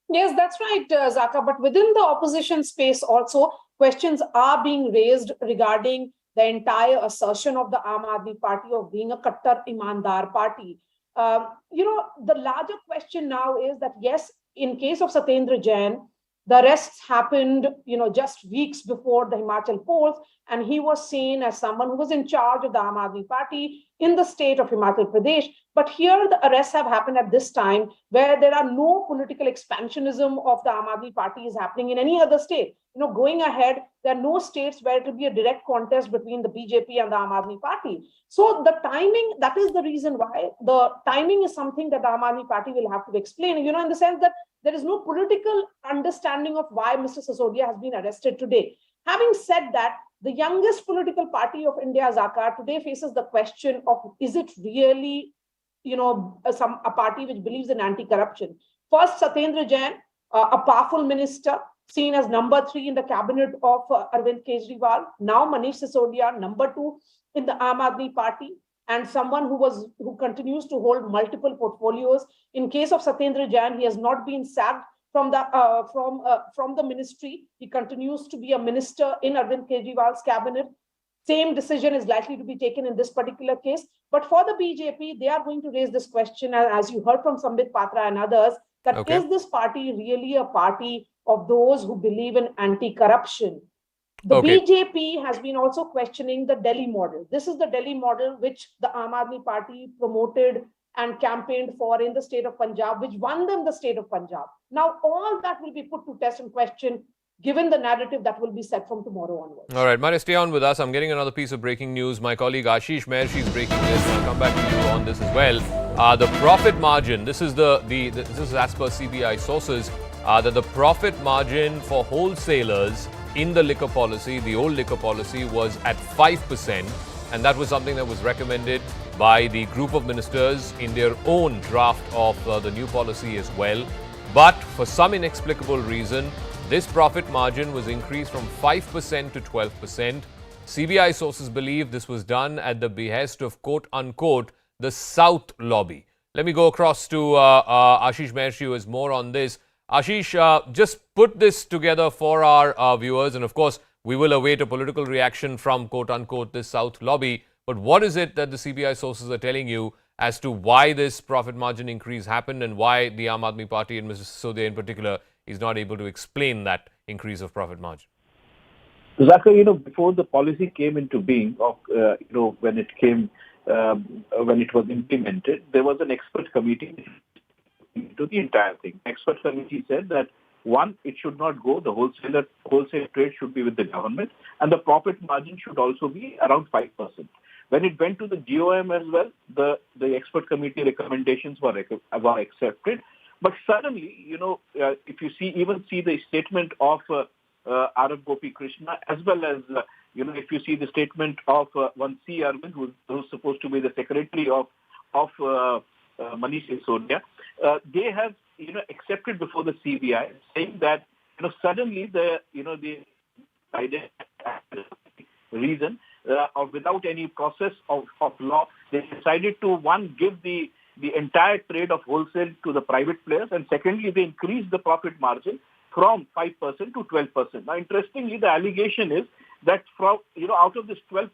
Yes, that's right, Zaka. But within the opposition space also, questions are being raised regarding the entire assertion of the Aam Aadmi Party of being a Kattar Imandar party. The larger question now is that, yes, in case of Satyendra Jain, the arrests happened, just weeks before the Himachal polls, and he was seen as someone who was in charge of the Aam Aadmi Party in the state of Himachal Pradesh. But here the arrests have happened at this time where there are no political expansionism of the Aam Aadmi Party is happening in any other state. Going ahead, there are no states where it will be a direct contest between the BJP and the Aam Aadmi Party. So the timing, that is the reason why the timing is something that the Aam Aadmi Party will have to explain, in the sense that there is no political understanding of why Mr. Sisodia has been arrested today. Having said that, the youngest political party of India, Zaka, today faces the question of, is it really, a party which believes in anti-corruption? First, Satyendra Jain, a powerful minister, seen as number 3 in the cabinet of Arvind Kejriwal. Now Manish Sisodia, number 2 in the Aam Aadmi Party, and someone who continues to hold multiple portfolios. In case of Satyendra Jain, he has not been sacked from the ministry. He continues to be a minister in Arvind Kejriwal's cabinet. Same decision is likely to be taken in this particular case. But for the BJP, they are going to raise this question, as you heard from Sambit Patra and others, that is this party really a party of those who believe in anti-corruption? The BJP has been also questioning the Delhi model. This is the Delhi model which the Aam Aadmi Party promoted and campaigned for in the state of Punjab, which won them the state of Punjab. Now, all that will be put to test and question, given the narrative that will be set from tomorrow onwards. All right, Maria, stay on with us. I'm getting another piece of breaking news. My colleague Ashish Meher, she's breaking this, and I'll come back to you on this as well. The profit margin, this is this is as per CBI sources, that the profit margin for wholesalers in the liquor policy, the old liquor policy, was at 5%. and that was something that was recommended by the group of ministers in their own draft of the new policy as well. But for some inexplicable reason, this profit margin was increased from 5% to 12%. CBI sources believe this was done at the behest of quote-unquote the South lobby. Let me go across to Ashish Mahesh, who has more on this. Ashish, just put this together for our viewers, and of course, we will await a political reaction from quote-unquote this South lobby. But what is it that the CBI sources are telling you as to why this profit margin increase happened and why the Aam Aadmi Party and Mr. Sisodia in particular is not able to explain that increase of profit margin? Zakir, before the policy came into being, when it was implemented, there was an expert committee to the entire thing. Expert committee said that one, it should not go. The wholesale trade should be with the government, and the profit margin should also be around 5%. When it went to the GOM as well, the expert committee recommendations were accepted. But suddenly, if you see the statement of R.F. Gopi Krishna, as well as, if you see the statement of one C. Arvind, who's supposed to be the secretary of Manish Sisodia, they have, accepted before the CBI, saying that, suddenly the reason, or without any process of law, they decided to, one, give the entire trade of wholesale to the private players, and secondly, they increased the profit margin from 5% to 12%. Now, interestingly, the allegation is that from, out of this 12%,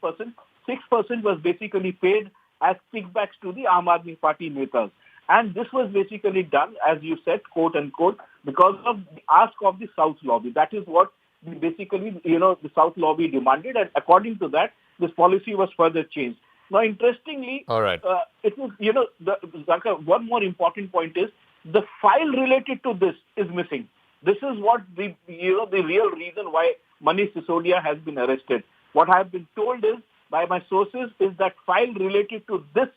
6% was basically paid as kickbacks to the Aam Aadmi Party netas. And this was basically done, as you said, quote unquote, because of the ask of the South lobby. That is what basically, the South lobby demanded, and according to that, this policy was further changed. Now, interestingly, all right. It was, Zakir, one more important point is the file related to this is missing. This is what the real reason why Manish Sisodia has been arrested. What I have been told is by my sources is that file related to this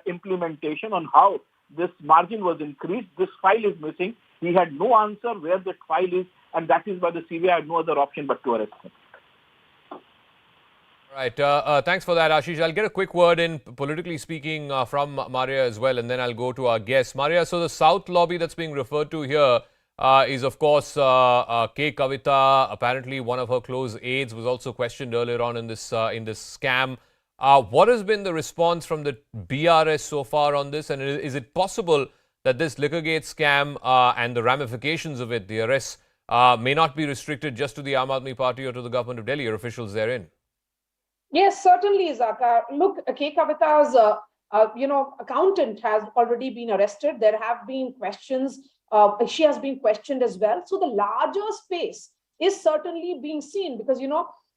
implementation on how this margin was increased, this file is missing. He had no answer where that file is, and that is why the CBI had no other option but to arrest him. Right. Thanks for that, Ashish. I'll get a quick word in, politically speaking, from Maria as well, and then I'll go to our guest. Maria, so the South lobby that's being referred to here is, of course, K. Kavita. Apparently, one of her close aides was also questioned earlier on in this scam. What has been the response from the BRS so far on this? And is it possible that this Liquorgate scam and the ramifications of it, the arrests, may not be restricted just to the Aam Aadmi Party or to the government of Delhi or officials therein? Yes, certainly, Zakir. Look, K. Kavita's, accountant has already been arrested. There have been questions. She has been questioned as well. So the larger space is certainly being seen because,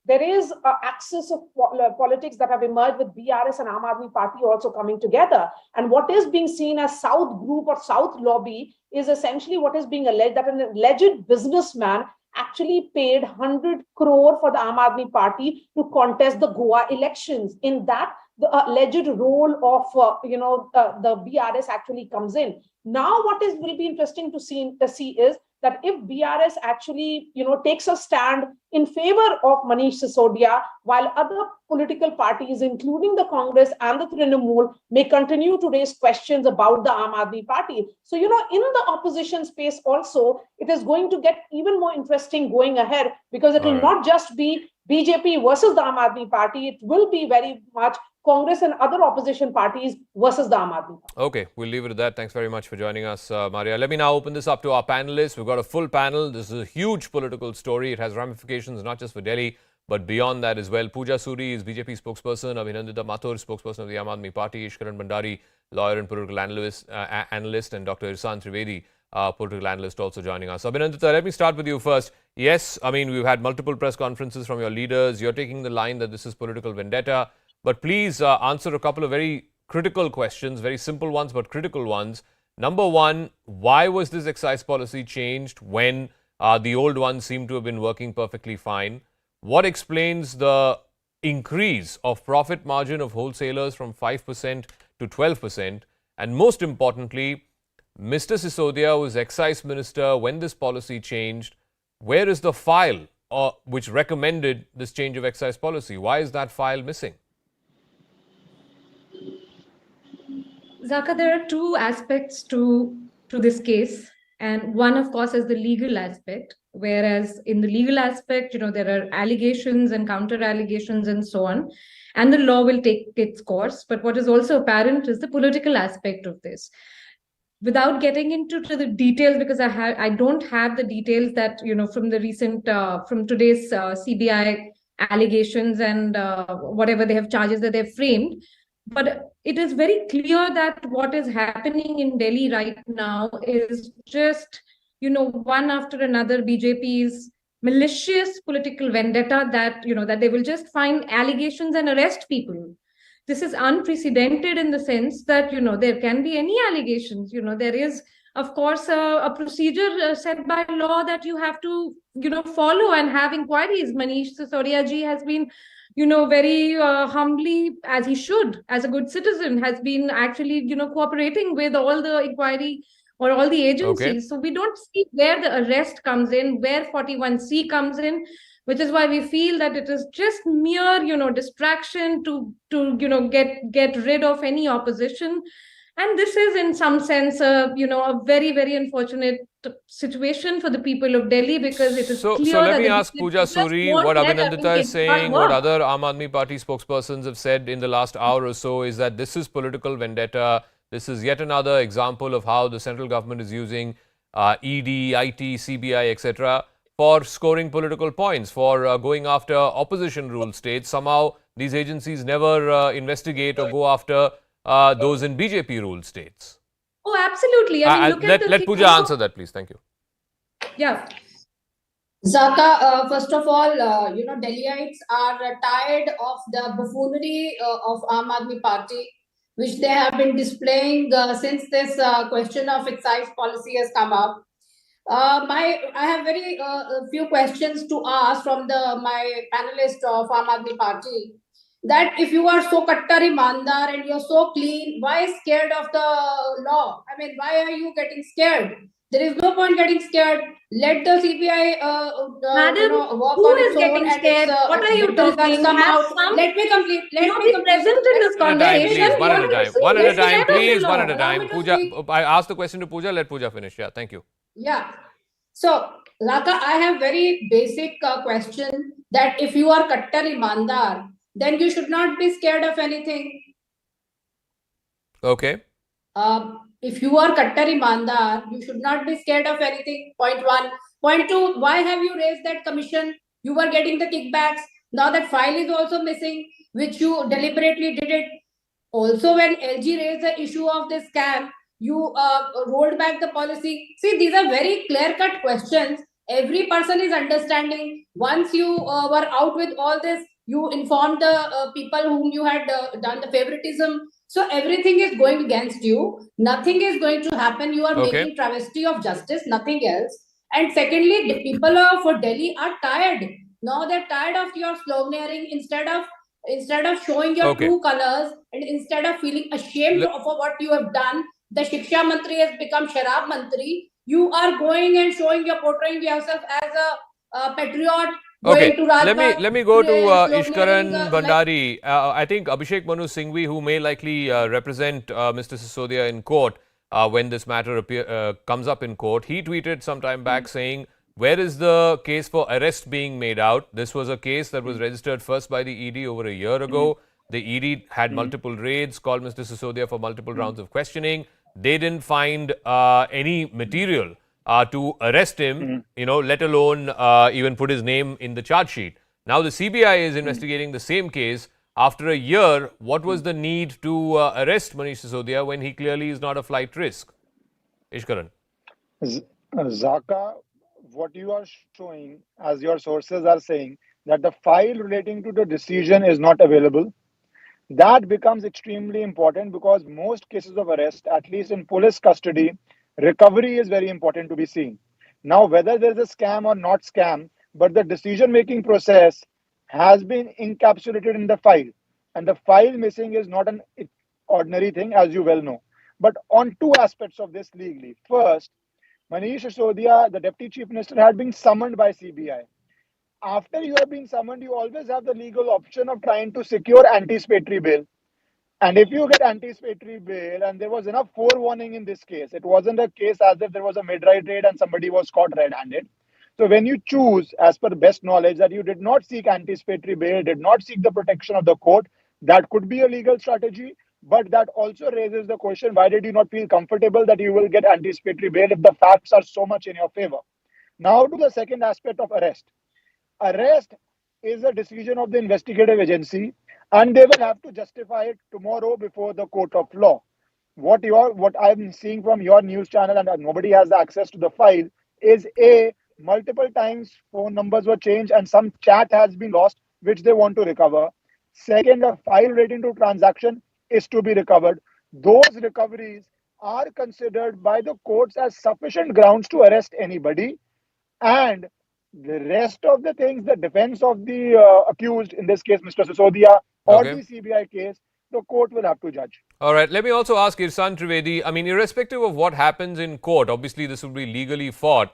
there is an axis of politics that have emerged with BRS and Aam Aadmi Party also coming together. And what is being seen as South group or South lobby is essentially what is being alleged, that an alleged businessman actually paid 100 crore for the Aam Aadmi Party to contest the Goa elections. In that, the alleged role of, the BRS actually comes in. Now, what will be interesting to see is that if BRS actually, takes a stand in favor of Manish Sisodia, while other political parties, including the Congress and the Trinamool, may continue to raise questions about the Aam Aadmi Party. So, in the opposition space also, it is going to get even more interesting going ahead because it will not just be BJP versus the Aam Aadmi Party. It will be very much Congress and other opposition parties versus the Aam Aadmi Party. Okay, we'll leave it at that. Thanks very much for joining us, Maria. Let me now open this up to our panelists. We've got a full panel. This is a huge political story. It has ramifications not just for Delhi, but beyond that as well. Pooja Suri is BJP spokesperson, Abhinandita Mathur, spokesperson of the Aam Aadmi Party, Ishkaran Bhandari, lawyer and political analyst, and Dr. Irsan Trivedi, political analyst, also joining us. Abhinandita, let me start with you first. Yes, I mean, we've had multiple press conferences from your leaders. You're taking the line that this is political vendetta. But please answer a couple of very critical questions, very simple ones, but critical ones. Number one, why was this excise policy changed when the old one seemed to have been working perfectly fine? What explains the increase of profit margin of wholesalers from 5% to 12%? And most importantly, Mr. Sisodia was excise minister when this policy changed. Where is the file which recommended this change of excise policy? Why is that file missing? Zaka, there are two aspects to this case, and one, of course, is the legal aspect. Whereas in the legal aspect, there are allegations and counter allegations and so on, and the law will take its course. But what is also apparent is the political aspect of this. Without getting into to the details, because I don't have the details that from the recent from today's CBI allegations and whatever they have charges that they've framed, but it is very clear that what is happening in Delhi right now is just one after another BJP's malicious political vendetta, that that they will just find allegations and arrest people. This is unprecedented in the sense that there can be any allegations. There is, of course, a procedure set by law that you have to follow and have inquiries. Manish Sisodia ji has been very humbly, as he should, as a good citizen, has been actually cooperating with all the inquiry or all the agencies. So we don't see where the arrest comes in, where 41C comes in, which is why we feel that it is just mere distraction to get rid of any opposition. And this is in some sense a very, very unfortunate situation for the people of Delhi, because it is clear So let that me the ask BJP Pooja just Suri won't what let Abhinandita Arvind is saying, Kejriwal what work. other Aam Aadmi Party spokespersons have said in the last hour or so, is that this is political vendetta. This is yet another example of how the central government is using ED, IT, CBI, etc. for scoring political points, for going after opposition ruled states. Somehow these agencies never investigate or go after those in BJP ruled states. Oh, absolutely. I mean, look at the Let thing Pooja answer that, please. Thank you. Yeah. Zaka, first of all, Delhiites are tired of the buffoonery of Aam Aadmi Party, which they have been displaying since this question of excise policy has come up. I have very few questions to ask from my panelist of Aam Aadmi Party. That if you are so kattar imandar and you're so clean, why scared of the law? I mean, why are you getting scared? There is no point getting scared. Let the CBI Madam, work who on is its own getting and scared? its What are you victims that talking? come Have out. some, Let me complete. Let me be complete. present in this One at a time, conversation. please. One at a time. One at a time, please. One at a Allow me time. to Pooja, speak. I asked the question to Pooja. Let Pooja finish. Yeah, thank you. Yeah. So, Laka, I have very basic question that if you are kattar imandar, then you should not be scared of anything. Okay. If you are kattar imandar, you should not be scared of anything. Point one. Point two, why have you raised that commission? You were getting the kickbacks. Now that file is also missing, which you deliberately did it. Also, when LG raised the issue of this scam, you rolled back the policy. See, these are very clear-cut questions. Every person is understanding. Once you were out with all this, you informed the people whom you had done the favoritism. So everything is going against you. Nothing is going to happen. You are making travesty of justice, nothing else. And secondly, the people for Delhi are tired. Now they're tired of your sloganeering instead of showing your true colors, and instead of feeling ashamed of what you have done. The Shiksha Mantri has become Sharab Mantri. You are going and portraying yourself as a patriot. Okay, Going to let me go to sloganeering, Ishkaran Bhandari. I think Abhishek Manu Singhvi, who may likely represent Mr. Sisodia in court when this matter comes up in court, he tweeted some time back saying, where is the case for arrest being made out? This was a case that was registered first by the ED over a year ago. The ED had multiple raids, called Mr. Sisodia for multiple rounds of questioning. They didn't find any material to arrest him, let alone even put his name in the charge sheet. Now the CBI is investigating the same case. After a year, what was the need to arrest Manish Sisodia when he clearly is not a flight risk? Ishkaran. Zaka, what you are showing, as your sources are saying, that the file relating to the decision is not available. That becomes extremely important because most cases of arrest, at least in police custody, recovery is very important to be seen. Now, whether there is a scam or not scam, but the decision-making process has been encapsulated in the file. And the file missing is not an ordinary thing, as you well know. But on two aspects of this legally. First, Manish Sisodia, the Deputy Chief Minister, had been summoned by CBI. After you have been summoned, you always have the legal option of trying to secure anticipatory bail. And if you get anticipatory bail, and there was enough forewarning in this case, it wasn't a case as if there was a midnight raid and somebody was caught red-handed. So when you choose, as per best knowledge, that you did not seek anticipatory bail, did not seek the protection of the court, that could be a legal strategy. But that also raises the question, why did you not feel comfortable that you will get anticipatory bail if the facts are so much in your favor? Now to the second aspect of arrest. Arrest is a decision of the investigative agency, and they will have to justify it tomorrow before the court of law. What I'm seeing from your news channel, and nobody has access to the file, is multiple times phone numbers were changed and some chat has been lost, which they want to recover. Second, a file relating to transaction is to be recovered. Those recoveries are considered by the courts as sufficient grounds to arrest anybody, and the rest of the things, the defense of the accused, in this case Mr. Sisodia, or the CBI case, the court will have to judge. All right. Let me also ask Irsan Trivedi, I mean, irrespective of what happens in court, obviously this will be legally fought.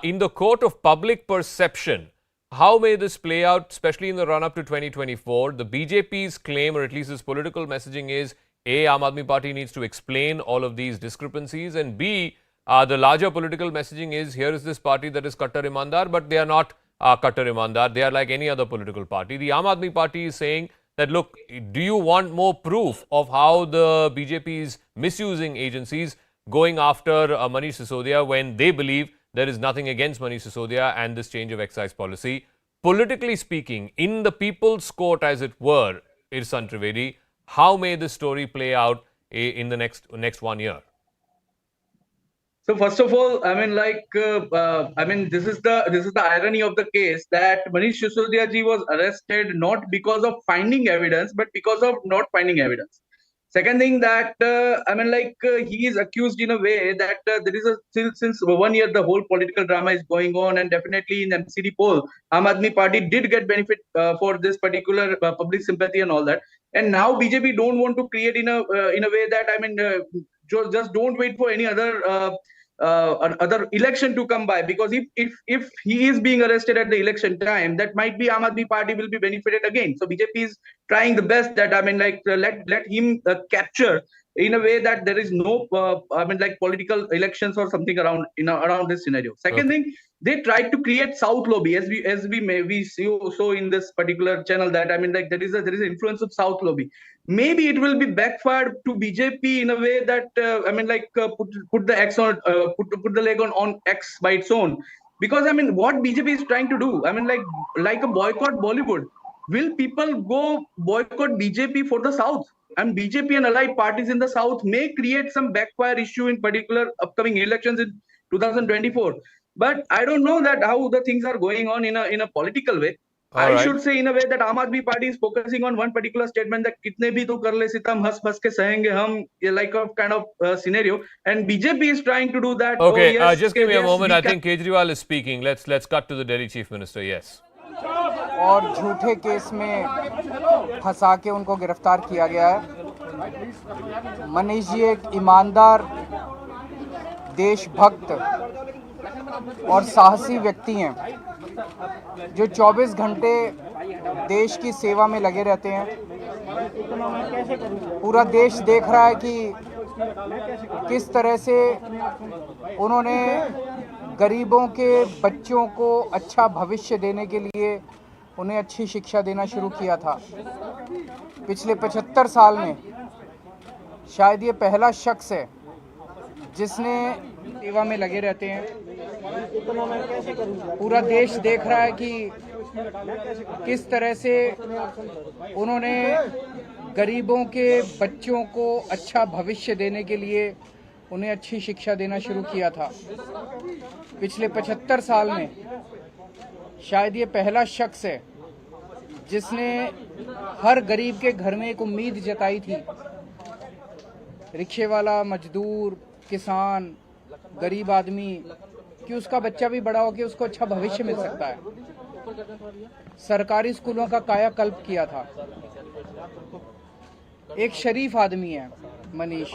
In the court of public perception, how may this play out, especially in the run-up to 2024? The BJP's claim, or at least its political messaging, is A, Aam Aadmi Party needs to explain all of these discrepancies, and B, the larger political messaging is, here is this party that is Kattar Imandar, but they are not Kattar Imandar. They are like any other political party. The Aam Aadmi Party is saying that, look, do you want more proof of how the BJP is misusing agencies, going after Manish Sisodia when they believe there is nothing against Manish Sisodia and this change of excise policy? Politically speaking, in the people's court, as it were, Irsan Trivedi, how may this story play out in the next 1 year? So first of all, I mean, this is the irony of the case, that Manish Sisodia ji was arrested not because of finding evidence, but because of not finding evidence. Second thing, that he is accused in a way that there is since 1 year the whole political drama is going on, and definitely in MCD poll, Aam Aadmi Party did get benefit for this particular public sympathy and all that. And now BJP don't want to create in a way that just don't wait for any other election to come by, because if he is being arrested at the election time, that might be Aam Aadmi Party will be benefited again. So BJP is trying the best that let him capture in a way that there is no political elections or something around this scenario. Second thing, they tried to create South lobby, as we saw in this particular channel, that there is an influence of South lobby. Maybe it will be backfired to BJP in a way that put the X on put the leg on X by its own, because what BJP is trying to do, like a boycott Bollywood. Will people go boycott BJP for the South? And BJP and allied parties in the South may create some backfire issue in particular upcoming elections in 2024. But I don't know that how the things are going on in a political way. I should say in a way that Aam Aadmi Party is focusing on one particular statement, that kitne bhi to kar le sitam, has ke sahenge hum, like a kind of scenario. And BJP is trying to do that. Okay, just give me a moment. I think Kejriwal is speaking. Let's cut to the Delhi Chief Minister. Yes. और झूठे case में फंसा के उनको गिरफ्तार किया गया है। मनीष जी एक ईमानदार, देशभक्त और साहसी व्यक्ति हैं, जो 24 घंटे देश की सेवा में लगे रहते हैं। पूरा देश देख रहा है कि किस तरह से उन्होंने गरीबों के बच्चों को अच्छा भविष्य देने के लिए उन्हें अच्छी शिक्षा देना शुरू किया था। पिछले 75 साल में शायद ये पहला शख्स है जिसने सेवा में लगे रहते हैं। पूरा देश देख रहा है कि किस तरह से उन्होंने गरीबों के बच्चों को अच्छा भविष्य देने के लिए उन्हें अच्छी शिक्षा देना शुरू किया था। पिछले 75 साल में शायद ये पहला शख्स है जिसने हर गरीब के घर में एक उम्मीद जताई थी। रिक्शे वाला, मजदूर, किसान, गरीब आदमी, कि उसका बच्चा भी बड़ा हो के उसको अच्छा भविष्य मिल सकता है। सरकारी स्कूलों का कायाकल्प किया था। एक शरीफ आदमी है मनीष,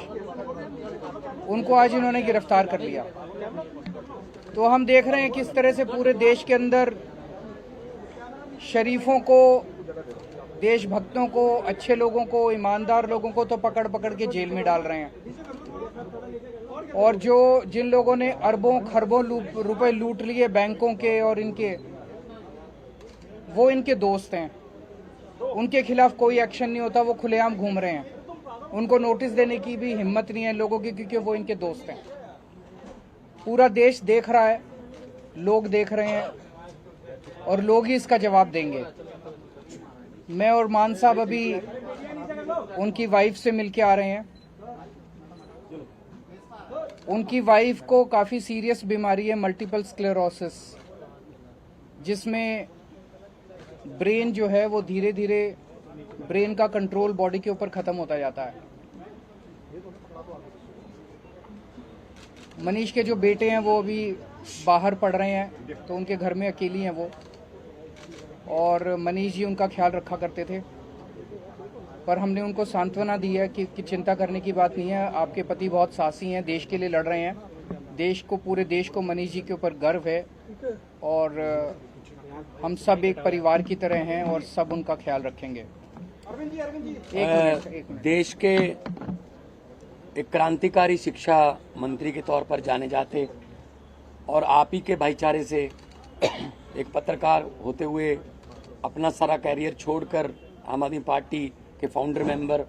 उनको आज इन्होंने गिरफ्तार कर लिया। तो हम देख रहे हैं किस तरह से पूरे देश के अंदर शरीफों को देशभक्तों को, अच्छे लोगों को, ईमानदार लोगों को तो पकड़ पकड़ के जेल में डाल रहे हैं, और जिन लोगों ने अरबों खरबों रुपए लूट लिए बैंकों के और इनके, वो इनके दोस्त हैं। उनके खिलाफ कोई एक्शन नहीं होता, वो खुलेआम घूम रहे हैं। उनको नोटिस देने की भी हिम्मत नहीं है लोगों की, क्योंकि वो इनके दोस्त हैं। पूरा देश देख रहा है, लोग देख रहे हैं, और लोग ही इसका जवाब देंगे। मैं और मान साहब अभी उनकी वाइफ से मिलके आ रहे हैं। उनकी वाइफ को काफ़ी सीरियस बीमारी है, मल्टीपल स्क्लेरोसिस, जिसमें ब्रेन जो है वो धीरे धीरे ब्रेन का कंट्रोल बॉडी के ऊपर ख़त्म होता जाता है। मनीष के जो बेटे हैं वो अभी बाहर पढ़ रहे हैं, तो उनके घर में अकेली हैं वो, और मनीष जी उनका ख्याल रखा करते थे। पर हमने उनको सांत्वना दी है कि चिंता करने की बात नहीं है, आपके पति बहुत साहसी हैं, देश के लिए लड़ रहे हैं, देश को, पूरे देश को मनीष जी के ऊपर गर्व है, और हम सब एक परिवार की तरह हैं और सब उनका ख्याल रखेंगे। एक मिनट। देश के एक क्रांतिकारी शिक्षा मंत्री के तौर पर जाने जाते, और आप ही के भाईचारे से एक पत्रकार होते हुए अपना सारा कैरियर छोड़कर आम आदमी पार्टी के फाउंडर मेंबर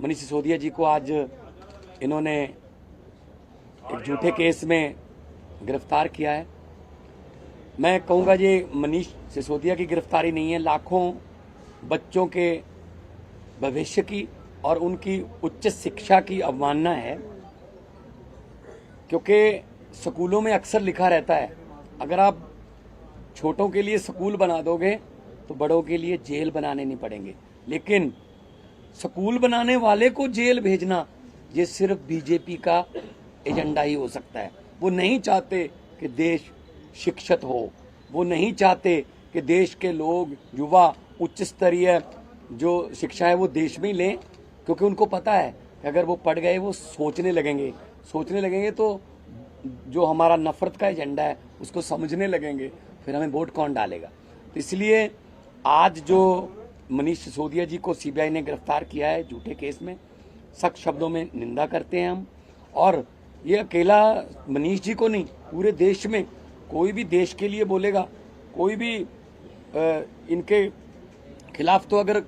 मनीष सिसोदिया जी को आज इन्होंने एक झूठे केस में गिरफ्तार किया है। मैं कहूँगा ये मनीष सिसोदिया की गिरफ्तारी नहीं है, लाखों बच्चों के भविष्य की और उनकी उच्च शिक्षा की अवमानना है। क्योंकि स्कूलों में अक्सर लिखा रहता है, अगर आप छोटों के लिए स्कूल बना दोगे तो बड़ों के लिए जेल बनाने नहीं पड़ेंगे, लेकिन स्कूल बनाने वाले को जेल भेजना ये सिर्फ बीजेपी का एजेंडा ही हो सकता है। वो नहीं चाहते कि देश शिक्षित हो, वो नहीं चाहते कि देश के लोग, युवा उच्च स्तरीय जो शिक्षा है वो देश में ही लें, क्योंकि उनको पता है कि अगर वो पढ़ गए वो सोचने लगेंगे तो जो हमारा नफरत का एजेंडा है उसको समझने लगेंगे, फिर हमें वोट कौन डालेगा। तो इसलिए आज जो मनीष सिसोदिया जी को सीबीआई ने गिरफ्तार किया है झूठे केस में, सख्त शब्दों में निंदा करते हैं हम। और ये अकेला मनीष जी को नहीं, पूरे देश में कोई भी देश के लिए बोलेगा, कोई भी इनके खिलाफ, तो अगर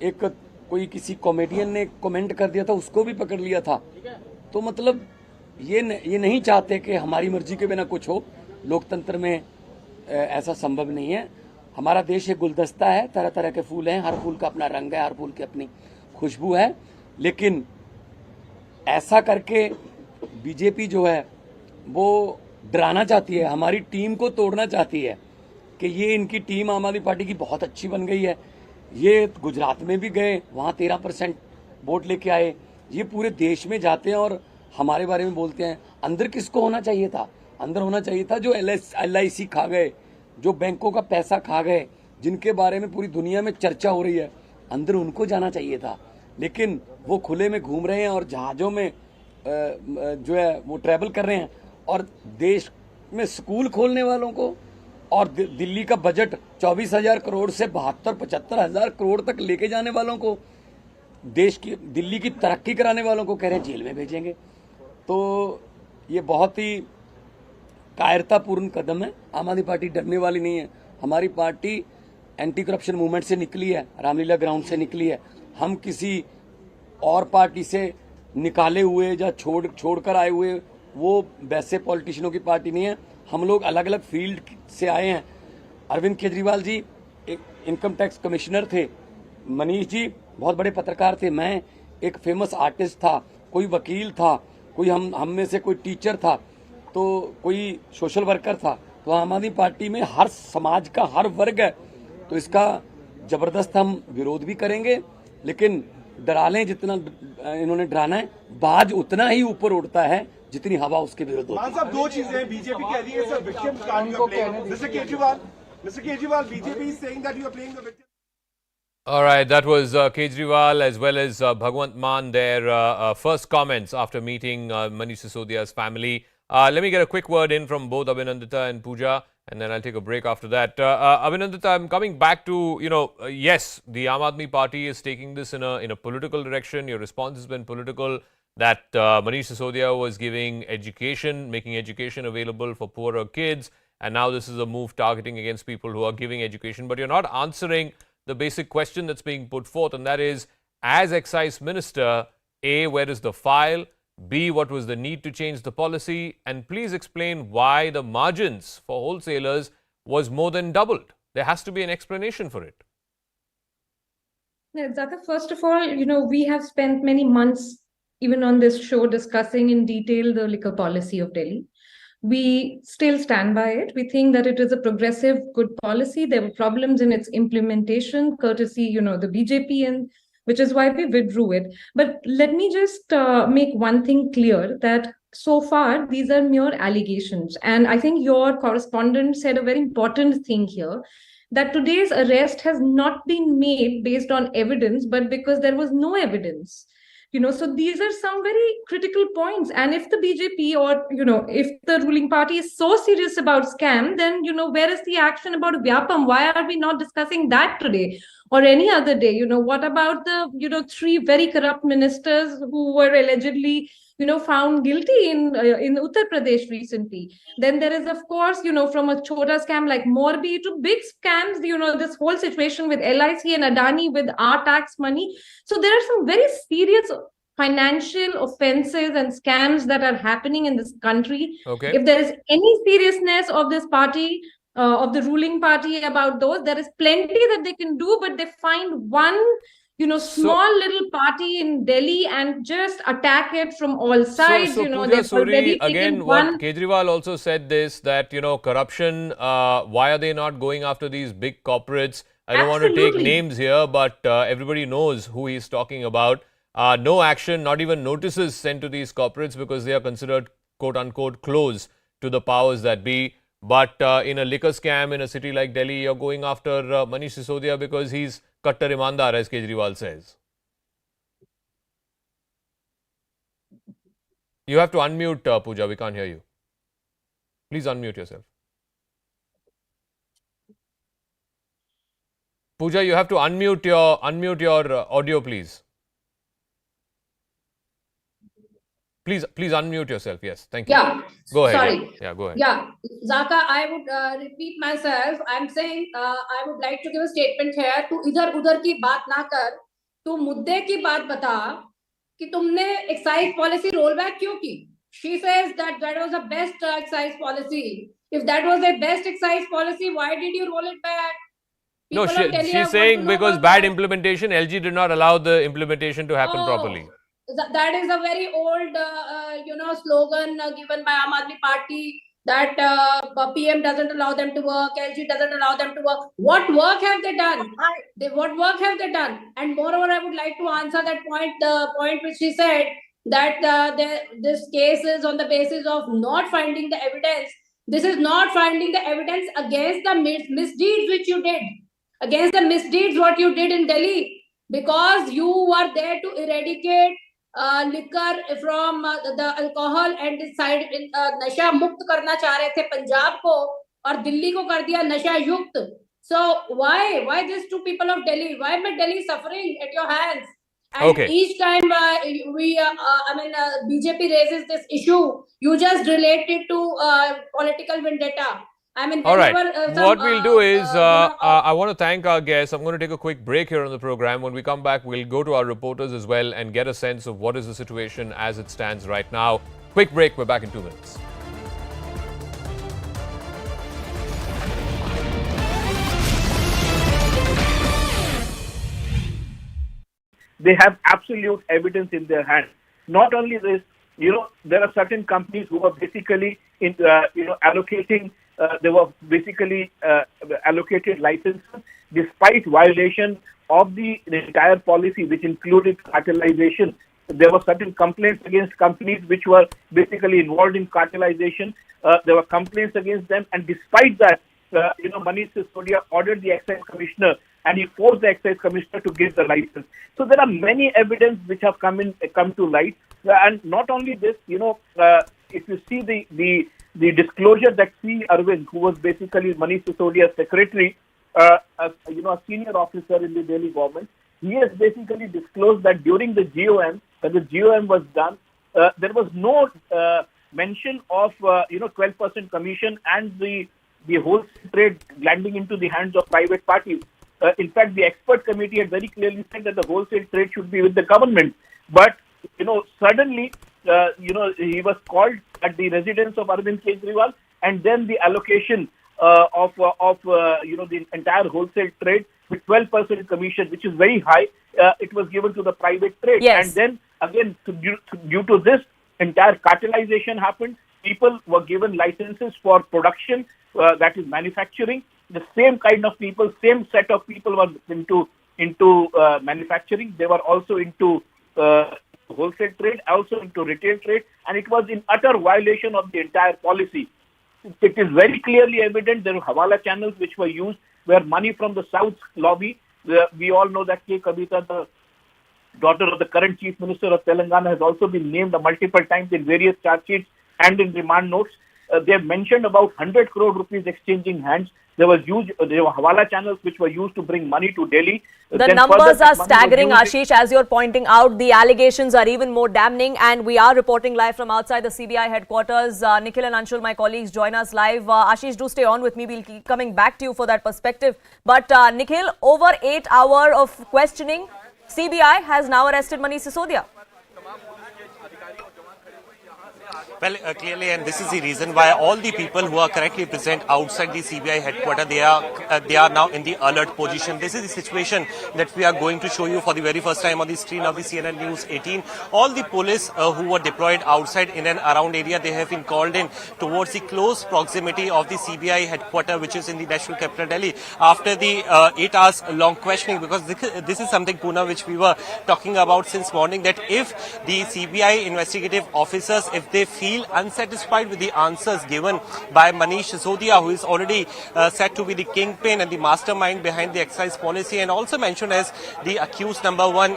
एक कोई किसी कॉमेडियन ने कमेंट कर दिया था उसको भी पकड़ लिया था, तो मतलब ये नहीं चाहते कि हमारी मर्जी के बिना कुछ हो। लोकतंत्र में ऐसा संभव नहीं है। हमारा देश एक गुलदस्ता है, तरह तरह के फूल हैं, हर फूल का अपना रंग है, हर फूल की अपनी खुशबू है, लेकिन ऐसा करके बीजेपी जो है वो डराना चाहती है, हमारी टीम को तोड़ना चाहती है कि ये इनकी टीम आम आदमी पार्टी की बहुत अच्छी बन गई है। ये गुजरात में भी गए, वहाँ 13% वोट लेके आए। ये पूरे देश में जाते हैं और हमारे बारे में बोलते हैं। अंदर किसको होना चाहिए था? अंदर होना चाहिए था जो LIC खा गए, जो बैंकों का पैसा खा गए, जिनके बारे में पूरी दुनिया में चर्चा हो रही है, अंदर उनको जाना चाहिए था। लेकिन वो खुले में घूम रहे हैं और जहाज़ों में जो है वो ट्रैवल कर रहे हैं, और देश में स्कूल खोलने वालों को और दिल्ली का बजट 24,000 करोड़ से 72-75,000 करोड़ तक लेके जाने वालों को, देश की, दिल्ली की तरक्की कराने वालों को कह रहे हैं जेल में भेजेंगे। तो ये बहुत ही कायरतापूर्ण कदम है। आम आदमी पार्टी डरने वाली नहीं है। हमारी पार्टी एंटी करप्शन मूवमेंट से निकली है, रामलीला ग्राउंड से निकली है। हम किसी और पार्टी से निकाले हुए या छोड़कर आए हुए वो वैसे पॉलिटिशियनों की पार्टी नहीं है। हम लोग अलग अलग फील्ड से आए हैं। अरविंद केजरीवाल जी एक इनकम टैक्स कमिश्नर थे, मनीष जी बहुत बड़े पत्रकार थे, मैं एक फेमस आर्टिस्ट था, कोई वकील था, कोई हम में से कोई टीचर था, तो कोई सोशल वर्कर था। तो आम आदमी पार्टी में हर समाज का हर वर्ग है, तो इसका जबरदस्त हम विरोध भी करेंगे। लेकिन डरा लें जितना इन्होंने डराना है, बाज उतना ही ऊपर उड़ता है जितनी हवा उसके विरुद्ध होती है। साहब, दो चीजें बीजेपी कह रही है, sir, victim card you are playing. Mr. Kejriwal, BJP is saying that you are playing the victim. All right, that was Kejriwal as well as Bhagwant Mann, their first comments after meeting Manish Sisodia's family. Let me get a quick word in from both Abhinandita and Pooja. and then I'll take a break after that. Abhinandan, I'm coming back to, yes, the Aam Aadmi Party is taking this in a political direction. Your response has been political, that Manish Sisodia was giving education, making education available for poorer kids, and now this is a move targeting against people who are giving education. But you're not answering the basic question that's being put forth, and that is, as Excise Minister, A, where is the file? B, what was the need to change the policy? And please explain why the margins for wholesalers was more than doubled. There has to be an explanation for it. Yeah, Zaka, first of all, we have spent many months even on this show discussing in detail the liquor policy of Delhi. We still stand by it. We think that it is a progressive, good policy. There were problems in its implementation, courtesy, the BJP, and which is why we withdrew it. But let me just make one thing clear, that so far these are mere allegations. And I think your correspondent said a very important thing here, that today's arrest has not been made based on evidence, but because there was no evidence. So these are some very critical points. And if the BJP or, if the ruling party is so serious about scam, then, where is the action about Vyapam? Why are we not discussing that today or any other day? What about the, 3 very corrupt ministers who were allegedly, found guilty in Uttar Pradesh recently? Then there is, of course, from a chota scam like Morbi to big scams, this whole situation with LIC and Adani with our tax money. So there are some very serious financial offenses and scams that are happening in this country. Okay. If there is any seriousness of this party, of the ruling party about those, there is plenty that they can do, but they find one small little party in Delhi and just attack it from all sides. So Pooja Suri, again, what Kejriwal also said this, that, corruption, why are they not going after these big corporates? I don't want to take names here, but everybody knows who he's talking about. No action, not even notices sent to these corporates because they are considered, quote unquote, close to the powers that be. But in a liquor scam in a city like Delhi, you're going after Manish Sisodia because he's Kattar Imandar, as Kejriwal says. You have to unmute, Pooja. We can't hear you. Please unmute yourself. Pooja, you have to unmute your audio, please. Please unmute yourself. Yes, thank you. Yeah. Go ahead. Sorry. Yeah, go ahead. Yeah. Zaka, I would repeat myself. I'm saying I would like to give a statement here. तू इधर-उधर की बात ना कर. तू मुद्दे की बात बता कि तुमने excise policy rollback क्यों की? She says that was the best excise policy. If that was the best excise policy, why did you roll it back? No, she's saying because bad implementation, LG did not allow the implementation to happen properly. That is a very old, slogan given by Aam Aadmi Party, that PM doesn't allow them to work, LG doesn't allow them to work. What work have they done? What work have they done? And moreover, I would like to answer that point, the point which she said, that this case is on the basis of not finding the evidence. This is not finding the evidence against the misdeeds which you did, against the misdeeds what you did in Delhi, because you were there to eradicate liquor from the alcohol and decide नशा मुक्त करना चाह रहे थे पंजाब को और दिल्ली को कर दिया नशा युक्त. So why these 2 people of Delhi? Why am Delhi suffering at your hands? And each time BJP raises this issue, you just relate it to political vendetta. I mean, all right. What we'll do is, I want to thank our guests. I'm going to take a quick break here on the program. When we come back, we'll go to our reporters as well and get a sense of what is the situation as it stands right now. Quick break. We're back in 2 minutes. They have absolute evidence in their hand. Not only this, there are certain companies who are basically, allocating. They were basically allocated licenses despite violation of the entire policy, which included cartelization. There were certain complaints against companies which were basically involved in cartelization. There were complaints against them, and despite that, Manish Sisodia ordered the excise commissioner, and he forced the excise commissioner to give the license. So there are many evidence which have come to light, and not only this, if you see the the disclosure that C. Arvind, who was basically Manish Sisodia's secretary, a senior officer in the Delhi government, he has basically disclosed that during the GOM, when the GOM was done, there was no mention of 12% commission and the wholesale trade landing into the hands of private parties. In fact, the expert committee had very clearly said that the wholesale trade should be with the government. But suddenly, he was called at the residence of Arvind Kejriwal, and then the allocation of the entire wholesale trade with 12% commission, which is very high, it was given to the private trade. Yes. And then again, due to this, entire cartelization happened. People were given licenses for production, that is manufacturing. The same kind of people, same set of people were into manufacturing. They were also into wholesale trade, also into retail trade, and it was in utter violation of the entire policy. It is very clearly evident there were hawala channels which were used, where money from the South lobby. We all know that K. Kavita, the daughter of the current Chief Minister of Telangana, has also been named multiple times in various charge sheets and in remand notes. They have mentioned about 100 crore rupees exchanging hands. There were hawala channels which were used to bring money to Delhi. The numbers are staggering, Ashish, as you're pointing out. The allegations are even more damning, and we are reporting live from outside the CBI headquarters. Nikhil and Anshul, my colleagues, join us live. Ashish, do stay on with me. We'll keep coming back to you for that perspective. But Nikhil, over 8 hours of questioning, CBI has now arrested Manish Sisodia. Well, clearly, and this is the reason why all the people who are currently present outside the CBI headquarters, they are now in the alert position. This is the situation that we are going to show you for the very first time on the screen of the CNN News 18. All the police who were deployed outside in and around area, they have been called in towards the close proximity of the CBI headquarters, which is in the national capital Delhi, after the 8 hours long questioning, because this is something, Poona, which we were talking about since morning, that if the CBI investigative officers, if they feel unsatisfied with the answers given by Manish Sisodia, who is already said to be the kingpin and the mastermind behind the excise policy, and also mentioned as the accused number one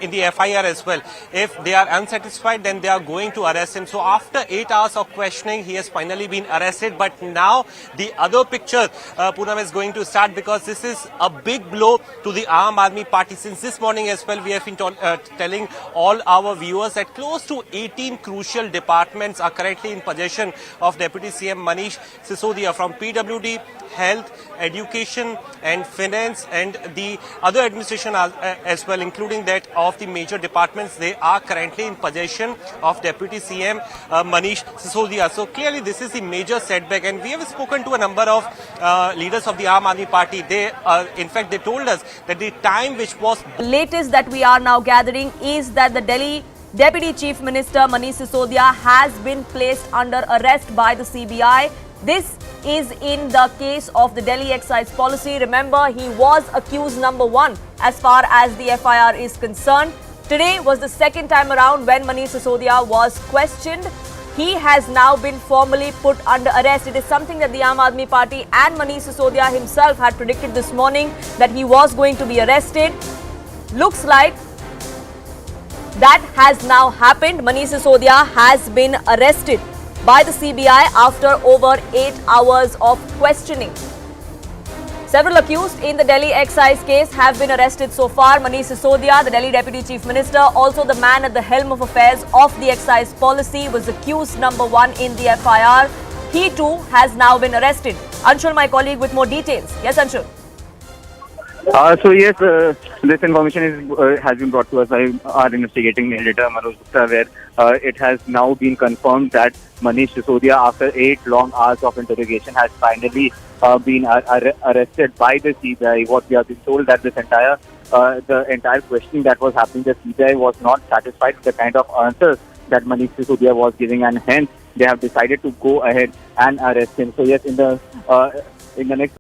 in the FIR as well. If they are unsatisfied, then they are going to arrest him. So after 8 hours of questioning, he has finally been arrested. But now the other picture, Poonam, is going to start, because this is a big blow to the Aam Aadmi Party. Since this morning as well, we have been telling all our viewers that close to 18 crucial departments are currently in possession of Deputy CM Manish Sisodia, from PWD, health, education and finance, and the other administration as well, including that of the major departments. They are currently in possession of Deputy CM Manish Sisodia. So clearly this is the major setback, and we have spoken to a number of leaders of the Aam Aadmi Party. In fact, they told us that the time which was... The latest that we are now gathering is that the Delhi Deputy Chief Minister Manish Sisodia has been placed under arrest by the CBI. This is in the case of the Delhi excise policy. Remember, he was accused number one as far as the FIR is concerned. Today was the second time around when Manish Sisodia was questioned. He has now been formally put under arrest. It is something that the Aam Aadmi Party and Manish Sisodia himself had predicted this morning, that he was going to be arrested. Looks like that has now happened. Manish Sisodia has been arrested by the CBI after over 8 hours of questioning. Several accused in the Delhi excise case have been arrested so far. Manish Sisodia, the Delhi Deputy Chief Minister, also the man at the helm of affairs of the excise policy, was accused number one in the FIR. He too has now been arrested. Anshul, my colleague, with more details. Yes, Anshul. This information has been brought to us by our investigating editor Manoj Gupta, where it has now been confirmed that Manish Sisodia, after 8 long hours of interrogation, has finally been arrested by the CBI. What we have been told, that this the entire questioning that was happening, the CBI was not satisfied with the kind of answers that Manish Sisodia was giving, and hence they have decided to go ahead and arrest him. So yes, in the next.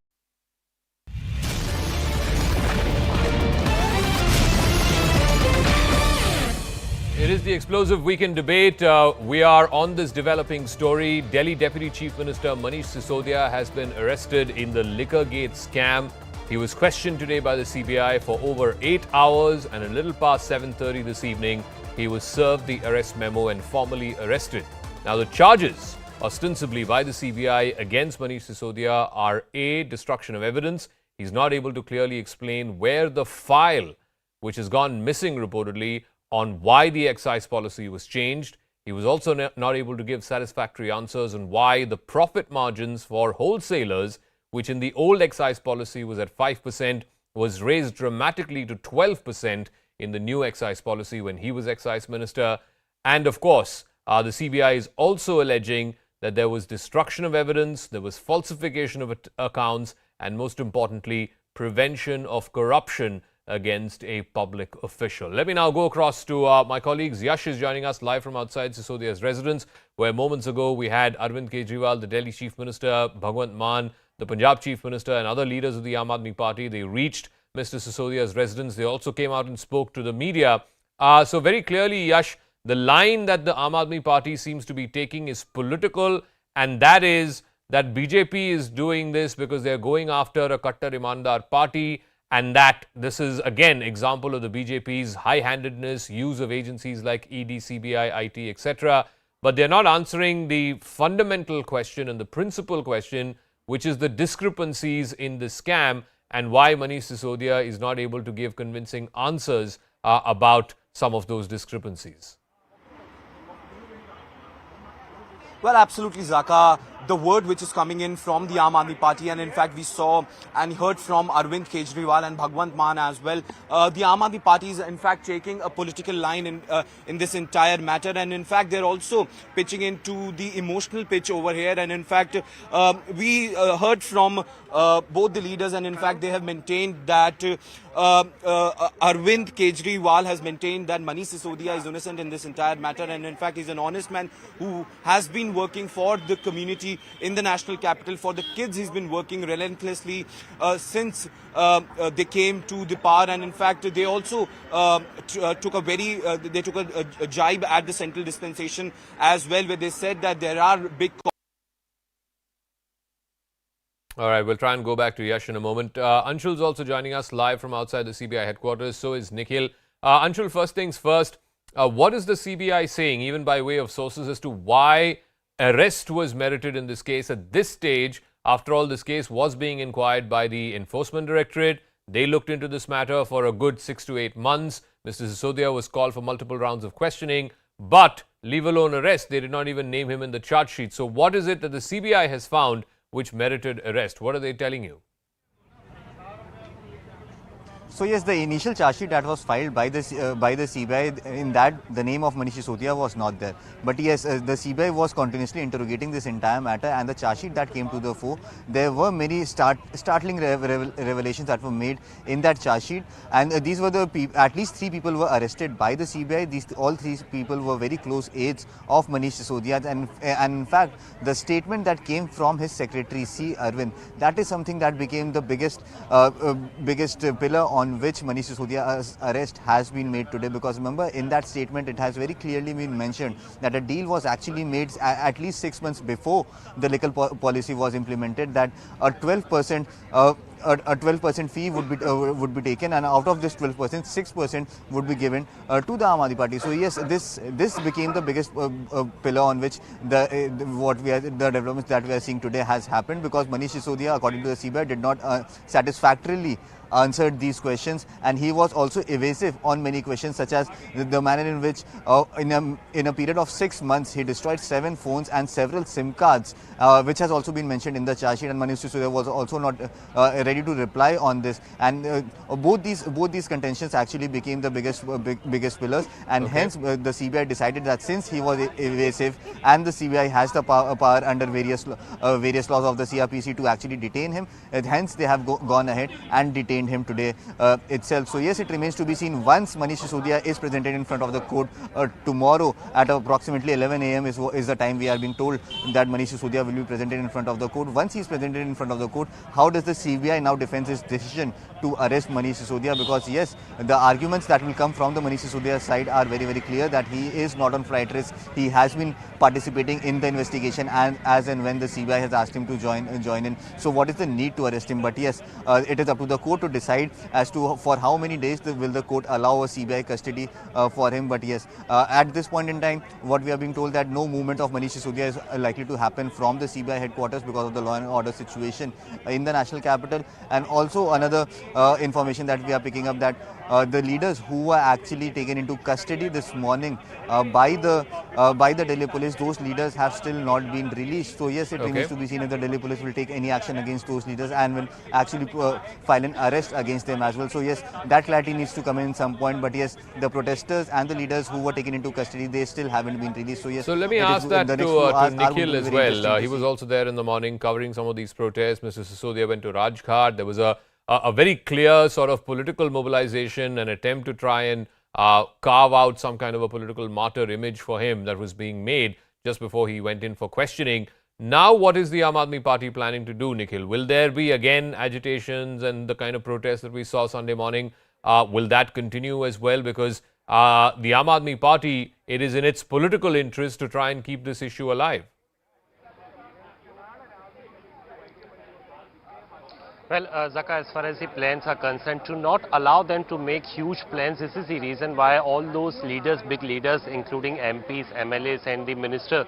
It is the explosive weekend debate. We are on this developing story. Delhi Deputy Chief Minister Manish Sisodia has been arrested in the Liquorgate scam. He was questioned today by the CBI for over 8 hours, and a little past 7:30 this evening, he was served the arrest memo and formally arrested. Now, the charges ostensibly by the CBI against Manish Sisodia are A, destruction of evidence. He's not able to clearly explain where the file, which has gone missing reportedly, on why the excise policy was changed. He was also not able to give satisfactory answers on why the profit margins for wholesalers, which in the old excise policy was at 5%, was raised dramatically to 12% in the new excise policy when he was excise minister. And of course, the CBI is also alleging that there was destruction of evidence, there was falsification of accounts, and most importantly, prevention of corruption against a public official. Let me now go across to my colleagues. Yash is joining us live from outside Sisodia's residence, where moments ago we had Arvind Kejriwal, the Delhi Chief Minister, Bhagwant Mann, the Punjab Chief Minister, and other leaders of the Aam Aadmi Party. They reached Mr. Sisodia's residence. They also came out and spoke to the media. So very clearly, Yash, the line that the Aam Aadmi Party seems to be taking is political, and that is that BJP is doing this because they're going after a Kattar Imandar party, and that this is again example of the BJP's high-handedness, use of agencies like ED, CBI, IT, etc. But they're not answering the fundamental question and the principal question, which is the discrepancies in the scam and why Manish Sisodia is not able to give convincing answers about some of those discrepancies. Well, absolutely, Zaka. The word which is coming in from the Aam Aadmi Party, and in fact we saw and heard from Arvind Kejriwal and Bhagwant Mann as well. The Aam Aadmi Party is in fact taking a political line in this entire matter, and in fact they're also pitching into the emotional pitch over here. And in fact we heard from both the leaders, and in fact they have maintained that Arvind Kejriwal has maintained that Manish Sisodia is innocent in this entire matter, and in fact he's an honest man who has been working for the community in the national capital, for the kids. He's been working relentlessly since they came to the power, and in fact they also took a jibe at the central dispensation as well, where they said that there are big. All right, we'll try and go back to Yash in a moment. Anshul's also joining us live from outside the CBI headquarters. So is Nikhil. Anshul, first things first, what is the CBI saying, even by way of sources, as to why arrest was merited in this case at this stage? After all, this case was being inquired by the Enforcement Directorate. They looked into this matter for a good 6 to 8 months. Mr. Sisodia was called for multiple rounds of questioning, but leave alone arrest, they did not even name him in the charge sheet. So what is it that the CBI has found which merited arrest? What are they telling you? So yes, the initial charge sheet that was filed by the CBI, in that the name of Manish Sisodia was not there. But yes, the CBI was continuously interrogating this entire matter, and the charge sheet that came to the fore, there were many startling revelations that were made in that charge sheet. And these were at least 3 people were arrested by the CBI. All 3 people were very close aides of Manish Sisodia, and in fact, the statement that came from his secretary C. Arvind, that is something that became the biggest pillar on which Manish Sisodia's arrest has been made today. Because remember, in that statement it has very clearly been mentioned that a deal was actually made at least 6 months before the liquor policy was implemented, that a 12% a 12% fee would be taken, and out of this 12%, 6% would be given to the Aam Aadmi Party. So yes, this became the biggest pillar on which the developments that we are seeing today has happened, because Manish Sisodia, according to the CBI, did not satisfactorily answered these questions, and he was also evasive on many questions, such as the manner in which in a period of 6 months he destroyed 7 phones and several SIM cards, which has also been mentioned in the charge sheet, and Manish Sisodia was also not ready to reply on this. And both these contentions actually became the biggest pillars, and hence the CBI decided that since he was evasive, and the CBI has the power under various laws of the CRPC to actually detain him, hence they have gone ahead and detained him today itself. So yes, it remains to be seen once Manish Sisodia is presented in front of the court tomorrow at approximately 11 a.m. is the time we are being told that Manish Sisodia will be presented in front of the court. Once he is presented in front of the court, how does the CBI CBI now defends its decision to arrest Manish Sisodia, because yes, the arguments that will come from the Manish Sisodia side are very, very clear that he is not on flight risk. He has been participating in the investigation and as and when the CBI has asked him to join in. So what is the need to arrest him? But yes, it is up to the court to decide as to for how many days will the court allow a CBI custody for him. But yes, at this point in time, what we are being told that no movement of Manish Sisodia is likely to happen from the CBI headquarters because of the law and order situation in the national capital. And also another information that we are picking up, that the leaders who were actually taken into custody this morning by the Delhi police, those leaders have still not been released. So yes, it remains to be seen if the Delhi police will take any action against those leaders and will actually file an arrest against them as well. So yes, that clarity needs to come in some point. But yes, the protesters and the leaders who were taken into custody, they still haven't been released. So yes, so let me ask that to Nikhil as well. He was also there in the morning covering some of these protests. Mr. Sisodia went to Rajghat. There was a very clear sort of political mobilization, an attempt to try and carve out some kind of a political martyr image for him that was being made just before he went in for questioning. Now, what is the Aam Aadmi Party planning to do, Nikhil? Will there be again agitations and the kind of protests that we saw Sunday morning? Will that continue as well? Because the Aam Aadmi Party, it is in its political interest to try and keep this issue alive. Well, Zaka, as far as the plans are concerned, to not allow them to make huge plans, this is the reason why all those leaders, big leaders, including MPs, MLAs and the minister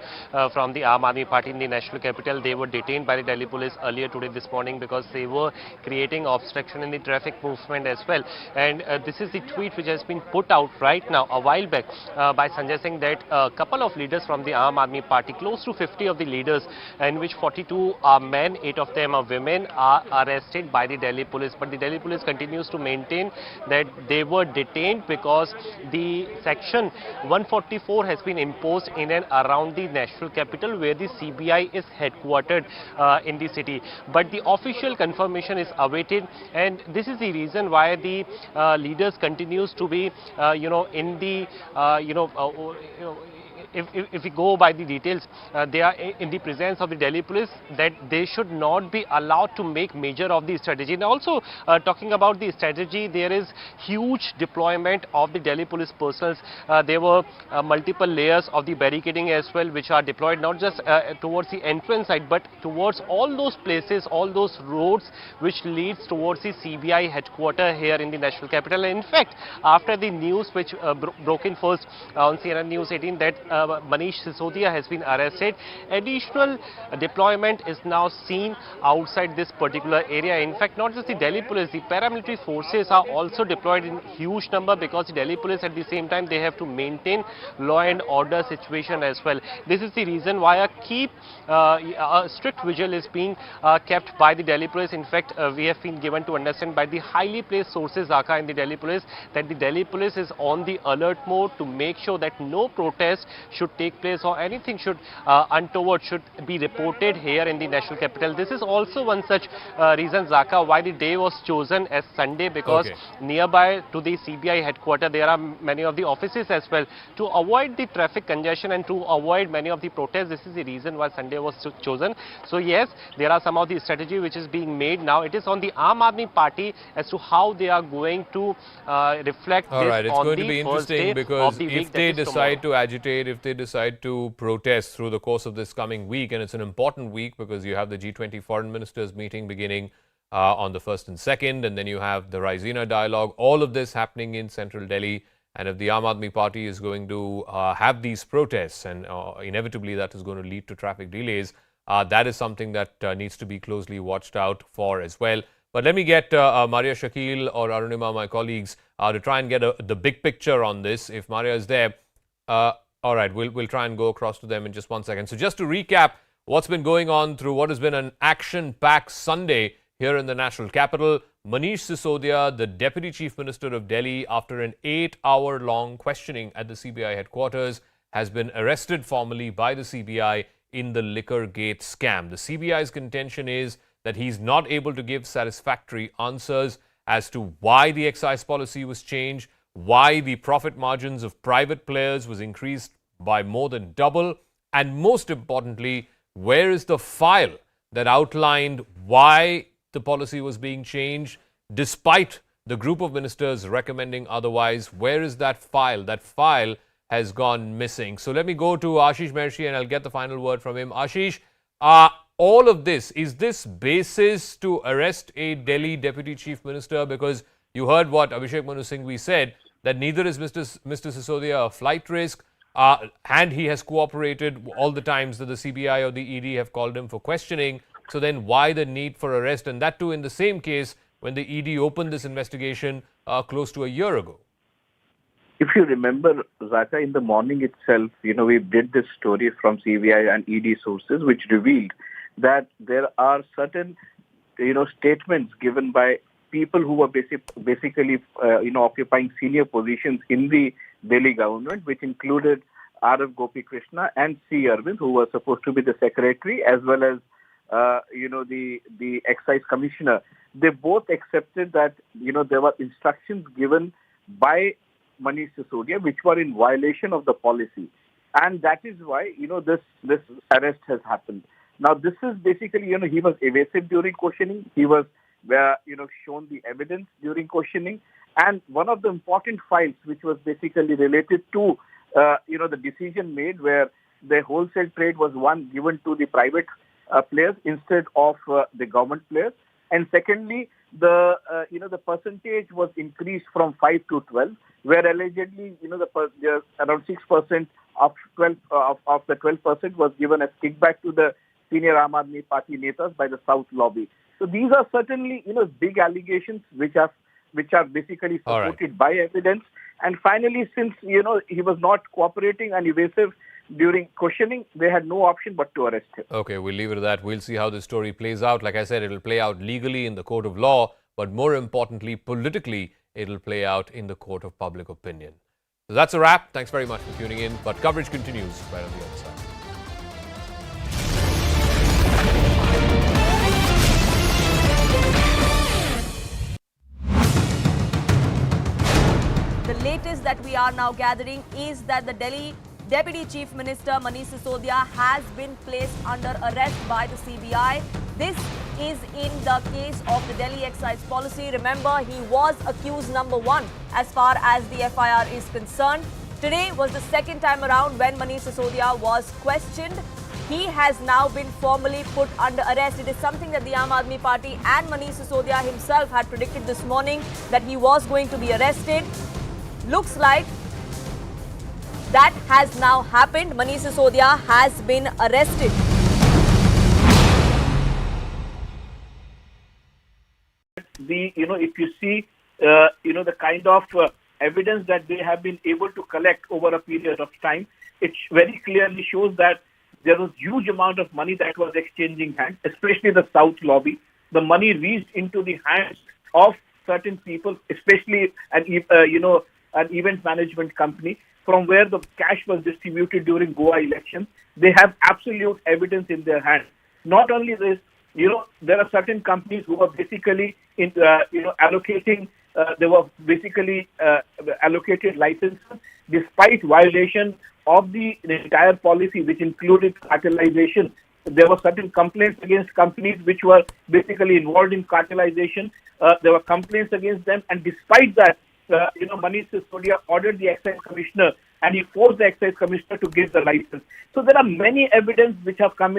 from the Aam Aadmi Party in the national capital, they were detained by the Delhi police earlier today this morning because they were creating obstruction in the traffic movement as well. And this is the tweet which has been put out right now, a while back, by Sanjay Singh, that a couple of leaders from the Aam Aadmi Party, close to 50 of the leaders, in which 42 are men, 8 of them are women, are arrested by the Delhi police. But the Delhi police continues to maintain that they were detained because the section 144 has been imposed in and around the national capital where the CBI is headquartered in the city. But the official confirmation is awaited, and this is the reason why the leaders continues to be in the if we go by the details, they are in the presence of the Delhi police, that they should not be allowed to make major of the strategy. And also, talking about the strategy, there is huge deployment of the Delhi police personnel. There were multiple layers of the barricading as well, which are deployed not just towards the entrance side, but towards all those places, all those roads which leads towards the CBI headquarters here in the national capital. And in fact, after the news which broke in first on CNN News 18 that Manish Sisodia has been arrested, additional deployment is now seen outside this particular area. In fact, not just the Delhi police, the paramilitary forces are also deployed in huge number, because the Delhi police at the same time they have to maintain law and order situation as well. This is the reason why a strict vigil is being kept by the Delhi police. In fact, we have been given to understand by the highly placed sources, Zaka, in the Delhi police, that the Delhi police is on the alert mode to make sure that no protest should take place or anything should untoward should be reported here in the national capital. This is also one such reason, Zaka, why the day was chosen as Sunday, because nearby to the CBI headquarters there are many of the offices as well. To avoid the traffic congestion and to avoid many of the protests, this is the reason why Sunday was chosen. So yes, there are some of the strategy which is being made now. It is on the Aam Aadmi Party as to how they are going to reflect All this right, it's on going the to be first interesting, day because of the if week, they that is decide tomorrow. to agitate, if they decide to protest through the course of this coming week, and it's an important week because you have the G20 foreign ministers meeting beginning on the 1st and 2nd, and then you have the Raisina dialogue, all of this happening in central Delhi. And if the Aam Aadmi Party is going to have these protests, and inevitably that is going to lead to traffic delays, that is something that needs to be closely watched out for as well. But let me get Maria Shakil or Arunima, my colleagues, to try and get the big picture on this. If Maria is there, all right, we'll try and go across to them in just 1 second. So just to recap what's been going on through what has been an action-packed Sunday here in the national capital. Manish Sisodia, the Deputy Chief Minister of Delhi, after an 8-hour-long questioning at the CBI headquarters, has been arrested formally by the CBI in the Liquor Gate scam. The CBI's contention is that he's not able to give satisfactory answers as to why the excise policy was changed, why the profit margins of private players was increased by more than double, and most importantly, where is the file that outlined why the policy was being changed, despite the group of ministers recommending otherwise. Where is that file? That file has gone missing. So let me go to Ashish Mershi and I'll get the final word from him. Ashish, all of this, is this basis to arrest a Delhi Deputy Chief Minister? Because you heard what Abhishek Manu Singhvi said, that neither is Mr. Sisodia a flight risk, and he has cooperated all the times that the CBI or the ED have called him for questioning. So then why the need for arrest? And that too in the same case when the ED opened this investigation close to a year ago. If you remember, Zaka, in the morning itself, we did this story from CBI and ED sources, which revealed that there are certain, statements given by people who were basically, occupying senior positions in the Delhi government, which included R.F. Gopi Krishna and C. Arvind, who were supposed to be the secretary, as well as, the excise commissioner. They both accepted that, there were instructions given by Manish Sisodia, which were in violation of the policy. And that is why, this arrest has happened. Now, this is basically, he was evasive during questioning. He was, shown the evidence during questioning. And one of the important files, which was basically related to, the decision made where the wholesale trade was one given to the private players instead of the government players. And secondly, the percentage was increased from 5 to 12, where allegedly, around 6% of the 12% was given as kickback to the senior Aam Aadmi Party netas by the South lobby. So these are certainly, big allegations which are basically supported by evidence. And finally, since, he was not cooperating and evasive during questioning, they had no option but to arrest him. Okay, we'll leave it at that. We'll see how this story plays out. Like I said, it will play out legally in the court of law, but more importantly, politically, it will play out in the court of public opinion. So that's a wrap. Thanks very much for tuning in. But coverage continues right on the other side. The latest that we are now gathering is that the Delhi Deputy Chief Minister Manish Sisodia has been placed under arrest by the CBI. This is in the case of the Delhi excise policy. Remember, he was accused number 1 as far as the FIR is concerned. Today was the second time around when Manish Sisodia was questioned. He has now been formally put under arrest. It is something that the Aam Aadmi Party and Manish Sisodia himself had predicted this morning, that he was going to be arrested. Looks like that has now happened. Manish Sisodia has been arrested. If you see, the kind of evidence that they have been able to collect over a period of time, it very clearly shows that there was huge amount of money that was exchanging hands, especially the South lobby. The money reached into the hands of certain people, especially an event management company, from where the cash was distributed during Goa elections. They have absolute evidence in their hands. Not only this, there are certain companies who are basically, allocating, they were basically allocated licenses despite violation of the entire policy, which included cartelization. There were certain complaints against companies which were basically involved in cartelization. There were complaints against them, and despite that, Manish Sisodia ordered the excise commissioner, and he forced the excise commissioner to give the license. So there are many evidence which have come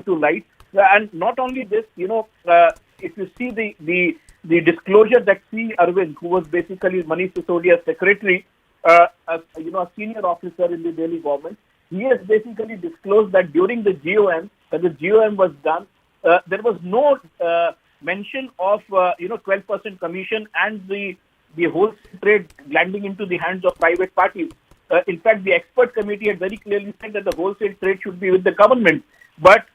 to light, and not only this, if you see the disclosure that C. Arvind, who was basically Manish Sisodia's secretary, a senior officer in the Delhi government, he has basically disclosed that during the GOM, when the GOM was done, there was no mention of 12% commission and the wholesale trade landing into the hands of private parties. In fact, the expert committee had very clearly said that the wholesale trade should be with the government. But,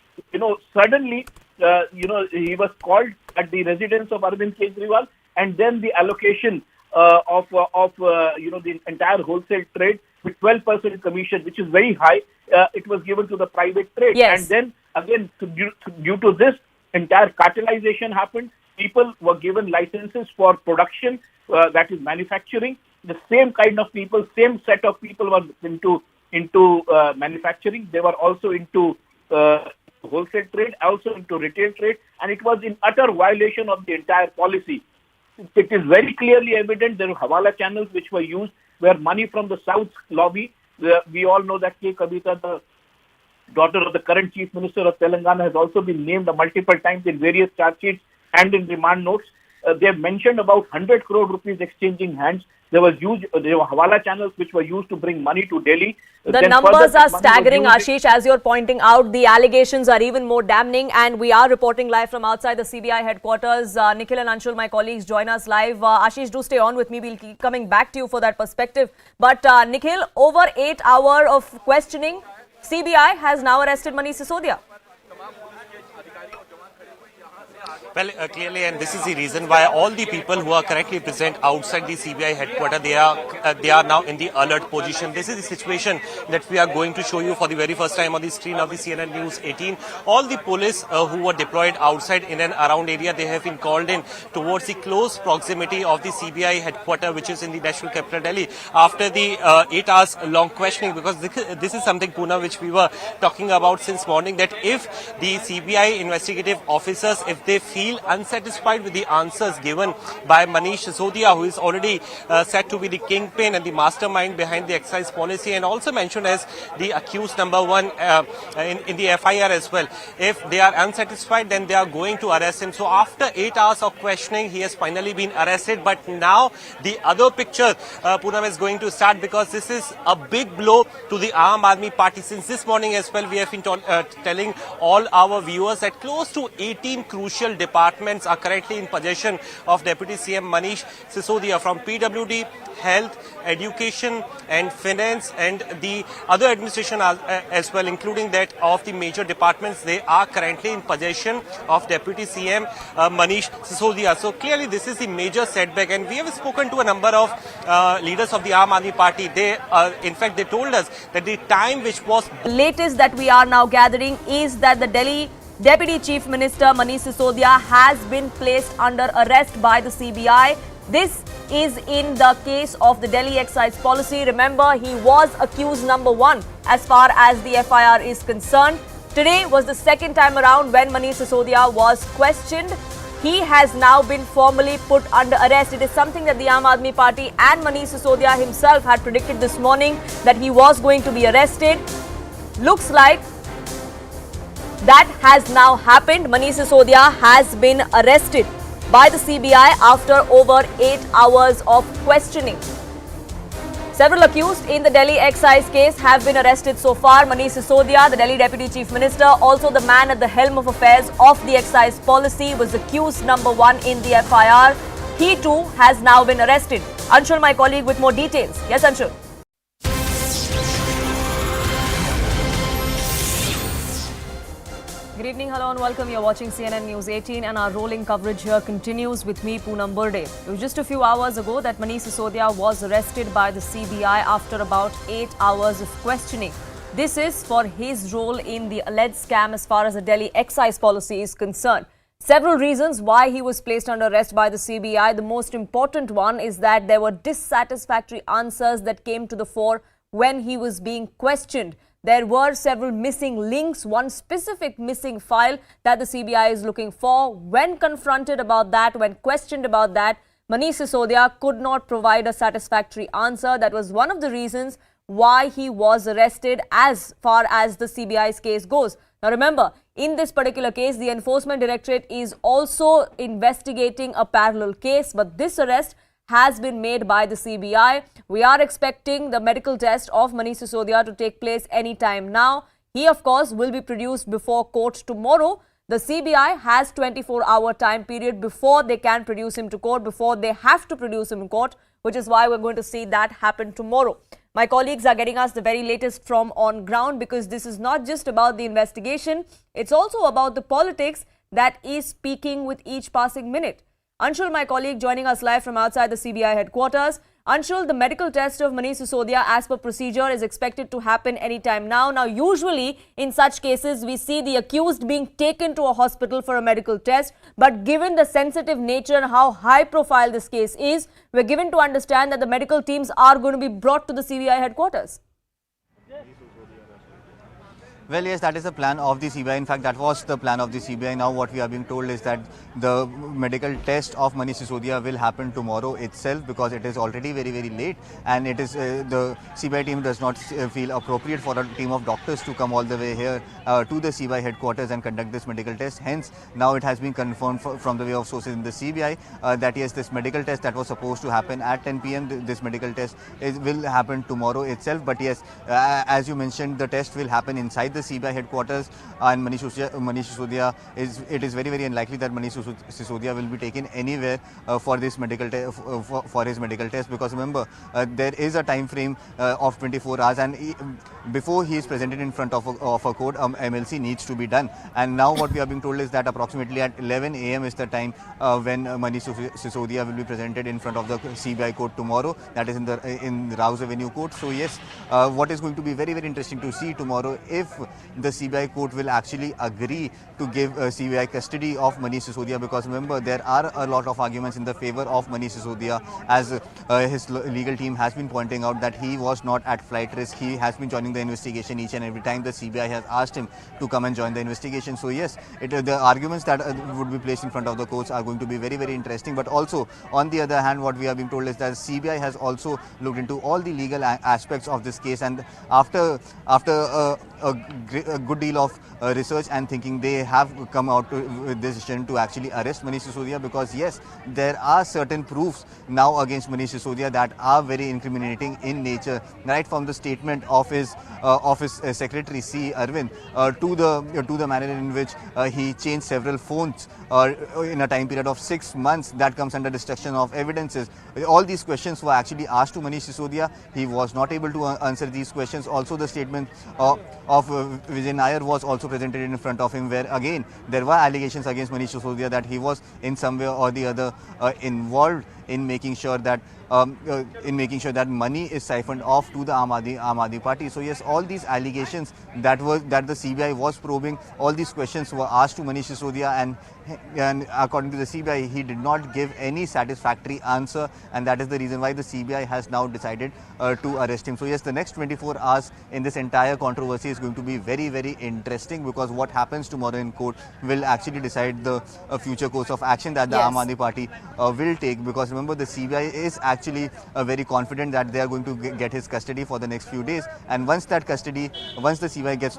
suddenly, he was called at the residence of Arvind Kejriwal, and then the allocation of the entire wholesale trade with 12% commission, which is very high, it was given to the private trade. Yes. And then, again, due to this, entire cartelization happened. People were given licenses for production, that is manufacturing. The same kind of people, same set of people were into manufacturing. They were also into wholesale trade, also into retail trade, and it was in utter violation of the entire policy. It is very clearly evident there were Hawala channels which were used, where money from the South lobby, we all know that K. Kavita, the daughter of the current Chief Minister of Telangana, has also been named multiple times in various charge sheets and in remand notes. They have mentioned about 100 crore rupees exchanging hands. There were Hawala channels which were used to bring money to Delhi. The numbers are staggering, Ashish, as you're pointing out. The allegations are even more damning, and we are reporting live from outside the CBI headquarters. Nikhil and Anshul, my colleagues, join us live. Ashish, do stay on with me. We'll keep coming back to you for that perspective. But Nikhil, over 8 hours of questioning, CBI has now arrested Manish Sisodia. Well, clearly, and this is the reason why all the people who are currently present outside the CBI headquarters, they are now in the alert position. This is the situation that we are going to show you for the very first time on the screen of the CNN News 18. All the police who were deployed outside in and around area, they have been called in towards the close proximity of the CBI headquarters, which is in the national capital Delhi, after the 8 hours long questioning, because this is something, Poonam, which we were talking about since morning, that if the CBI investigative officers, if they feel unsatisfied with the answers given by Manish Sisodia, who is already said to be the kingpin and the mastermind behind the excise policy, and also mentioned as the accused number one in the FIR as well. If they are unsatisfied, then they are going to arrest him. So after 8 hours of questioning, he has finally been arrested. But now the other picture, Poonam, is going to start, because this is a big blow to the Aam Aadmi Party. Since this morning as well, we have been telling all our viewers that close to 18 crucial departments are currently in possession of Deputy CM Manish Sisodia, from PWD, Health, Education and Finance, and the other administration as well, including that of the major departments. They are currently in possession of Deputy CM Manish Sisodia. So clearly this is the major setback, and we have spoken to a number of leaders of the Aam Aadmi Party. They in fact, they told us that the time which was... The latest that we are now gathering is that the Delhi Deputy Chief Minister Manish Sisodia has been placed under arrest by the CBI. This is in the case of the Delhi excise policy. Remember, he was accused number one as far as the FIR is concerned. Today was the second time around when Manish Sisodia was questioned. He has now been formally put under arrest. It is something that the Aam Aadmi Party and Manish Sisodia himself had predicted this morning, that he was going to be arrested. Looks like that has now happened. Manish Sisodia has been arrested by the CBI after over 8 hours of questioning. Several accused in the Delhi excise case have been arrested so far. Manish Sisodia, the Delhi Deputy Chief Minister, also the man at the helm of affairs of the excise policy, was accused number one in the FIR. He too has now been arrested. Anshul, my colleague, with more details. Yes, Anshul. Good evening, hello and welcome. You're watching CNN News 18 and our rolling coverage here continues with me, Poonam Burde. It was just a few hours ago that Manish Sisodia was arrested by the CBI after about 8 hours of questioning. This is for his role in the alleged scam as far as the Delhi excise policy is concerned. Several reasons why he was placed under arrest by the CBI. The most important one is that there were dissatisfactory answers that came to the fore when he was being questioned. There were several missing links, one specific missing file that the CBI is looking for. When confronted about that, when questioned about that, Manish Sisodia could not provide a satisfactory answer. That was one of the reasons why he was arrested as far as the CBI's case goes. Now remember, in this particular case, the Enforcement Directorate is also investigating a parallel case, but this arrest has been made by the CBI. We are expecting the medical test of Manish Sisodia to take place anytime now. He, of course, will be produced before court tomorrow. The CBI has 24-hour time period before they can produce him to court, before they have to produce him in court, which is why we're going to see that happen tomorrow. My colleagues are getting us the very latest from on ground, because this is not just about the investigation, it's also about the politics that is peaking with each passing minute. Anshul, my colleague, joining us live from outside the CBI headquarters. Anshul, the medical test of Manish Sisodia as per procedure is expected to happen anytime now. Now, usually in such cases, we see the accused being taken to a hospital for a medical test. But given the sensitive nature and how high profile this case is, we're given to understand that the medical teams are going to be brought to the CBI headquarters. Well, yes, that is the plan of the CBI. In fact, that was the plan of the CBI. Now what we are being told is that the medical test of Manish Sisodia will happen tomorrow itself, because it is already very, very late, and it is the CBI team does not feel appropriate for a team of doctors to come all the way here to the CBI headquarters and conduct this medical test. Hence, now it has been confirmed from the way of sources in the CBI that yes, this medical test that was supposed to happen at 10 p.m. This medical test will happen tomorrow itself. But yes, as you mentioned, the test will happen inside the CBI headquarters, and Manish Sisodia it is very, very unlikely that Manish Sisodia will be taken anywhere for this medical for his medical test, because remember there is a time frame of 24 hours, and before he is presented in front of a court, MLC needs to be done. And now what we are being told is that approximately at 11 a.m. is the time when Manish Sisodia will be presented in front of the CBI court tomorrow. That is in Rouse Avenue court. So yes, what is going to be very, very interesting to see tomorrow, if the CBI court will actually agree to give CBI custody of Manish Sisodia, because remember there are a lot of arguments in the favor of Manish Sisodia, as his legal team has been pointing out that he was not at flight risk. He has been joining the investigation each and every time the CBI has asked him to come and join the investigation. So yes, the arguments that would be placed in front of the courts are going to be very, very interesting. But also on the other hand, what we are being told is that CBI has also looked into all the legal aspects of this case, and after a good deal of research and thinking, they have come out with this decision to actually arrest Manish Sisodia, because yes, there are certain proofs now against Manish Sisodia that are very incriminating in nature, right from the statement of his secretary C. Arvind to the manner in which he changed several phones in a time period of 6 months. That comes under destruction of evidences. All these questions were actually asked to Manish Sisodia. He was not able to answer these questions. Also, the statement of Vijay Nair was also presented in front of him, where again there were allegations against Manish Sisodia that he was in some way or the other involved in making sure that money is siphoned off to the Aam Aadmi Party. So yes, all these allegations that the CBI was probing, all these questions were asked to Manish Sisodia, and according to the CBI, he did not give any satisfactory answer, and that is the reason why the CBI has now decided to arrest him. So yes, the next 24 hours in this entire controversy is going to be very, very interesting, because what happens tomorrow in court will actually decide the future course of action that the Aam Aadmi Party will take. Because remember, the CBI is actually very confident that they are going to get his custody for the next few days, and once the CBI gets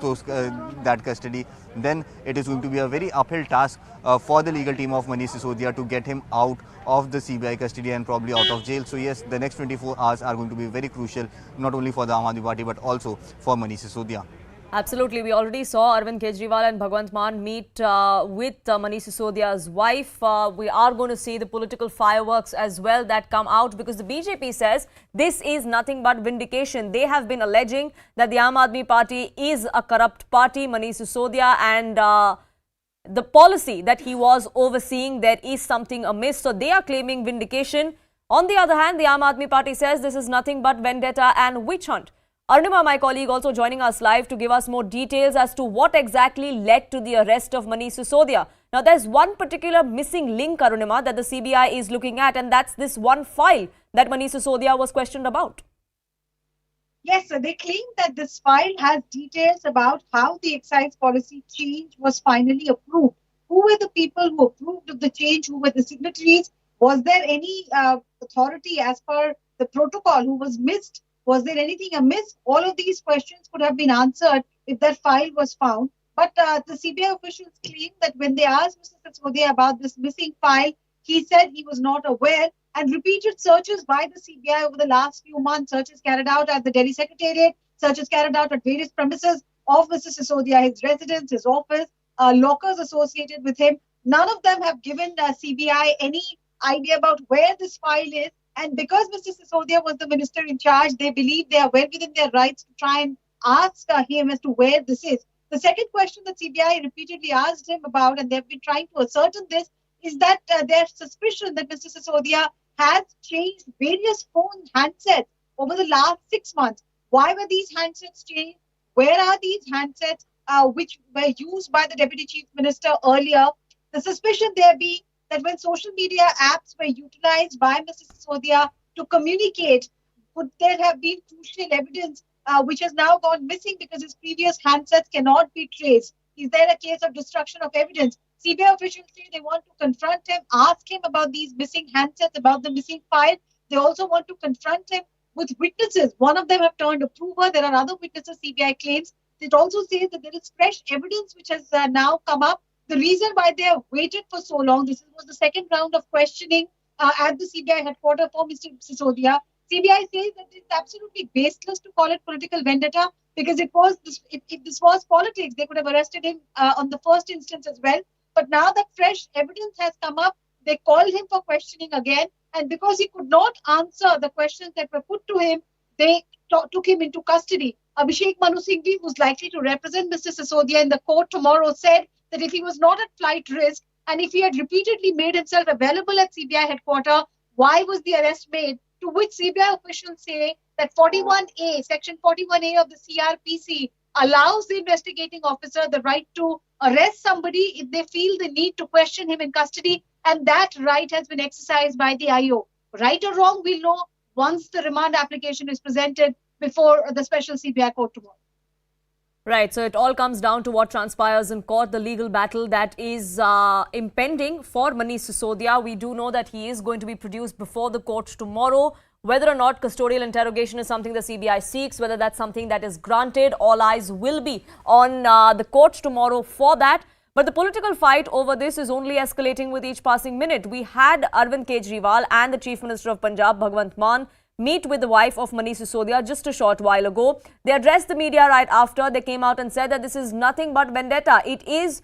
that custody, then it is going to be a very uphill task for the legal team of Manish Sisodia to get him out of the CBI custody and probably out of jail. So yes, the next 24 hours are going to be very crucial, not only for the Aam Aadmi Party but also for Manish Sisodia. Absolutely. We already saw Arvind Kejriwal and Bhagwant Mann meet with Manish Sisodia's wife. We are going to see the political fireworks as well that come out, because the BJP says this is nothing but vindication. They have been alleging that the Aam Aadmi Party is a corrupt party. Manish Sisodia and the policy that he was overseeing, there is something amiss. So they are claiming vindication. On the other hand, the Aam Aadmi Party says this is nothing but vendetta and witch hunt. Arunima, my colleague, also joining us live to give us more details as to what exactly led to the arrest of Manish Sisodia. Now, there's one particular missing link, Arunima, that the CBI is looking at, and that's this one file that Manish Sisodia was questioned about. Yes, so they claim that this file has details about how the excise policy change was finally approved. Who were the people who approved of the change? Who were the signatories? Was there any authority as per the protocol who was missed? Was there anything amiss? All of these questions could have been answered if that file was found. But the CBI officials claim that when they asked Mr. Sisodia about this missing file, he said he was not aware, and repeated searches by the CBI over the last few months, searches carried out at the Delhi Secretariat, searches carried out at various premises of Mr. Sisodia, his residence, his office, lockers associated with him. None of them have given CBI any idea about where this file is. And because Mr. Sisodia was the minister in charge, they believe they are well within their rights to try and ask him as to where this is. The second question that CBI repeatedly asked him about, and they've been trying to ascertain this, is that their suspicion that Mr. Sisodia has changed various phone handsets over the last 6 months. Why were these handsets changed? Where are these handsets which were used by the Deputy Chief Minister earlier? The suspicion there being that when social media apps were utilized by Mr. Sisodia to communicate, would there have been crucial evidence which has now gone missing because his previous handsets cannot be traced. Is there a case of destruction of evidence? CBI officials say they want to confront him, ask him about these missing handsets, about the missing file. They also want to confront him with witnesses. One of them have turned a prover. There are other witnesses, CBI claims. It also says that there is fresh evidence which has now come up. The reason why they have waited for so long, this was the second round of questioning at the CBI headquarters for Mr. Sisodia. CBI says that it's absolutely baseless to call it political vendetta because if this was politics, they could have arrested him on the first instance as well. But now that fresh evidence has come up, they called him for questioning again. And because he could not answer the questions that were put to him, they took him into custody. Abhishek Manu Singhvi, who's likely to represent Mr. Sisodia in the court tomorrow, said that if he was not at flight risk and if he had repeatedly made himself available at CBI headquarters, why was the arrest made? To which CBI officials say that 41A, Section 41A of the CRPC allows the investigating officer the right to arrest somebody if they feel the need to question him in custody, and that right has been exercised by the IO. Right or wrong, we'll know once the remand application is presented before the special CBI court tomorrow. Right, so it all comes down to what transpires in court, the legal battle that is impending for Manish Sisodia. We do know that he is going to be produced before the court tomorrow. Whether or not custodial interrogation is something the CBI seeks, whether that's something that is granted, all eyes will be on the court tomorrow for that. But the political fight over this is only escalating with each passing minute. We had Arvind Kejriwal and the Chief Minister of Punjab, Bhagwant Mann, meet with the wife of Manish Sisodia just a short while ago. They addressed the media right after. They came out and said that this is nothing but vendetta. It is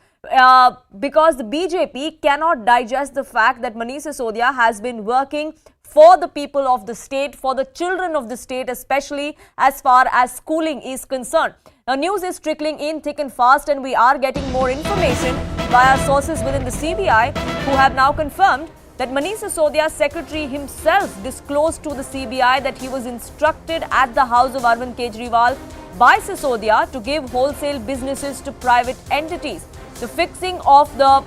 because the BJP cannot digest the fact that Manish Sisodia has been working for the people of the state, for the children of the state, especially as far as schooling is concerned. Now, news is trickling in thick and fast, and we are getting more information via sources within the CBI who have now confirmed that Manish Sisodia's secretary himself disclosed to the CBI that he was instructed at the house of Arvind Kejriwal by Sisodia to give wholesale businesses to private entities. The fixing of the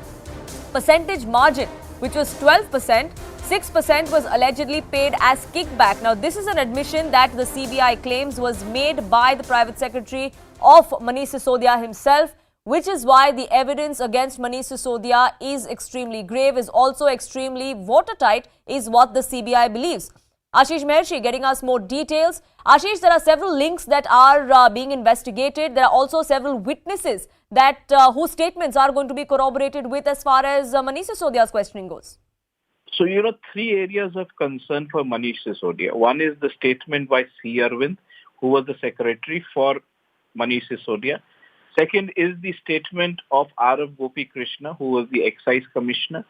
percentage margin, which was 12%, 6% was allegedly paid as kickback. Now, this is an admission that the CBI claims was made by the private secretary of Manish Sisodia himself, which is why the evidence against Manish Sisodia is extremely grave, is also extremely watertight, is what the CBI believes. Ashish Mahershi getting us more details. Ashish, there are several links that are being investigated. There are also several witnesses that whose statements are going to be corroborated with as far as Manish Sisodia's questioning goes. So, three areas of concern for Manish Sisodia. One is the statement by C. Arvind, who was the secretary for Manish Sisodia. Second is the statement of R.F. Gopi Krishna, who was the excise commissioner.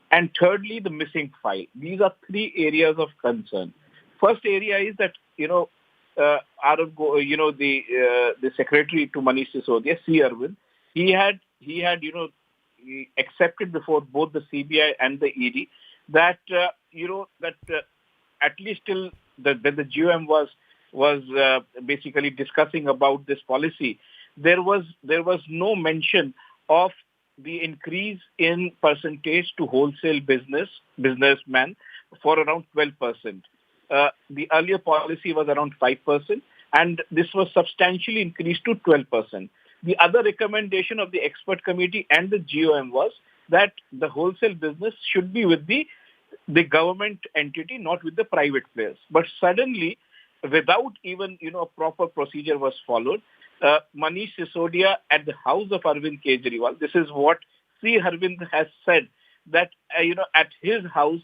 And thirdly, the missing file. These are three areas of concern. First area is that, the secretary to Manish Sisodia, C. Arvind, he had accepted before both the CBI and the ED that at least till when the GOM was basically discussing about this policy, there was no mention of the increase in percentage to wholesale businessmen for around 12%. The earlier policy was around 5%, and this was substantially increased to 12%. The other recommendation of the expert committee and the GOM was that the wholesale business should be with the government entity, not with the private players. But suddenly, without even a proper procedure was followed, Manish Sisodia at the house of Arvind Kejriwal, this is what C. Arvind has said, that at his house,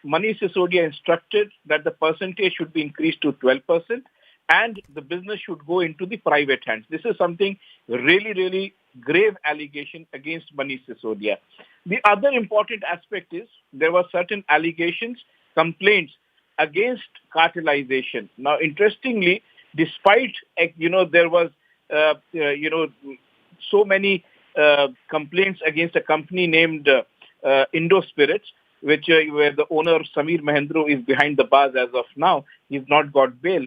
Manish Sisodia instructed that the percentage should be increased to 12% and the business should go into the private hands. This is something really, really grave allegation against Manish Sisodia. The other important aspect is there were certain allegations, complaints against cartelization. Now, interestingly, despite there was so many complaints against a company named Indo Spirits, which where the owner Samir Mahendru is behind the bars as of now. He's not got bail.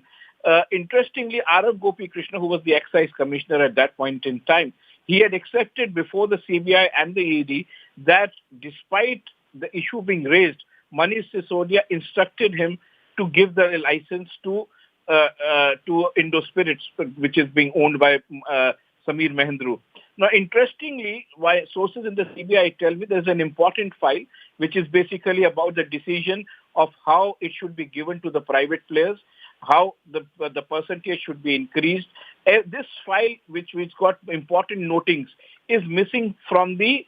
Interestingly, R.F. Gopi Krishna, who was the excise commissioner at that point in time, he had accepted before the CBI and the ED that despite the issue being raised, Manish Sisodia instructed him to give the license to Indo Spirits, which is being owned by Sameer Mahendru. Now, interestingly, why sources in the CBI tell me there's an important file which is basically about the decision of how it should be given to the private players, how the percentage should be increased. This file, which got important notings, is missing from the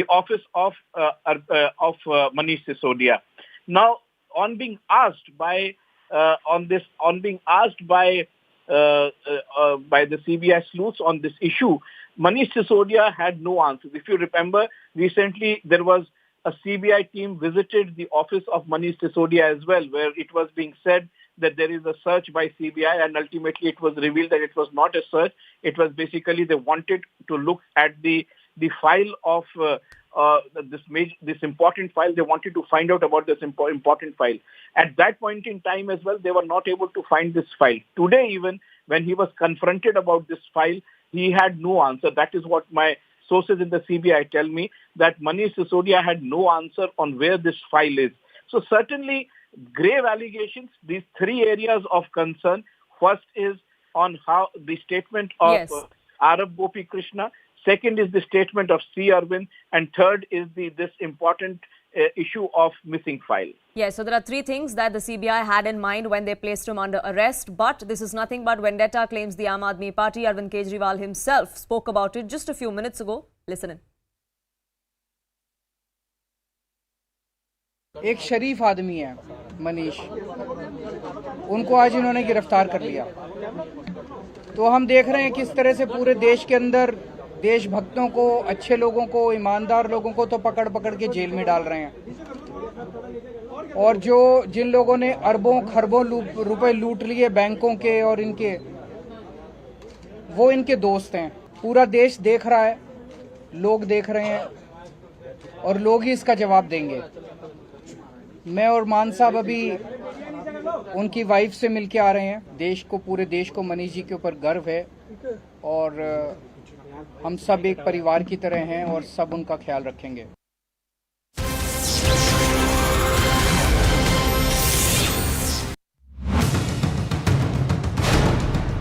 office of Manish Sisodia. Now, on being asked by the CBI sleuths on this issue, Manish Sisodia had no answers. If you remember, recently there was a CBI team visited the office of Manish Sisodia as well, where it was being said that there is a search by CBI, and ultimately it was revealed that it was not a search. It was basically they wanted to look at the file of this important file. They wanted to find out about this important file. At that point in time as well, they were not able to find this file. Today, even when he was confronted about this file, he had no answer. That is what my sources in the CBI tell me, that Manish Sisodia had no answer on where this file is. So certainly grave allegations, these three areas of concern. First is on how the statement of Arab Gopi Krishna. Second is the statement of C. Arvind. And third is this important issue of missing file. Yes, so there are three things that the CBI had in mind when they placed him under arrest. But this is nothing but vendetta, claims the Aam Aadmi Party. Arvind Kejriwal himself spoke about it just a few minutes ago. Listen in. एक शरीफ आदमी है मनीष, उनको आज इन्होंने गिरफ्तार कर लिया। तो हम देख रहे हैं किस तरह से पूरे देश के अंदर देशभक्तों को, अच्छे लोगों को, ईमानदार लोगों को तो पकड़ पकड़ के जेल में डाल रहे हैं, और जिन लोगों ने अरबों खरबों रुपए लूट लिए बैंकों के और इनके, वो इनके दोस्त हैं। पूरा देश देख रहा है, लोग देख रहे हैं, और लोग ही इसका जवाब देंगे। मैं और मान साहब अभी उनकी वाइफ से मिलके आ रहे हैं। देश को, पूरे देश को मनीष जी के ऊपर गर्व है, और हम सब एक परिवार की तरह हैं और सब उनका ख्याल रखेंगे।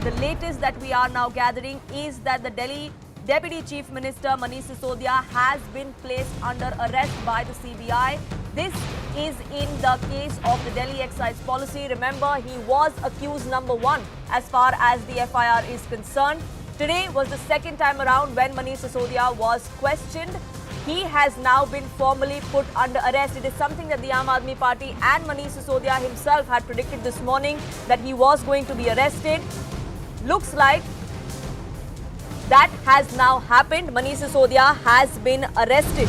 The latest that we are now gathering is that the Delhi Deputy Chief Minister Manish Sisodia has been placed under arrest by the CBI. This is in the case of the Delhi excise policy. Remember, he was accused number 1 as far as the FIR is concerned. Today was the second time around when Manish Sisodia was questioned. He has now been formally put under arrest. It is something that the Aam Aadmi Party and Manish Sisodia himself had predicted this morning, that he was going to be arrested. Looks like that has now happened. Manish Sisodia has been arrested.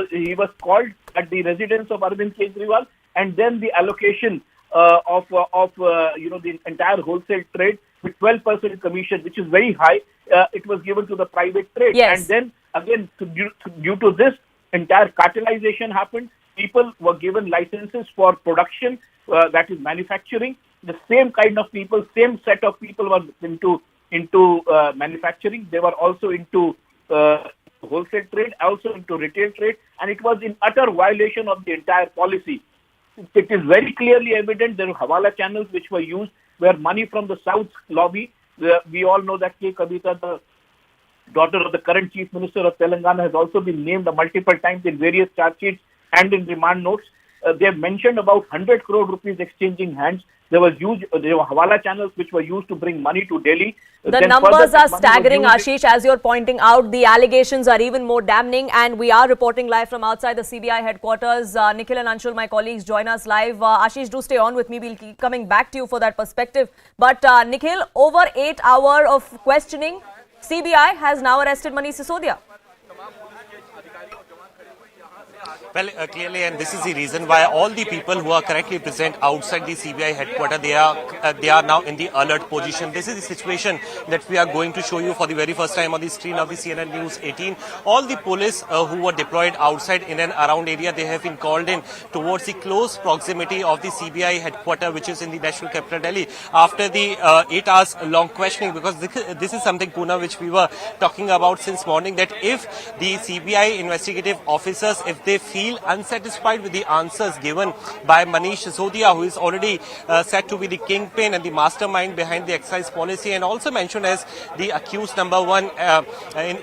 He was called at the residence of Arvind Kejriwal, and then the allocation of the entire wholesale trade with 12% commission, which is very high, it was given to the private trade. Yes. And then again, due to this, entire cartelization happened. People were given licenses for production, that is manufacturing. The same kind of people, same set of people were into manufacturing. They were also into wholesale trade, also into retail trade, and it was in utter violation of the entire policy. It is very clearly evident there were hawala channels which were used, where money from the South lobby. We all know that K. Kavita, the daughter of the current Chief Minister of Telangana, has also been named multiple times in various charge sheets and in remand notes. They have mentioned about 100 crore rupees exchanging hands. There were hawala channels which were used to bring money to Delhi. The numbers are staggering, Ashish. As you're pointing out, the allegations are even more damning, and we are reporting live from outside the CBI headquarters. Nikhil and Anshul, my colleagues, join us live. Ashish, do stay on with me. We'll keep coming back to you for that perspective. But Nikhil, over 8 hours of questioning, CBI has now arrested Manish Sisodia. Well, clearly, and this is the reason why all the people who are currently present outside the CBI headquarters, they are now in the alert position. This is the situation that we are going to show you for the very first time on the screen of the CNN News 18. All the police who were deployed outside in and around area, they have been called in towards the close proximity of the CBI headquarters, which is in the national capital Delhi, after the 8 hours long questioning, because this is something, Poona, which we were talking about since morning, that if the CBI investigative officers, if they feel unsatisfied with the answers given by Manish Sisodia, who is already said to be the kingpin and the mastermind behind the excise policy, and also mentioned as the accused number one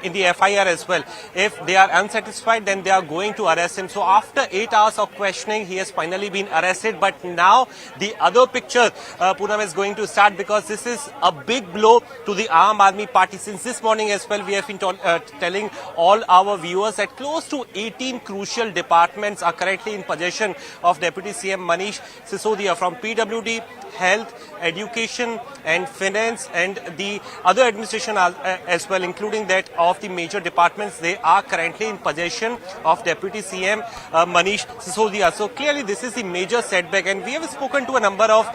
in the FIR as well. If they are unsatisfied, then they are going to arrest him. So after 8 hours of questioning, he has finally been arrested. But now the other picture, Poonam, is going to start, because this is a big blow to the Aam Aadmi Party. Since this morning as well, we have been telling all our viewers that close to 18 crucial departments are currently in possession of Deputy CM Manish Sisodia, from PWD, health, education and finance, and the other administration as well, including that of the major departments. They are currently in possession of Deputy CM Manish Sisodia. So clearly this is the major setback, and we have spoken to a number of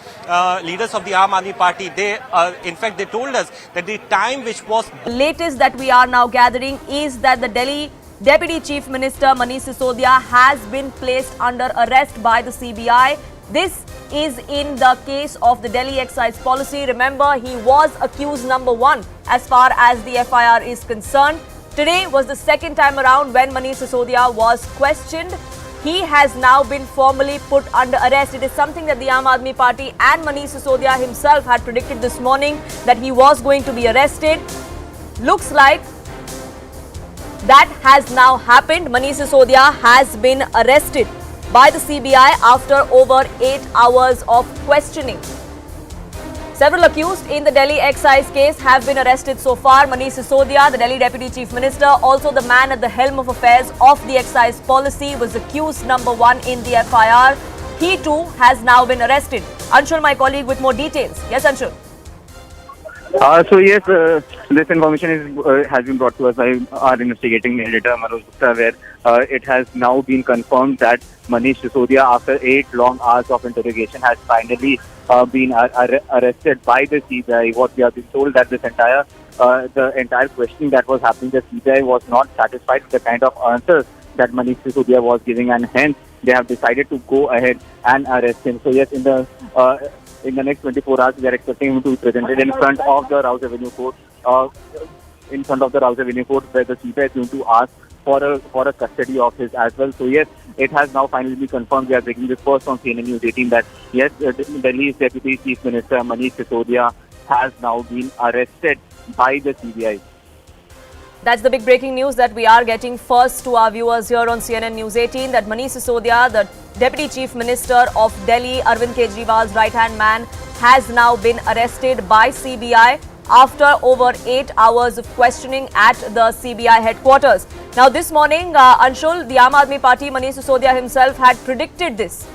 leaders of the Aam Aadmi Party. They in fact, they told us that the time which was latest that we are now gathering is that the Delhi Deputy Chief Minister Manish Sisodia has been placed under arrest by the CBI. This is in the case of the Delhi excise policy. Remember, he was accused number one as far as the FIR is concerned. Today was the second time around when Manish Sisodia was questioned. He has now been formally put under arrest. It is something that the Aam Aadmi Party and Manish Sisodia himself had predicted this morning, that he was going to be arrested. Looks like that has now happened. Manish Sisodia has been arrested by the CBI after over 8 hours of questioning. Several accused in the Delhi excise case have been arrested so far. Manish Sisodia, the Delhi Deputy Chief Minister, also the man at the helm of affairs of the excise policy, was accused number one in the FIR. He too has now been arrested. Anshul, my colleague, with more details. Yes, Anshul. So yes, this information has been brought to us by our investigating editor Manish Sisodia, where it has now been confirmed that Manish Sisodia, after 8 long hours of interrogation, has finally been arrested by the CBI. What we have been told, that this the entire questioning that was happening, the CBI was not satisfied with the kind of answers that Manish Sisodia was giving, and hence they have decided to go ahead and arrest him. So yes, in the next 24 hours, we are expecting him to be presented in front of the Rouse Avenue Court, where the CBI is going to ask for a custody of his as well. So yes, it has now finally been confirmed. We are breaking this first on CNN News 18 that yes, Delhi's Deputy Chief Minister Manish Sisodia has now been arrested by the CBI. That's the big breaking news that we are getting first to our viewers here on CNN News 18, that Manish Sisodia, the Deputy Chief Minister of Delhi, Arvind Kejriwal's right-hand man, has now been arrested by CBI after over 8 hours of questioning at the CBI headquarters. Now this morning, Anshul, the Aam Aadmi Party, Manish Sisodia himself had predicted this.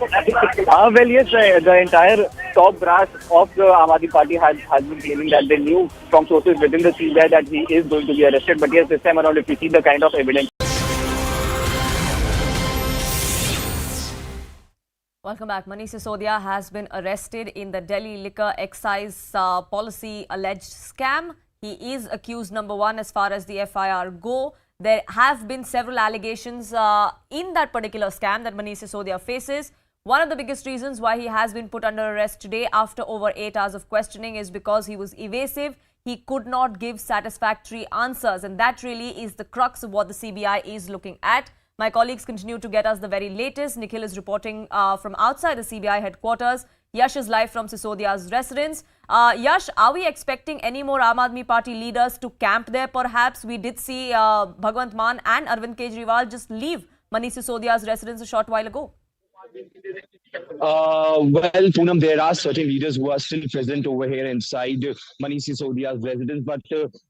Well, yes, the entire top brass of the Aam Aadmi Party has been claiming that they knew from sources within the CBI that he is going to be arrested. But yes, this time around, if you see the kind of evidence. Welcome back. Manish Sisodia has been arrested in the Delhi liquor excise policy alleged scam. He is accused number one as far as the FIR go. There have been several allegations in that particular scam that Manish Sisodia faces. One of the biggest reasons why he has been put under arrest today after over 8 hours of questioning is because he was evasive. He could not give satisfactory answers, and that really is the crux of what the CBI is looking at. My colleagues continue to get us the very latest. Nikhil is reporting from outside the CBI headquarters. Yash is live from Sisodia's residence. Yash, are we expecting any more Aam Aadmi Party leaders to camp there perhaps? We did see Bhagwant Mann and Arvind Kejriwal just leave Manish Sisodia's residence a short while ago. Well, Poonam, there are certain leaders who are still present over here inside Manish Sisodia's residence, but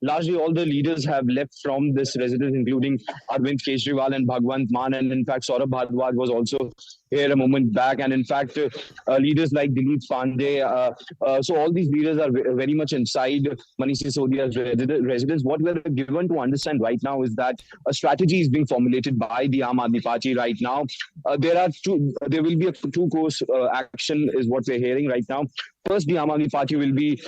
largely all the leaders have left from this residence, including Arvind Kejriwal and Bhagwant Mann, and in fact, Saurabh Bhardwaj was also here a moment back, and in fact, leaders like Dilip Pandey. So all these leaders are very much inside Manish Sisodia's residence. What we're given to understand right now is that a strategy is being formulated by the Aam Aadmi Party right now. There will be a two-course action is what we're hearing right now. first the Aam Aadmi Party will be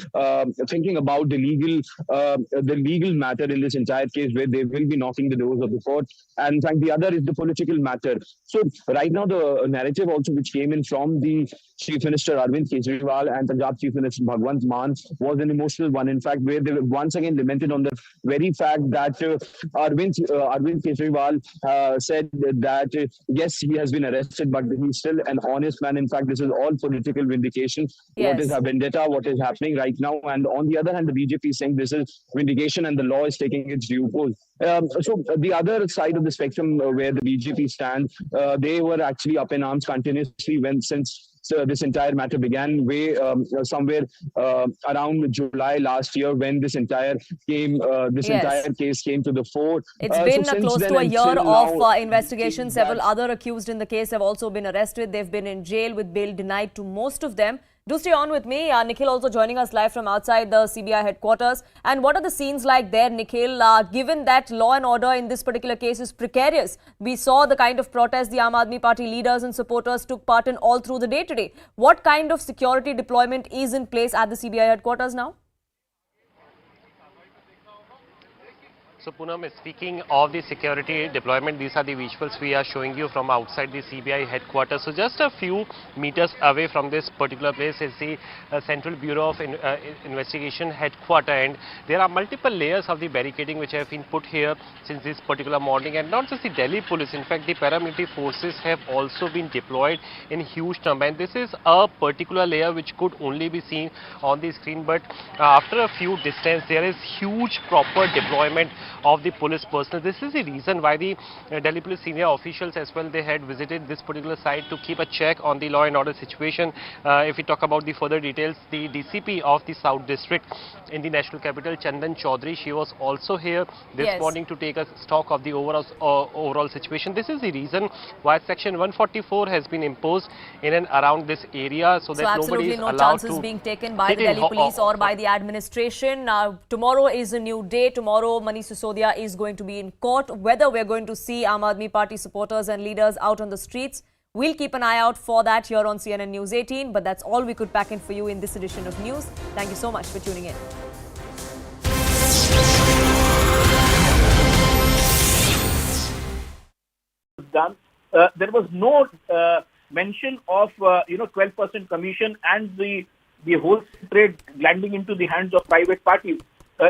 thinking about the legal matter in this entire case, where they will be knocking the doors of the court, and in fact the other is the political matter. So right now the narrative also which came in from the Chief Minister Arvind Kejriwal and Punjab Chief Minister Bhagwant Mann was an emotional one, in fact, where they once again lamented on the very fact that Arvind Kejriwal said that yes, he has been arrested, but he's still an honest man. In fact, this is all political vindication. What is a vendetta, what is happening right now. And on the other hand, the BJP is saying this is vindication and the law is taking its due course. So the other side of the spectrum where the BJP stands, they were actually up in arms continuously since this entire matter began somewhere around July last year, when this entire case came to the fore. It's been close to a year of investigation. Several other accused in the case have also been arrested. They've been in jail with bail denied to most of them. Do stay on with me. Nikhil also joining us live from outside the CBI headquarters. And what are the scenes like there, Nikhil, given that law and order in this particular case is precarious? We saw the kind of protest the Aam Aadmi Party leaders and supporters took part in all through the day today. What kind of security deployment is in place at the CBI headquarters now? So Poonam, speaking of the security deployment, these are the visuals we are showing you from outside the CBI headquarters. So just a few meters away from this particular place is the Central Bureau of Investigation headquarter, and there are multiple layers of the barricading which have been put here since this particular morning. And not just the Delhi police, in fact the paramilitary forces have also been deployed in huge number, and this is a particular layer which could only be seen on the screen, but after a few distance there is huge proper deployment of the police personnel. This is the reason why the Delhi police senior officials as well, they had visited this particular site to keep a check on the law and order situation. If we talk about the further details, the DCP of the South District in the national capital, Chandan Chaudhary, she was also here this morning to take a stock of the overall situation. This is the reason why Section 144 has been imposed in and around this area, so that nobody is allowed to... So absolutely no chances being taken by the Delhi police or by the administration. Tomorrow is a new day. Tomorrow Manish Sisodia is going to be in court. Whether we're going to see Aam Aadmi Party supporters and leaders out on the streets, we'll keep an eye out for that here on CNN News 18. But that's all we could pack in for you in this edition of news. Thank you so much for tuning in. Done. There was no mention of 12% commission and the wholesale trade landing into the hands of private parties.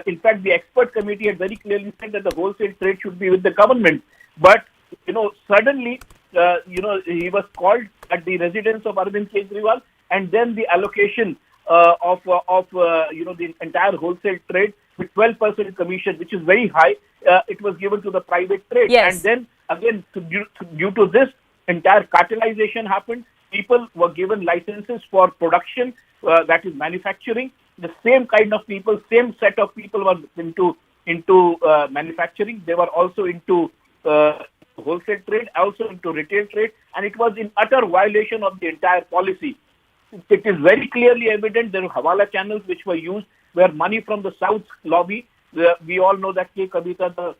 In fact, the expert committee had very clearly said that the wholesale trade should be with the government. But suddenly, he was called at the residence of Arvind Kejriwal, and then the allocation of the entire wholesale trade with 12% commission, which is very high, it was given to the private trade. Yes. And then again, due to this, entire cartelization happened. People were given licenses for production, that is manufacturing. The same kind of people, same set of people were into manufacturing. They were also into wholesale trade, also into retail trade, and it was in utter violation of the entire policy. It is very clearly evident there were hawala channels which were used, where money from the South lobby. We all know that K. Kavita, the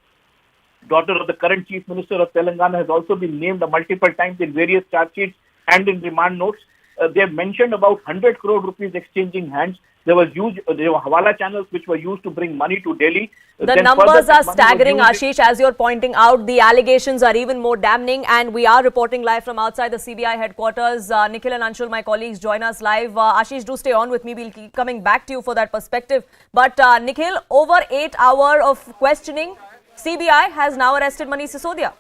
daughter of the current Chief Minister of Telangana, has also been named multiple times in various charge sheets and in remand notes. They have mentioned about 100 crore rupees exchanging hands. There were hawala channels which were used to bring money to Delhi. The numbers are staggering, Ashish, as you're pointing out. The allegations are even more damning, and we are reporting live from outside the CBI headquarters. Nikhil and Anshul, my colleagues, join us live. Ashish, do stay on with me. We'll keep coming back to you for that perspective. But Nikhil, over 8 hours of questioning, CBI has now arrested Manish Sisodia.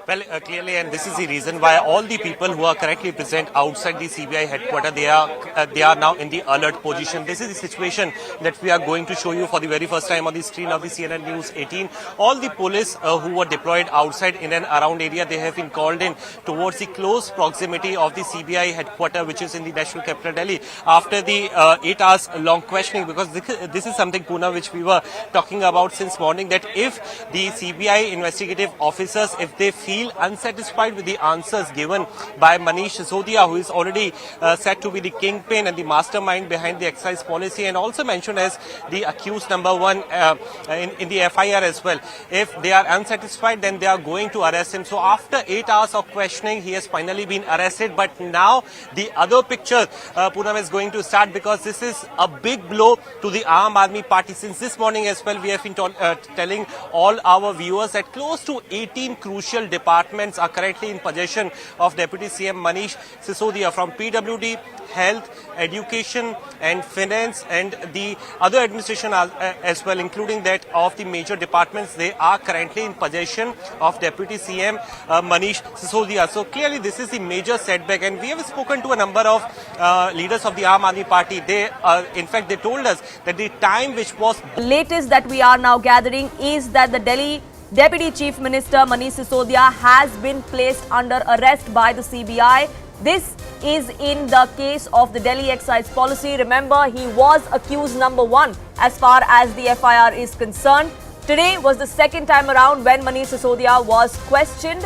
Well, clearly, and this is the reason why all the people who are correctly present outside the CBI headquarters, they are now in the alert position. This is the situation that we are going to show you for the very first time on the screen of the CNN News 18. All the police who were deployed outside in and around area, they have been called in towards the close proximity of the CBI headquarters, which is in the national capital Delhi, after the 8 hours long questioning, because this is something, Poona, which we were talking about since morning, that if the CBI investigative officers, if they feel feel unsatisfied with the answers given by Manish Sisodia, who is already said to be the kingpin and the mastermind behind the excise policy, and also mentioned as the accused number one in the FIR as well. If they are unsatisfied, then they are going to arrest him. So after 8 hours of questioning, he has finally been arrested. But now the other picture, Poonam, is going to start, because this is a big blow to the Aam Aadmi Party. Since this morning as well, we have been telling all our viewers that close to 18 crucial departments are currently in possession of Deputy CM Manish Sisodia, from PWD, health, education and finance, and the other administration as well, including that of the major departments. They are currently in possession of Deputy CM Manish Sisodia. So clearly this is the major setback, and we have spoken to a number of leaders of the Aam Aadmi Party. They in fact, they told us that the time which was... The latest that we are now gathering is that the Delhi Deputy Chief Minister Manish Sisodia has been placed under arrest by the CBI. This is in the case of the Delhi excise policy. Remember, he was accused number one as far as the FIR is concerned. Today was the second time around when Manish Sisodia was questioned.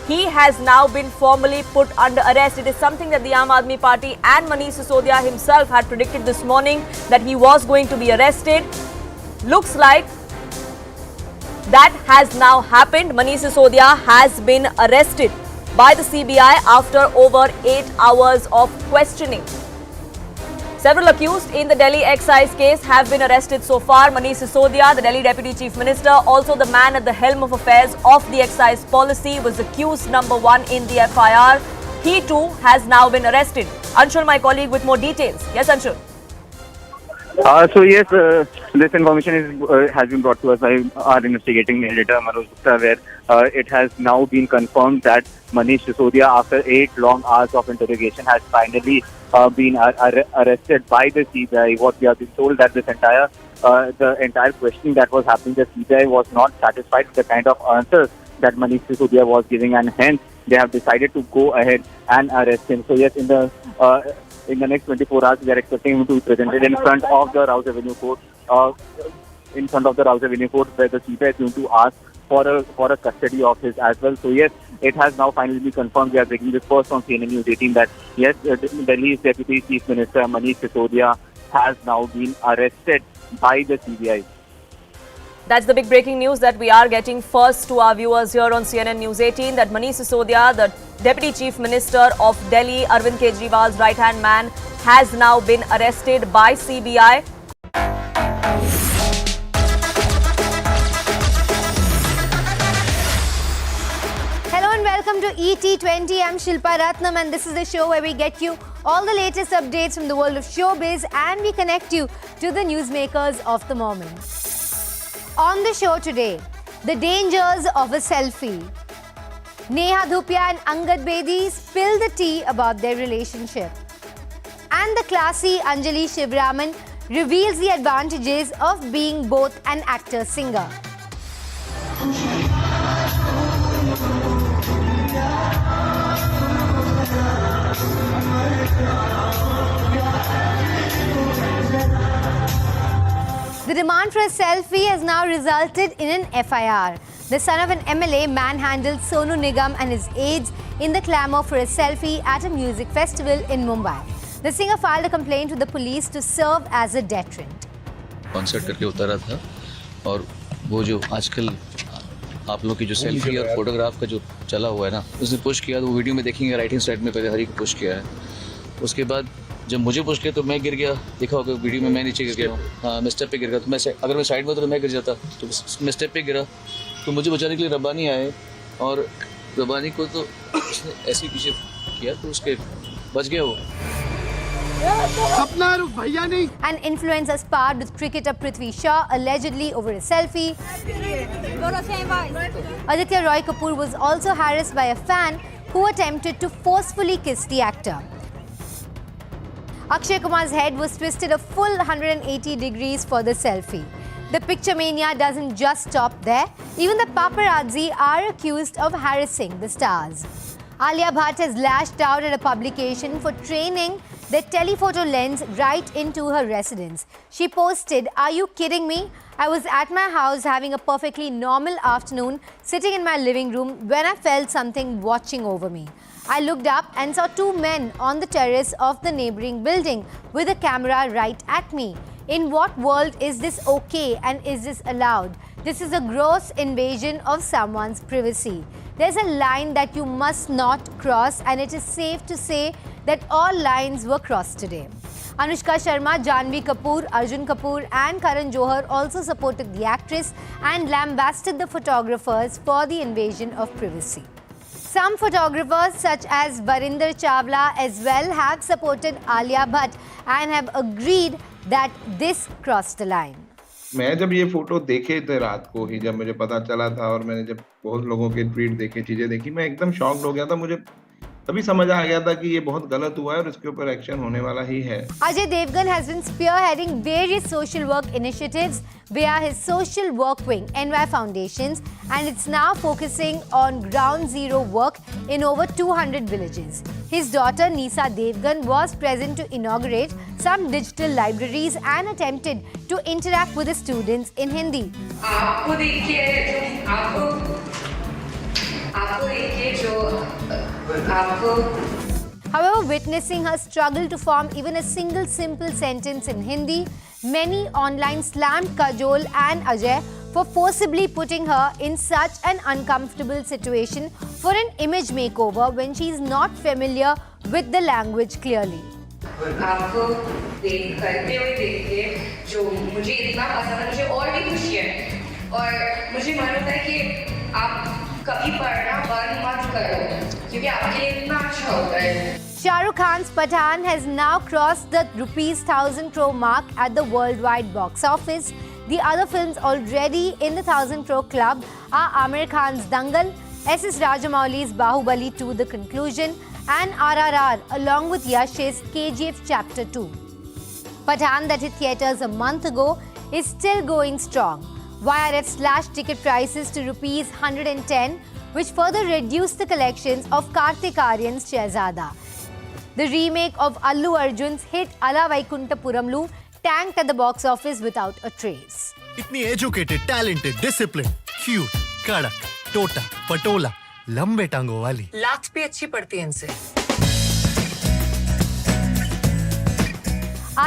He has now been formally put under arrest. It is something that the Aam Aadmi Party and Manish Sisodia himself had predicted this morning, that he was going to be arrested. Looks like that has now happened. Manish Sisodia has been arrested by the CBI after over 8 hours of questioning. Several accused in the Delhi excise case have been arrested so far. Manish Sisodia, the Delhi Deputy Chief Minister, also the man at the helm of affairs of the excise policy, was accused number one in the FIR. He too has now been arrested. Anshul, my colleague, with more details. Yes, Anshul. So yes, this information has been brought to us by our investigating editor Manoj Gupta, where it has now been confirmed that Manish Sisodia, after 8 long hours of interrogation, has finally been arrested by the CBI. What we have been told, that this the entire questioning that was happening, the CBI was not satisfied with the kind of answers that Manish Sisodia was giving, and hence they have decided to go ahead and arrest him. So yes, in the next 24 hours, we are expecting him to be presented in front of the Rouse Avenue Court, where the CBI is going to ask for a custody of his as well. So yes, it has now finally been confirmed. We are breaking this first on CNN News 18 that yes, Delhi's Deputy Chief Minister Manish Sisodia has now been arrested by the CBI. That's the big breaking news that we are getting first to our viewers here on CNN News 18, that Manish Sisodia, the Deputy Chief Minister of Delhi, Arvind Kejriwal's right-hand man, has now been arrested by CBI. Hello and welcome to ET20. I'm Shilpa Ratnam, and this is the show where we get you all the latest updates from the world of showbiz, and we connect you to the newsmakers of the moment. On the show today, the dangers of a selfie. Neha Dhupia and Angad Bedi spill the tea about their relationship. And the classy Anjali Shivraman reveals the advantages of being both an actor-singer. The demand for a selfie has now resulted in an FIR. The son of an MLA manhandled Sonu Nigam and his aides in the clamour for a selfie at a music festival in Mumbai. The singer filed a complaint with the police to serve as a deterrent. Concert करके उतारा था, और वो जो आजकल आप लोग की जो सेल्फी और फोटोग्राफ का जो चला हुआ है ना, उसने पुश किया, तो वो वीडियो में देखेंगे राइट हैंड साइड में पहले हरी को पुश किया है. उसके बाद जब मुझे पुश किया तो मैं गिर गया, देखा होगा वीडियो में मैं नीचे गिर गया. हाँ, मैं स्टेप पे गिर गया. तो मैं अगर मैं साइड में तो मैं गिर जाता, तो मैं स्टेप पे गिरा, तो मुझे बचाने के लिए रब्बानी आए, और रब्बानी को तो उसने ऐसे पीछे किया तो उसके बच गया वो. An influencer sparred with cricketer Prithvi Shaw allegedly over a selfie. Aditya Roy Kapoor was also harassed by a fan who attempted to forcefully kiss the actor. Akshay Kumar's head was twisted a full 180 degrees for the selfie. The picture mania doesn't just stop there. Even the paparazzi are accused of harassing the stars. Alia Bhatt has lashed out at a publication for training their telephoto lens right into her residence. She posted, "Are you kidding me? I was at my house having a perfectly normal afternoon, sitting in my living room when I felt something watching over me. I looked up and saw two men on the terrace of the neighboring building with a camera right at me. In what world is this okay and is this allowed? This is a gross invasion of someone's privacy. There's a line that you must not cross, and it is safe to say that all lines were crossed today." Anushka Sharma, Janhvi Kapoor, Arjun Kapoor and Karan Johar also supported the actress and lambasted the photographers for the invasion of privacy. Some photographers such as Varinder Chawla as well have supported Alia Bhatt and have agreed that this crossed the line. मैं जब ये photo देखे थे रात को ही, जब मुझे पता चला था और मैंने जब बहुत लोगों के ट्वीट देखे, चीजें देखी, मैं एकदम शॉक्ड हो गया था। मुझे तभी समझ आ गया था कि ये बहुत गलत हुआ है और इसके ऊपर एक्शन होने वाला ही है। Ajay Devgan has been spearheading various social work initiatives via his social work wing, NY Foundations, and it's now focusing on ground zero work in over 200 villages. His daughter Nisa Devgan was present to inaugurate some digital libraries and attempted to interact with the students in Hindi. आपको देखिए However, witnessing her struggle to form even a single simple sentence in Hindi, many online slammed Kajol and Ajay for forcibly putting her in such an uncomfortable situation for an image makeover when she is not familiar with the language clearly. आपको करते हुए देख के जो मुझे इतना पसंद है, मुझे और भी खुशी है और मुझे मन होता है कि आप कभी पढ़ना बंद मत करो क्योंकि आपके लिए इतना अच्छा होता है। Shah Rukh Khan's Pathaan has now crossed the rupees 1,000 crore mark at the worldwide box office. The other films already in the 1,000 crore club are Amir Khan's Dangal, S.S. Rajamouli's Bahubali 2 The Conclusion and RRR along with Yash's KGF Chapter 2. Pathaan, that hit theatres a month ago, is still going strong. YRF slashed ticket prices to rupees 110, which further reduced the collections of Kartik Aaryan's Shehzada. The remake of Allu Arjun's hit Ala Vaikuntapuramlu tanked at the box office without a trace. इतनी educated, talented, disciplined, cute, कड़क, टोटा, पटोला, लंबे टांगों वाली। लात भी अच्छी पड़ती है इनसे।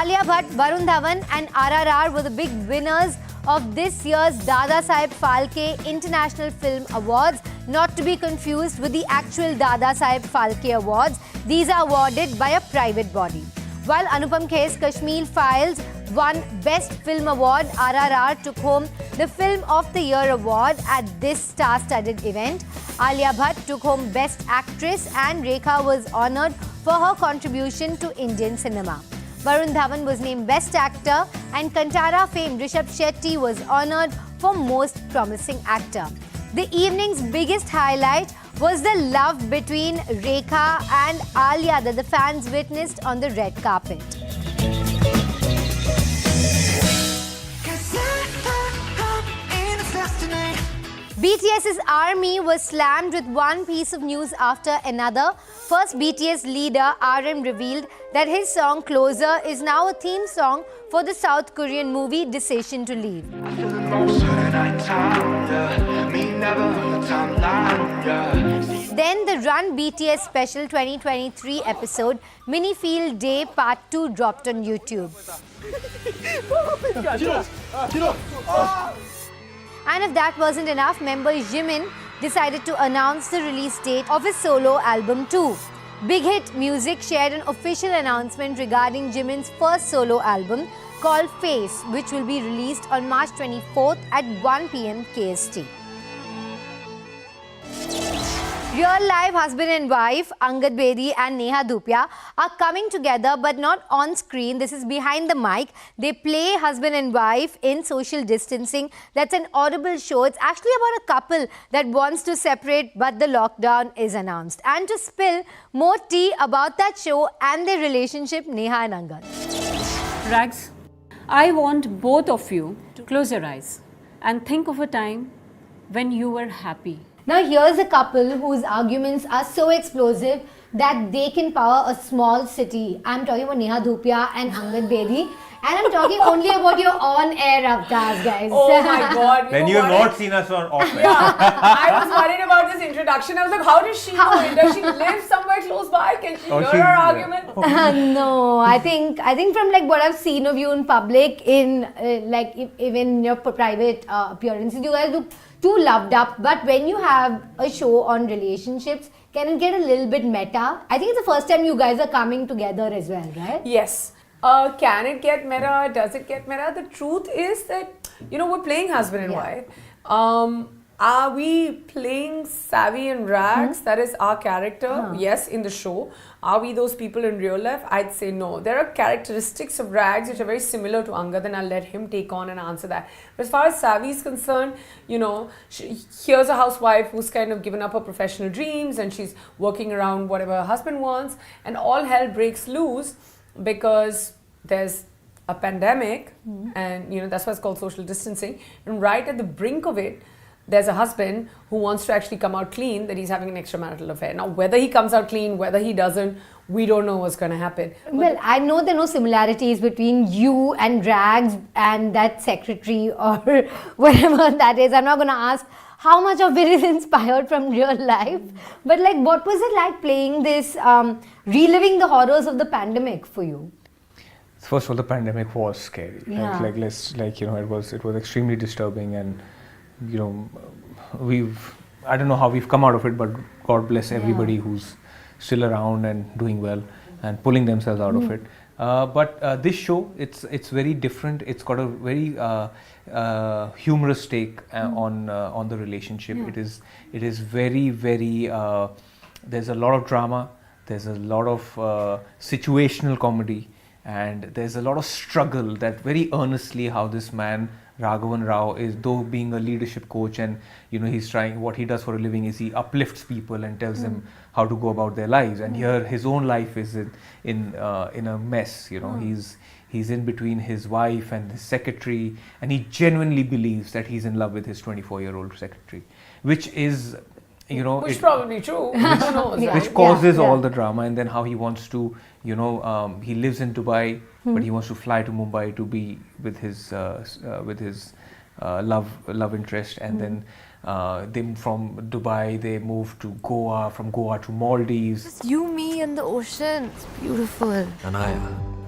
Alia Bhatt, Varun Dhawan and RRR were the big winners of this year's Dada Saheb Phalke International Film Awards, not to be confused with the actual Dada Saheb Phalke Awards. These are awarded by a private body. While Anupam Kher's Kashmir Files won Best Film Award, RRR took home the Film of the Year award at this star-studded event. Alia Bhatt took home Best Actress and Rekha was honoured for her contribution to Indian cinema. Varun Dhawan was named Best Actor and Kantara fame Rishabh Shetty was honoured for Most Promising Actor. The evening's biggest highlight was the love between Rekha and Alia that the fans witnessed on the red carpet. BTS's ARMY was slammed with one piece of news after another. First, BTS leader RM revealed that his song Closer is now a theme song for the South Korean movie Decision to Leave. Then the Run BTS Special 2023 episode Mini Field Day Part 2 dropped on YouTube. And if that wasn't enough, member Jimin decided to announce the release date of his solo album too. Big Hit Music shared an official announcement regarding Jimin's first solo album called Face, which will be released on March 24th at 1 p.m. KST. Real life husband and wife Angad Bedi and Neha Dhupia are coming together but not on screen. This is behind the mic. They play husband and wife in Social Distancing. That's an audible show. It's actually about a couple that wants to separate but the lockdown is announced. And to spill more tea about that show and their relationship, Neha and Angad. Rags, I want both of you to close your eyes and think of a time when you were happy. Now here's a couple whose arguments are so explosive that they can power a small city. I'm talking about Neha Dhupia and Angad Bedi. And I'm talking only about your on-air avatars, guys. Oh my God. Then you have not seen us on off. Yeah, I was worried about this introduction. I was like, how does she know it? Does she live somewhere close by? Can she hear our argument? No, I think from like what I've seen of you in public, in even your private appearances, you guys look too loved up. But when you have a show on relationships, can it get a little bit meta? I think it's the first time you guys are coming together as well, right? Yes. Can it get meta? Does it get meta? The truth is that, we're playing husband and wife. Are we playing Savvy and Rags? That is our character, yes, in the show. Are we those people in real life? I'd say no. There are characteristics of Rags which are very similar to Angad, and I'll let him take on and answer that. But as far as Savvy is concerned, here's a housewife who's kind of given up her professional dreams and she's working around whatever her husband wants, and all hell breaks loose because there's a pandemic, and that's why it's called social distancing. And right at the brink of it, there's a husband who wants to actually come out clean that he's having an extramarital affair. Now, whether he comes out clean, whether he doesn't, we don't know what's going to happen. Well, I know there are no similarities between you and Rags and that secretary or whatever that is. I'm not going to ask how much of it is inspired from real life. But like, what was it like playing this, reliving the horrors of the pandemic for you? First of all, the pandemic was scary. Yeah. It was extremely disturbing, and I don't know how we've come out of it, but God bless everybody who's still around and doing well and pulling themselves out of it. But this show, it's very different. It's got a very humorous take on the relationship. It is very, very. There's a lot of drama. There's a lot of situational comedy. And there's a lot of struggle that very earnestly how this man, Raghavan Rao, is, though being a leadership coach, and he's trying, what he does for a living is he uplifts people and tells them how to go about their lives. And here his own life is in a mess. He's in between his wife and his secretary, and he genuinely believes that he's in love with his 24-year-old secretary, which is which probably true. Which causes all the drama, and then how he wants to, he lives in Dubai, but he wants to fly to Mumbai to be with his love interest, and then from Dubai they move to Goa, from Goa to Maldives. Just you, me, and the ocean. It's beautiful. Anaya.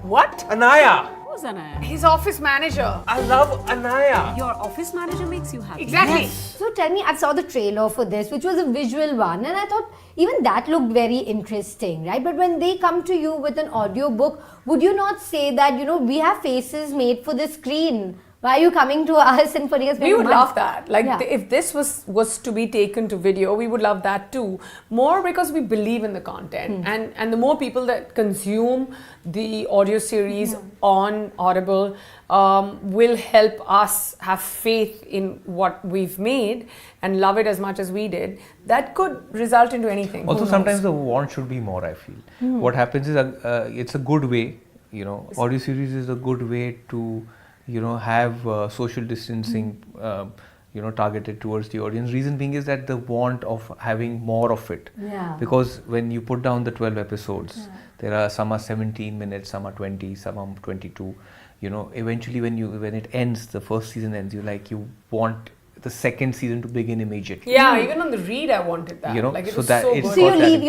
What? Anaya. Who's Anaya? His office manager. I love Anaya. Your office manager makes you happy. Exactly. Yes. So tell me, I saw the trailer for this, which was a visual one, and I thought even that looked very interesting, right? But when they come to you with an audio book, would you not say that, we have faces made for the screen? Why are you coming to us and putting us? We would love that. If this was to be taken to video, we would love that too. More because we believe in the content, and the more people that consume the audio series on Audible will help us have faith in what we've made and love it as much as we did. That could result into anything. Also, sometimes the want should be more, I feel. What happens is it's a good way, audio series is a good way to have social distancing, targeted towards the audience. Reason being is that the want of having more of it. Yeah. Because when you put down the 12 episodes, there are some are 17 minutes, some are 20, some are 22. Eventually when it ends, the first season ends, you want the second season to begin immediately. Yeah, even on the read, I wanted that. It was So you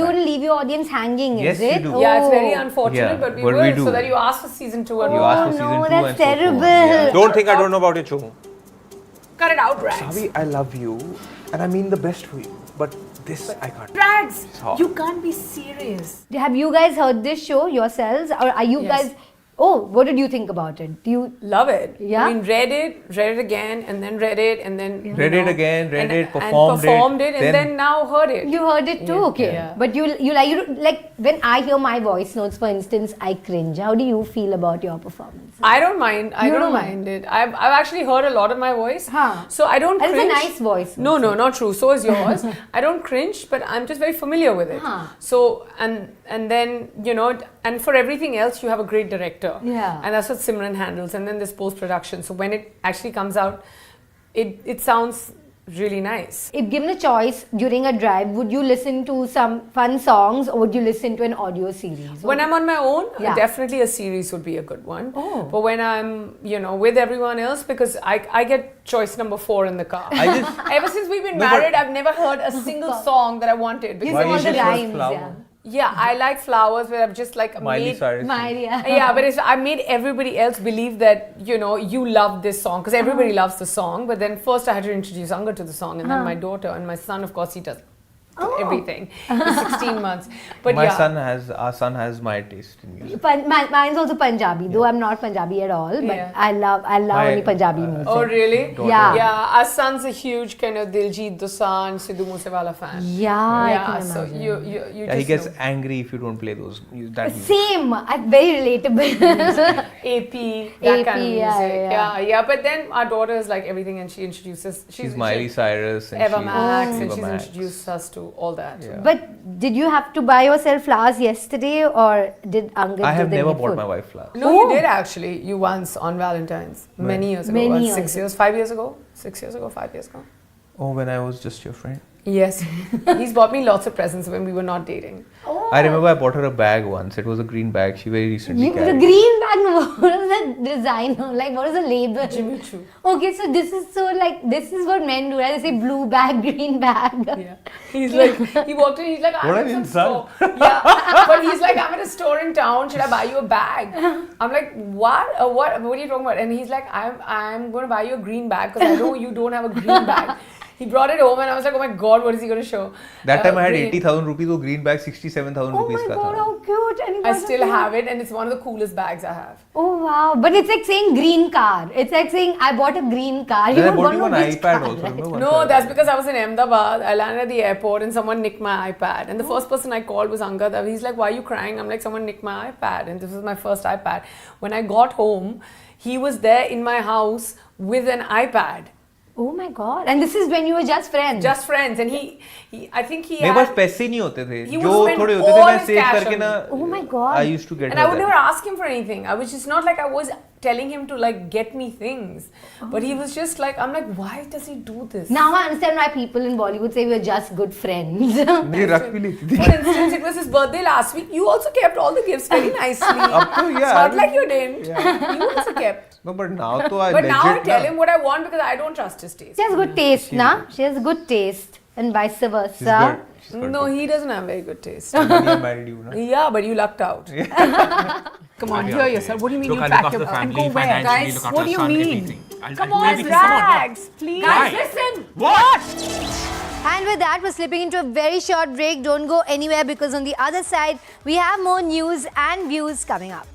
wouldn't leave your audience hanging, yes, is it? You do. Yeah, it's very unfortunate, but we will, do. so that you ask for season 2 and you ask for season 2 that's and terrible. So yeah. Don't think I don't know about your show. Cut it out, Rags. Savi, I love you, and I mean the best for you, but this I can't. Rags, you can't be serious. Have you guys heard this show yourselves, or are you guys? Oh, what did you think about it? Do you love it? Yeah. I mean, read it again, and then read it, and then read it again, performed it, and then now heard it. You heard it too, okay? Yeah. But you like when I hear my voice notes, for instance, I cringe. How do you feel about your performance? I don't mind. I don't mind it. I've actually heard a lot of my voice, so I don't cringe. It's a nice voice. No, not true. So is yours. I don't cringe, but I'm just very familiar with it. So and then and for everything else, you have a great director. Yeah. And that's what Simran handles. And then there's post-production. So when it actually comes out, it sounds really nice. If given a choice during a drive, would you listen to some fun songs or would you listen to an audio series? When I'm on my own, Yeah. definitely a series would be a good one. Oh. But when I'm, with everyone else, because I get choice number 4 in the car. Ever since we've been married, I've never heard a single song that I wanted. You all the rhymes, yeah. Yeah, I like Flowers, where I've just like Miley Cyrus. Yeah, but I made everybody else believe that, you love this song, because everybody loves the song. But then first I had to introduce Anga to the song, and then my daughter and my son, of course, he does everything. He's 16 months. But Our son has my taste in music. Mine's also Punjabi, though I'm not Punjabi at all. But Yeah. I love only Punjabi music. Oh, really? Yeah. Yeah, our son's a huge kind of Diljit Dosanjh, Sidhu Moosewala fan. Yeah, I can so imagine. you Yeah, he just gets know. angry if you don't play that music. Same. I'm very relatable. AP, that kind of music. yeah. Yeah. But then our daughter is like everything, and she introduces. She's Miley Cyrus and Eva Max, and Eva she's Max. introduced us to all that. Yeah. But did you have to buy yourself flowers yesterday, or did Angad I have do the never needful? bought my wife flowers. No, you did actually. You once on Valentine's. Many years ago. Many What, years 6 years? 5 years ago? 6 years ago? 5 years ago? Oh, when I was just your friend. Yes. He's bought me lots of presents when we were not dating. I remember I bought her a bag once. It was a green bag. She very recently The carried. green bag, what is the design? Like, what is the label? Jimmy Choo. Okay, so this is what men do, right? They say blue bag, green bag. Yeah. He's like, he walked in, he's like, I'm What at an some insult. store. Yeah. But he's like, I'm at a store in town. Should I buy you a bag? I'm like, what? What are you talking about? And he's like, I'm going to buy you a green bag because I know you don't have a green bag. He brought it home and I was like, oh my god, what is he going to show? That time I had green. 80,000 rupees. वो green bag 67,000 Oh rupees my का god, था. how cute! And you I got still a- have it and it's one of the coolest bags I have. Oh wow! But it's like saying green car. It's like saying I bought a green car. Then I don't bought you know an which iPad car, also. right? Remember? No, that's because I was in Ahmedabad. I landed at the airport and someone nicked my iPad. And the first person I called was Angad. He's like, why are you crying? I'm like, someone nicked my iPad. And this was my first iPad. When I got home, he was there in my house with an iPad. Oh my god! And this is when you were just friends. Just friends. And he I think he मेरे had... पास पैसे नहीं होते थे. He would जो spend थोड़े होते थे all मैं his save cash करके on ना. Oh my god! I used to get And her I would that. never ask him for anything. It's not like I was telling him to like get me things. But he was just like, I'm like, why does he do this? Now I understand why people in Bollywood say we're just good friends. मेरी रख भी लेती थी. For instance, it was his birthday last week. You also kept all the gifts very nicely. Up to, It's yeah. not like you didn't. You also kept. No, but now तो I But now I legit tell ना. him what I want because I don't trust his taste. She has good taste, na? She has good taste, and vice versa. She's good. She's got No, good. he doesn't have very good taste. And then he married you, na? Yeah, but you lucked out. Come on, hear yourself. What do you mean Look, you I pack look your after bag and family, go where, financially, guys? look after What do you son, mean? everything. I'll Come do on, everything. Come on. Rags, please. Guys, listen. What? And with that, we're slipping into a very short break. Don't go anywhere because on the other side, we have more news and views coming up.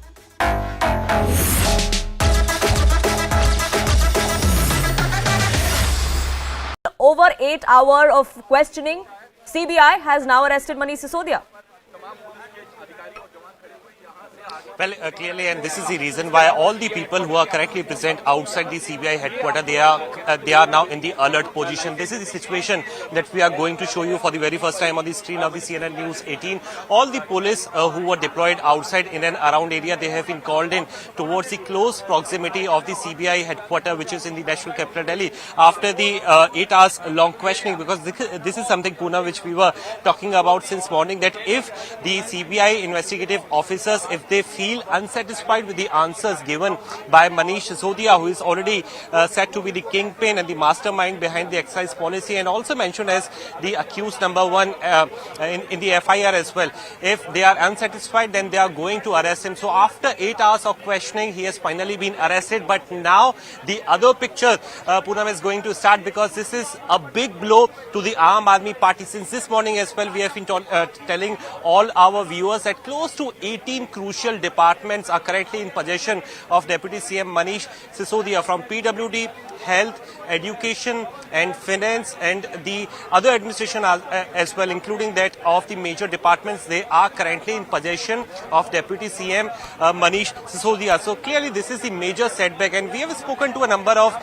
Over 8 hours of questioning, CBI has now arrested Manish Sisodia. Well, clearly, and this is the reason why all the people who are currently present outside the CBI headquarters, they are now in the alert position. This is the situation that we are going to show you for the very first time on the screen of the CNN News 18. All the police who were deployed outside in and around area, they have been called in towards the close proximity of the CBI headquarters, which is in the national capital Delhi, after the 8 hours long questioning, because this is something, Poonam, which we were talking about since morning, that if the CBI investigative officers, if they feel unsatisfied with the answers given by Manish Sisodia, who is already said to be the kingpin and the mastermind behind the excise policy, and also mentioned as the accused number one in the FIR as well. If they are unsatisfied, then they are going to arrest him. So after 8 hours of questioning, he has finally been arrested. But now the other picture, Poonam, is going to start, because this is a big blow to the Aam Aadmi Party. Since this morning as well, we have been telling all our viewers that close to 18 crucial departments are currently in possession of Deputy CM Manish Sisodia, from PWD, Health, Education and Finance, and the other administration as well, including that of the major departments. They are currently in possession of Deputy CM Manish Sisodia. So clearly this is the major setback, and we have spoken to a number of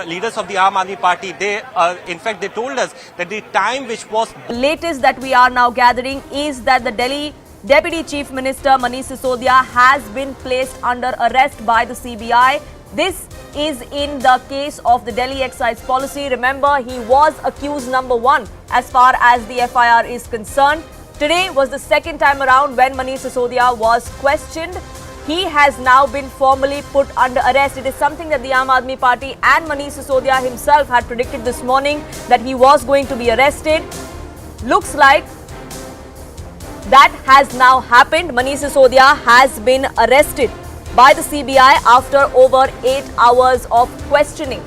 leaders of the Aam Aadmi Party. They in fact, they told us that the time which was... The latest that we are now gathering is that the Delhi Deputy Chief Minister Manish Sisodia has been placed under arrest by the CBI. This is in the case of the Delhi excise policy. Remember, he was accused number 1 as far as the FIR is concerned. Today was the second time around when Manish Sisodia was questioned. He has now been formally put under arrest. It is something that the Aam Aadmi Party and Manish Sisodia himself had predicted this morning, that he was going to be arrested. Looks like that has now happened. Manish Sisodia has been arrested by the CBI after over 8 hours of questioning.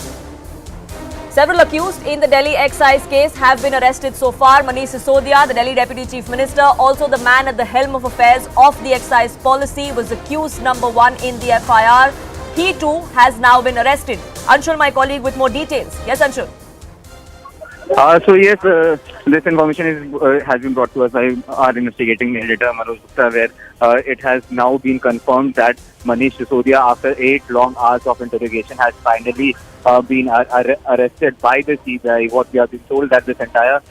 Several accused in the Delhi excise case have been arrested so far. Manish Sisodia, the Delhi Deputy Chief Minister, also the man at the helm of affairs of the excise policy, was accused number 1 in the FIR. He too has now been arrested. Anshul, my colleague, with more details. Yes, Anshul. So yes, this information has been brought to us by our investigating editor Manoj Gupta, where it has now been confirmed that Manish Sisodia, after 8 long hours of interrogation, has finally been arrested by the CBI. What we have been told, that this entire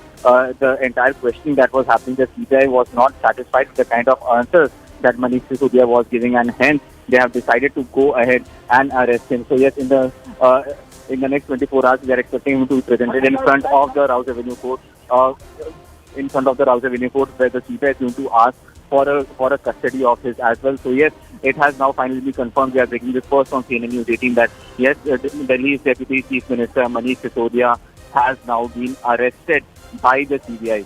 questioning that was happening, the CBI was not satisfied with the kind of answers that Manish Sisodia was giving, and hence they have decided to go ahead and arrest him. So yes, in the next 24 hours, we are expecting him to be presented in front of the Rouse Avenue Court, where the CBI is going to ask for a custody of his as well. So yes, it has now finally been confirmed. We are breaking this first on CNN News 18 that yes, Delhi's Deputy Chief Minister Manish Sisodia has now been arrested by the CBI.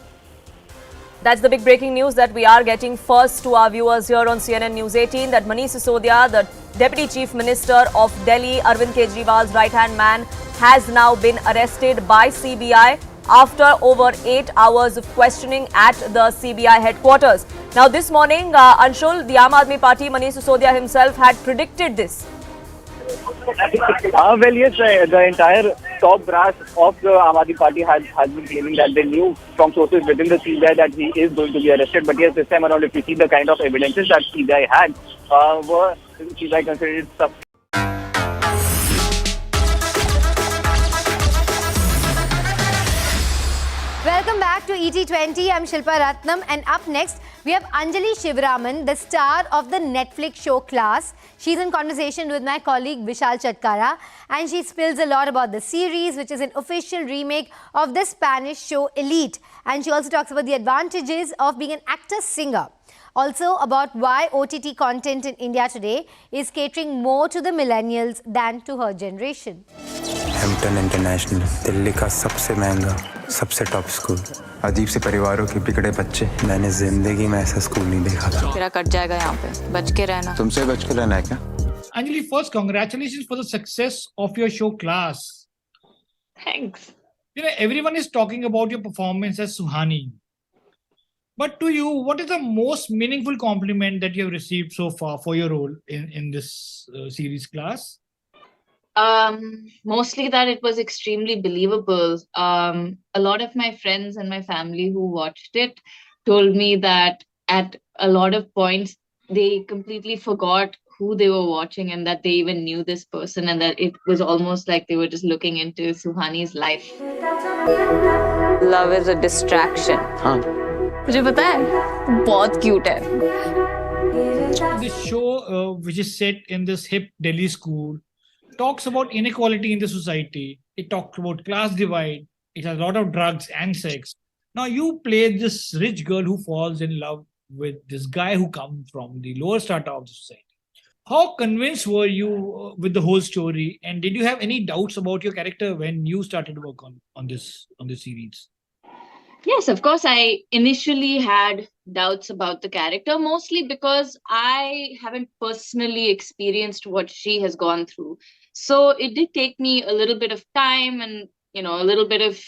That's the big breaking news that we are getting first to our viewers here on CNN News 18, that Manish Sisodia, the Deputy Chief Minister of Delhi, Arvind Kejriwal's right-hand man, has now been arrested by CBI after over 8 hours of questioning at the CBI headquarters. Now this morning, Anshul, the Aam Aadmi Party, Manish Sisodia himself had predicted this. Well, yes, the entire top brass of the Aam Aadmi Party has been claiming that they knew from sources within the CBI that he is going to be arrested. But yes, this time around, if you see the kind of evidences that CBI had, CBI considered it Welcome back to ET20. I'm Shilpa Ratnam, and up next we have Anjali Shivaraman, the star of the Netflix show Class. She's in conversation with my colleague Vishal Chatkara, and she spills a lot about the series, which is an official remake of the Spanish show Elite. And she also talks about the advantages of being an actor-singer. Also about why OTT content in India today is catering more to the millennials than to her generation. Hampton international, Delhi का सबसे महंगा, सबसे top school. अजीब से परिवारों के बिगड़े बच्चे, मैंने जिंदगी में ऐसा स्कूल नहीं देखा था। तेरा कट जाएगा यहाँ पे, बच के रहना। तुमसे बच के रहना है क्या? Anjali, first, congratulations for the success of your show Class. Thanks. You know, everyone is talking about your performance as Suhani. But to you, what is the most meaningful compliment that you have received so far for your role in this series Class? Mostly that it was extremely believable. A lot of my friends and my family who watched it told me that at a lot of points they completely forgot who they were watching and that they even knew this person, and that it was almost like they were just looking into Suhani's life. Love is a distraction. मुझे पता है, बहुत cute है. This show, which is set in this hip Delhi school, talks about inequality in the society. It talks about class divide. It has a lot of drugs and sex. Now you play this rich girl who falls in love with this guy who comes from the lower strata of the society. How convinced were you with the whole story, and did you have any doubts about your character when you started work on this series? Yes, of course. I initially had doubts about the character, mostly because I haven't personally experienced what she has gone through. So it did take me a little bit of time and, a little bit of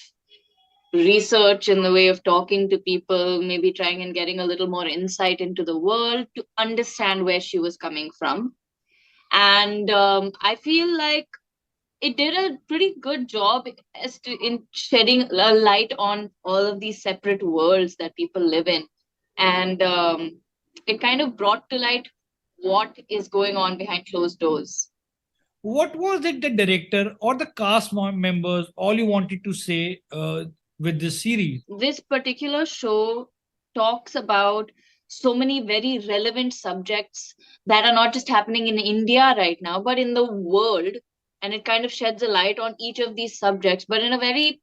research in the way of talking to people, maybe trying and getting a little more insight into the world to understand where she was coming from. And I feel like it did a pretty good job in shedding a light on all of these separate worlds that people live in. And it kind of brought to light what is going on behind closed doors. What was it the director or the cast members all you wanted to say with this series? This particular show talks about so many very relevant subjects that are not just happening in India right now, but in the world. And it kind of sheds a light on each of these subjects, but in a very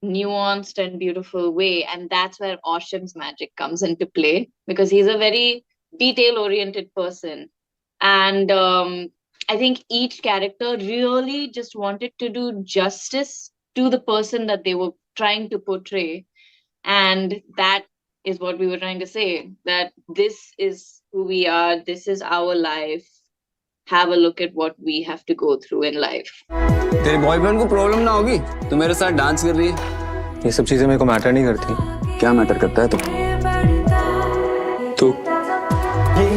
nuanced and beautiful way. And that's where Oshim's magic comes into play, because he's a very detail oriented person. And I think each character really just wanted to do justice to the person that they were trying to portray. And that is what we were trying to say, that this is who we are, this is our life. Have a look at what we have to go through in life. तेरे boyfriend को problem ना होगी तो मेरे साथ dance कर रही है। ये सब चीजें मेरे को मैटर नहीं करती। क्या मैटर करता है तू?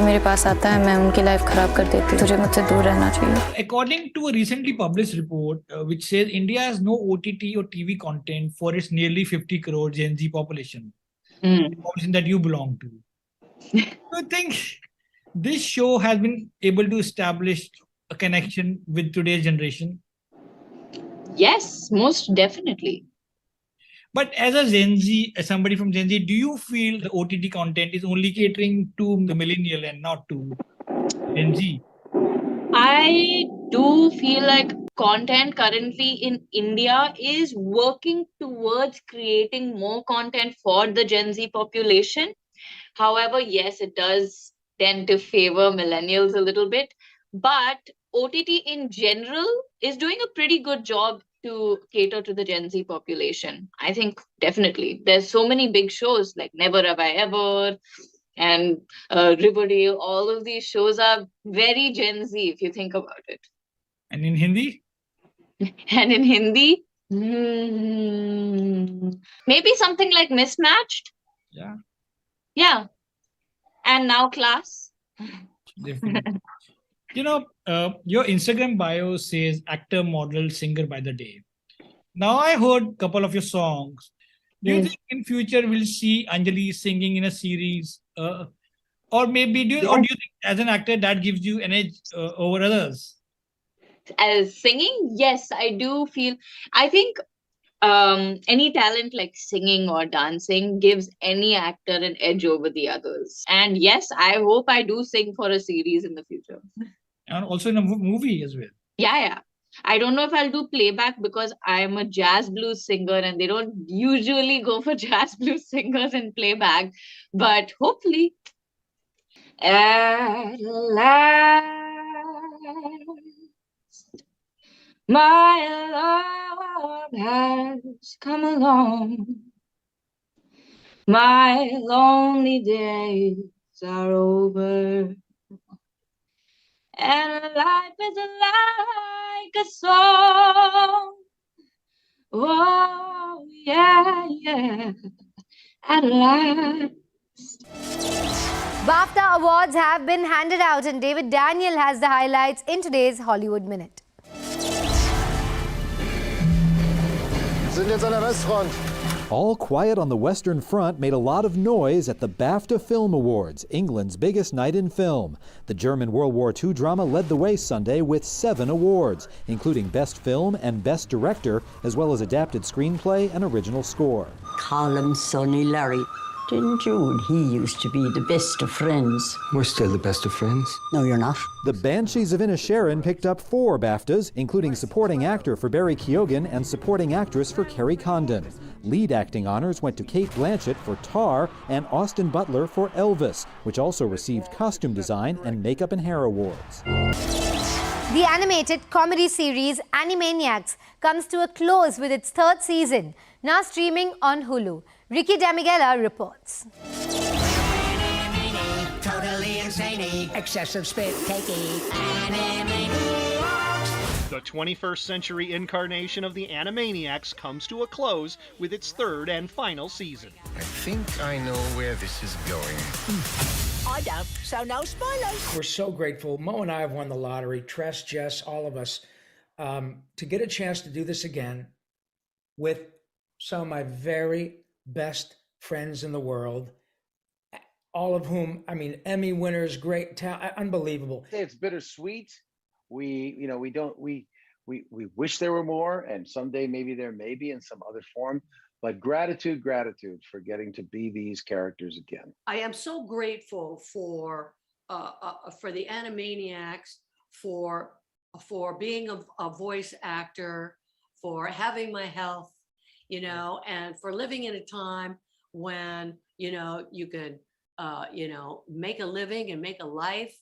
मेरे पास आता है, मैं उनकी लाइफ खराब कर देती हूँ। तुझे मुझसे दूर रहना चाहिए। According to a recently published report which says India has no OTT or TV content for its nearly 50 crore Gen Z population, population that you belong to. I think this show has been able to establish a connection with today's generation. Yes, most definitely. But as a Gen Z, as somebody from Gen Z, do you feel the OTT content is only catering to the millennial and not to Gen Z? I do feel like content currently in India is working towards creating more content for the Gen Z population. However, yes, it does tend to favor millennials a little bit. But OTT in general is doing a pretty good job to cater to the Gen Z population. I think definitely. There's so many big shows like Never Have I Ever and Riverdale. All of these shows are very Gen Z if you think about it. And in Hindi? And in Hindi, maybe something like Mismatched. Yeah. Yeah. And now Class. Definitely. You know, your Instagram bio says actor, model, singer by the day. Now I heard a couple of your songs. Do you think in future we'll see Anjali singing in a series? Or maybe do you think as an actor that gives you an edge over others? As singing, yes, I do feel. I think any talent like singing or dancing gives any actor an edge over the others. And yes, I hope I do sing for a series in the future. And also in a movie as well. Yeah. I don't know if I'll do playback because I'm a jazz blues singer and they don't usually go for jazz blues singers in playback. But hopefully. At last, my love has come along. My lonely days are over. And life is like a song. Oh, yeah. At last. BAFTA awards have been handed out and David Daniel has the highlights in today's Hollywood Minute. Sind jetzt an der Westfront. All Quiet on the Western Front made a lot of noise at the BAFTA Film Awards, England's biggest night in film. The German World War II drama led the way Sunday with 7 awards, including Best Film and Best Director, as well as Adapted Screenplay and Original Score. Callum, Sonny, Larry. Didn't you and he used to be the best of friends? We're still the best of friends. No, you're not. The Banshees of Inisherin picked up 4 BAFTAs, including Supporting Actor for Barry Keoghan and Supporting Actress for Kerry Condon. Lead acting honors went to Cate Blanchett for Tar and Austin Butler for Elvis, which also received Costume Design and Makeup and Hair Awards. The animated comedy series Animaniacs comes to a close with its 3rd season, now streaming on Hulu. Ricky Damigella reports. Totally insane, excessive spit takey. The 21st century incarnation of the Animaniacs comes to a close with its 3rd and final season. I think I know where this is going. I don't, so no spoilers. We're so grateful. Mo and I have won the lottery. Tress, Jess, all of us, to get a chance to do this again with some of my very best friends in the world, all of whom, I mean, Emmy winners, great talent, unbelievable. It's bittersweet. We wish there were more, and someday maybe there may be in some other form. But gratitude for getting to be these characters again. I am so grateful for the Animaniacs, for being a voice actor, for having my health, and for living in a time when you could make a living and make a life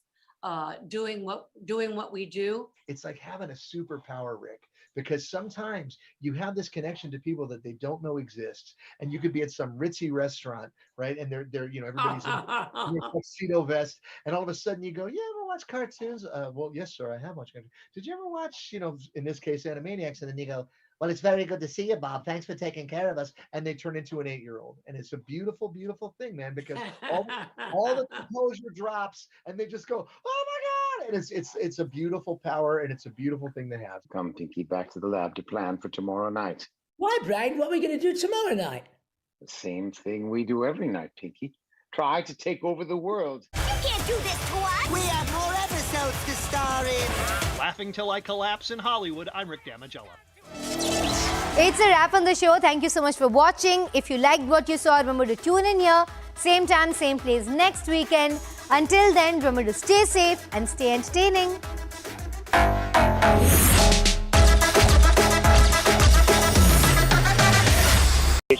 doing what we do. It's like having a superpower, Rick, because sometimes you have this connection to people that they don't know exists, and you could be at some ritzy restaurant, right? And they're everybody's in a tuxedo vest, and all of a sudden you go, "Yeah, ever watch cartoons?" Well, yes, sir, I have watched cartoons. Did you ever watch, in this case, Animaniacs? And then you go, "Well, it's very good to see you, Bob. Thanks for taking care of us." And they turn into an 8-year-old, and it's a beautiful, beautiful thing, man. Because all the composure drops, and they just go, "Oh my God!" And it's a beautiful power, and it's a beautiful thing to have. Come, Pinky, back to the lab to plan for tomorrow night. Why, Brian? What are we going to do tomorrow night? The same thing we do every night, Pinky. Try to take over the world. You can't do this to us! We have more episodes to star in! Laughing till I collapse in Hollywood, I'm Rick Damagella. It's a wrap on the show. Thank you so much for watching. If you liked what you saw, remember to tune in here. Same time, same place next weekend. Until then, remember to stay safe and stay entertaining.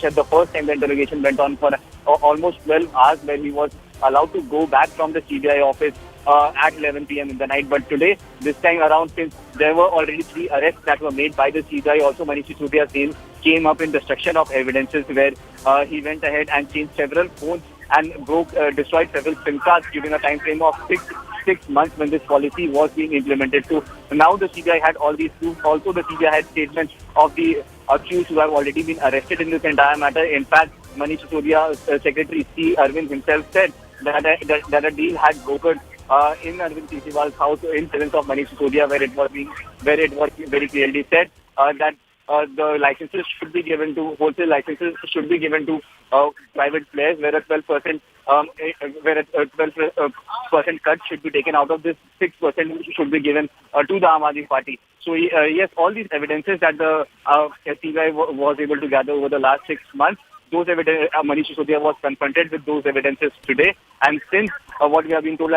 The first time the interrogation went on for almost 12 hours, where he was allowed to go back from the CBI office at 11 p.m. in the night. But today, this time around, since there were already 3 arrests that were made by the CBI, also Manish Sisodia came up in destruction of evidences, where he went ahead and changed several phones and destroyed several SIM cards during a time frame of six months when this policy was being implemented. So now the CBI had all these proofs. Also, the CBI had statements of the accused who have already been arrested in this entire matter. In fact, Manish Sisodia's Secretary C. Arvind himself said that a deal had brokered in Arvind Kejriwal's house in presence of Manish Sisodia, where it was very clearly said that the licenses should be given to wholesale licenses should be given to private players, where a 12% cut should be taken out of this. 6% should be given to the Aam Aadmi Party. So yes, all these evidences that the CBI was able to gather over the last 6 months, those evidence, Manish Sisodia was confronted with those evidences today. And since what we have been told